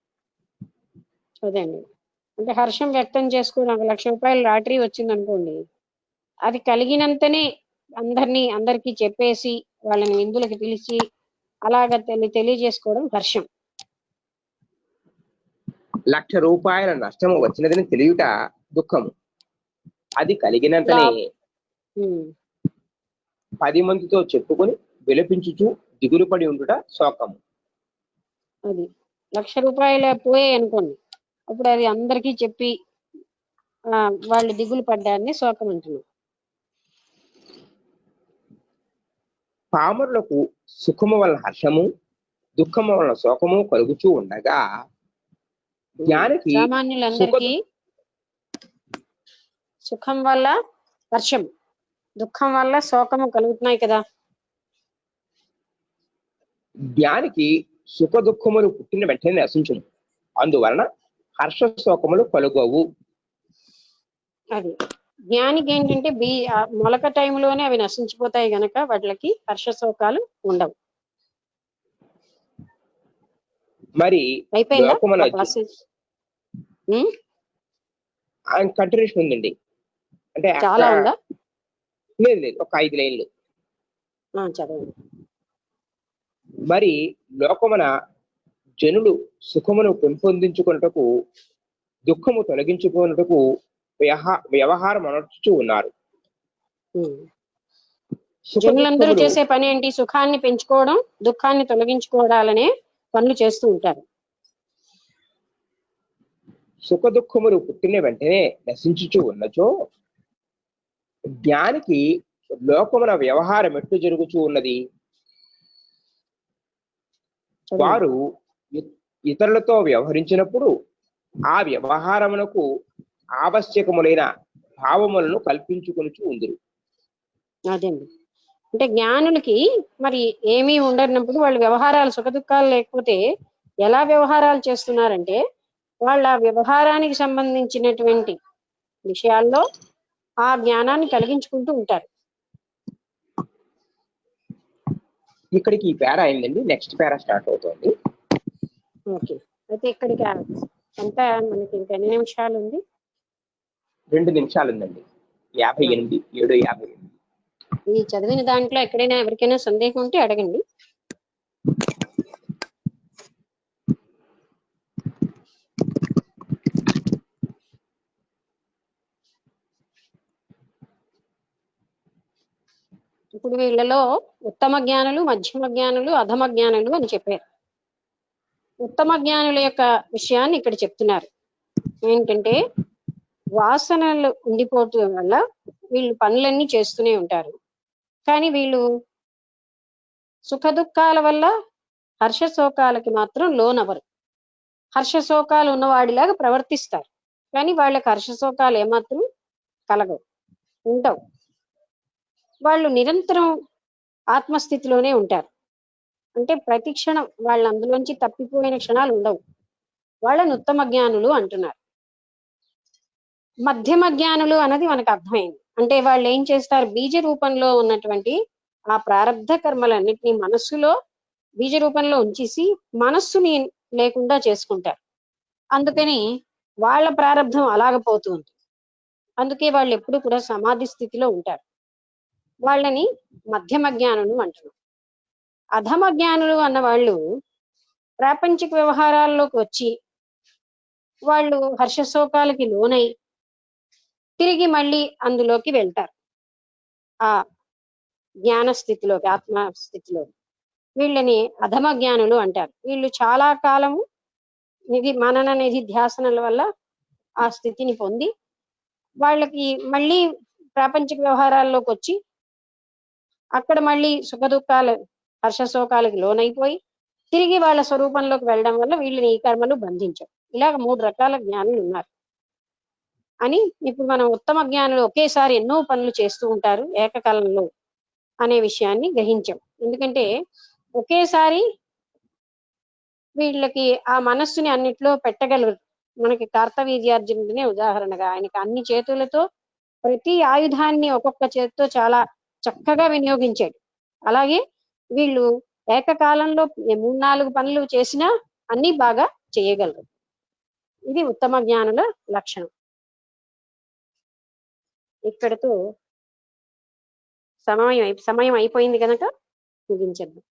అదండి. అంటే హర్షం వ్యక్తం చేసుకోవడం. 1,00,000 రూపాయలు లాటరీ వచ్చింది అనుకోండి, అది కలిగినంతనే అందరికీ చెప్పేసి వాళ్ళని విందులకి పిలిచి అలాగ తెలియజేసుకోవడం హర్షం. 1,00,000 రూపాయల నష్టము వచ్చినదని తెలియట దుఃఖము. అది కలిగినంతనే 10 మందితో చెప్పుకొని విలపించుచు దిగులు పడి ఉండుట శోకము. అది 1,00,000 రూపాయలు పోయాయి అనుకోండి, అప్పుడు అది అందరికీ చెప్పి వాళ్ళు దిగులు పడ్డారని శోకం అంటున్నాం. పామరులకు సుఖము వలన హర్షము, దుఃఖము వలన శోకము కలుగుచూ ఉండగా జ్ఞానికి సామాన్యులందరికీ సుఖం వల్ల హర్షం, దుఃఖం వల్ల శోకము కలుగుతున్నాయి కదా. జ్ఞానికి సుఖ దుఃఖములు పుట్టిన వెంటనే నశించును, అందువలన హర్ష శోకములు కలుగవు. అది జ్ఞానికి ఏంటంటే మొలక టైంలోనే అవి నశించిపోతాయి గనక వాటికి హర్ష శోకాలు ఉండవు. మరి అయిపోయిందా కంటిన్యూషన్ ఉందండి. అంటే చాలా ఉందా? లేదు, ఒక 5 లైన్లు. చదవండి. మరి లోకమున జనులు సుఖమును పెంపొందించుకున్నటకు, దుఃఖము తొలగించుకున్నటకు వ్యవహారం అనర్చుచూ ఉన్నారు. జనులందరూ చేసే పని ఏంటి? సుఖాన్ని పెంచుకోవడం, దుఃఖాన్ని తొలగించుకోవడాలనే పనులు చేస్తూ ఉంటారు. సుఖ దుఃఖములు పుట్టిన వెంటనే నశించుచూ ఉన్నచో జ్ఞానికి లోకమున వ్యవహారం ఎట్లు జరుగుచూ ఉన్నది? వారు ఇతరులతో వ్యవహరించినప్పుడు ఆ వ్యవహారమునకు ఆవశ్యకములైన భావములను కల్పించుకొనుచూ ఉందిరు. అదండి. అంటే జ్ఞానులకి మరి ఏమీ ఉండనప్పుడు వాళ్ళు వ్యవహారాలు, సుఖ దుఃఖాలు లేకపోతే ఎలా వ్యవహారాలు చేస్తున్నారంటే వాళ్ళ వ్యవహారానికి సంబంధించినటువంటి విషయాల్లో ఆ జ్ఞానాన్ని కలిగించుకుంటూ ఉంటారు. ఇక్కడికి ఈ పేరా అయిందండి. నెక్స్ట్ పేరా స్టార్ట్ అవుతుంది. ఓకే, అయితే ఇక్కడికి ఎంత మనకి ఇంకా ఎన్ని నిమిషాలు ఉంది? 2 నిమిషాలు ఉందండి. 58, 7:58. ఈ చదివిన దాంట్లో ఎక్కడైనా ఎవరికైనా సందేహం ఉంటే అడగండి. ఇప్పుడు వీళ్ళలో ఉత్తమ జ్ఞానులు, మధ్యమ జ్ఞానులు, అధమ జ్ఞానులు అని చెప్పారు. ఉత్తమ జ్ఞానుల యొక్క విషయాన్ని ఇక్కడ చెప్తున్నారు. ఏంటంటే వాసనలు ఉండిపోవటం వల్ల వీళ్ళు పనులన్నీ చేస్తూనే ఉంటారు. కానీ వీళ్ళు సుఖ దుఃఖాల వల్ల హర్ష శోకాలకి మాత్రం లోనవరు. హర్ష శోకాలు ఉన్నవాడిలాగా ప్రవర్తిస్తారు, కానీ వాళ్ళకి హర్ష శోకాలు ఏమాత్రం కలగవు, ఉండవు. వాళ్ళు నిరంతరం ఆత్మస్థితిలోనే ఉంటారు. అంటే ప్రతి క్షణం వాళ్ళు అందులోంచి తప్పిపోయిన క్షణాలు ఉండవు. వాళ్ళని ఉత్తమ జ్ఞానులు అంటున్నారు. మధ్యమ జ్ఞానులు అన్నది మనకు అర్థమైంది. అంటే వాళ్ళు ఏం చేస్తారు? బీజ రూపంలో ఉన్నటువంటి ఆ ప్రారబ్ధ కర్మలన్నిటినీ మనస్సులో బీజ రూపంలో ఉంచేసి మనస్సుని లేకుండా చేసుకుంటారు. అందుకని వాళ్ళ ప్రారబ్ధం అలాగపోతుంది. అందుకే వాళ్ళు ఎప్పుడు కూడా సమాధి స్థితిలో ఉంటారు. వాళ్ళని మధ్యమ జ్ఞానులు అంటున్నారు. అధమ జ్ఞానులు అన్న వాళ్ళు ప్రాపంచిక వ్యవహారాల్లోకి వచ్చి వాళ్ళు హర్షశోకాలకి లోనై తిరిగి మళ్ళీ అందులోకి వెళ్తారు, ఆ జ్ఞాన స్థితిలోకి, ఆత్మ స్థితిలోకి. వీళ్ళని అధమ జ్ఞానులు అంటారు. వీళ్ళు చాలా కాలము మనన నిధి ధ్యాసనల వల్ల ఆ స్థితిని పొంది వాళ్ళకి మళ్ళీ ప్రాపంచిక వ్యవహారాల్లోకి వచ్చి అక్కడ మళ్ళీ సుఖ దుఃఖాలు, హర్షశోకాలకి లోనైపోయి తిరిగి వాళ్ళ స్వరూపంలోకి వెళ్ళడం వల్ల వీళ్ళని ఈ కర్మలు బంధించవు. ఇలాగ 3 రకాల జ్ఞానులు ఉన్నారు అని ఇప్పుడు మనం ఉత్తమ జ్ఞానులు ఒకేసారి ఎన్నో పనులు చేస్తూ ఉంటారు ఏకకాలంలో అనే విషయాన్ని గ్రహించాం. ఎందుకంటే ఒకేసారి వీళ్ళకి ఆ మనస్సుని అన్నిట్లో పెట్టగలరు. మనకి కార్తవీర్యార్జునుడినే ఉదాహరణగా, ఆయనకి అన్ని చేతులతో ప్రతి ఆయుధాన్ని ఒక్కొక్క చేతితో చాలా చక్కగా వినియోగించాడు. అలాగే వీళ్ళు ఏకకాలంలో 3-4 పనులు చేసినా అన్ని బాగా చేయగలరు. ఇది ఉత్తమ జ్ఞానుల లక్షణం. ఇక్కడతో సమయం అయిపోయింది కనుక ముగించేద్దాం.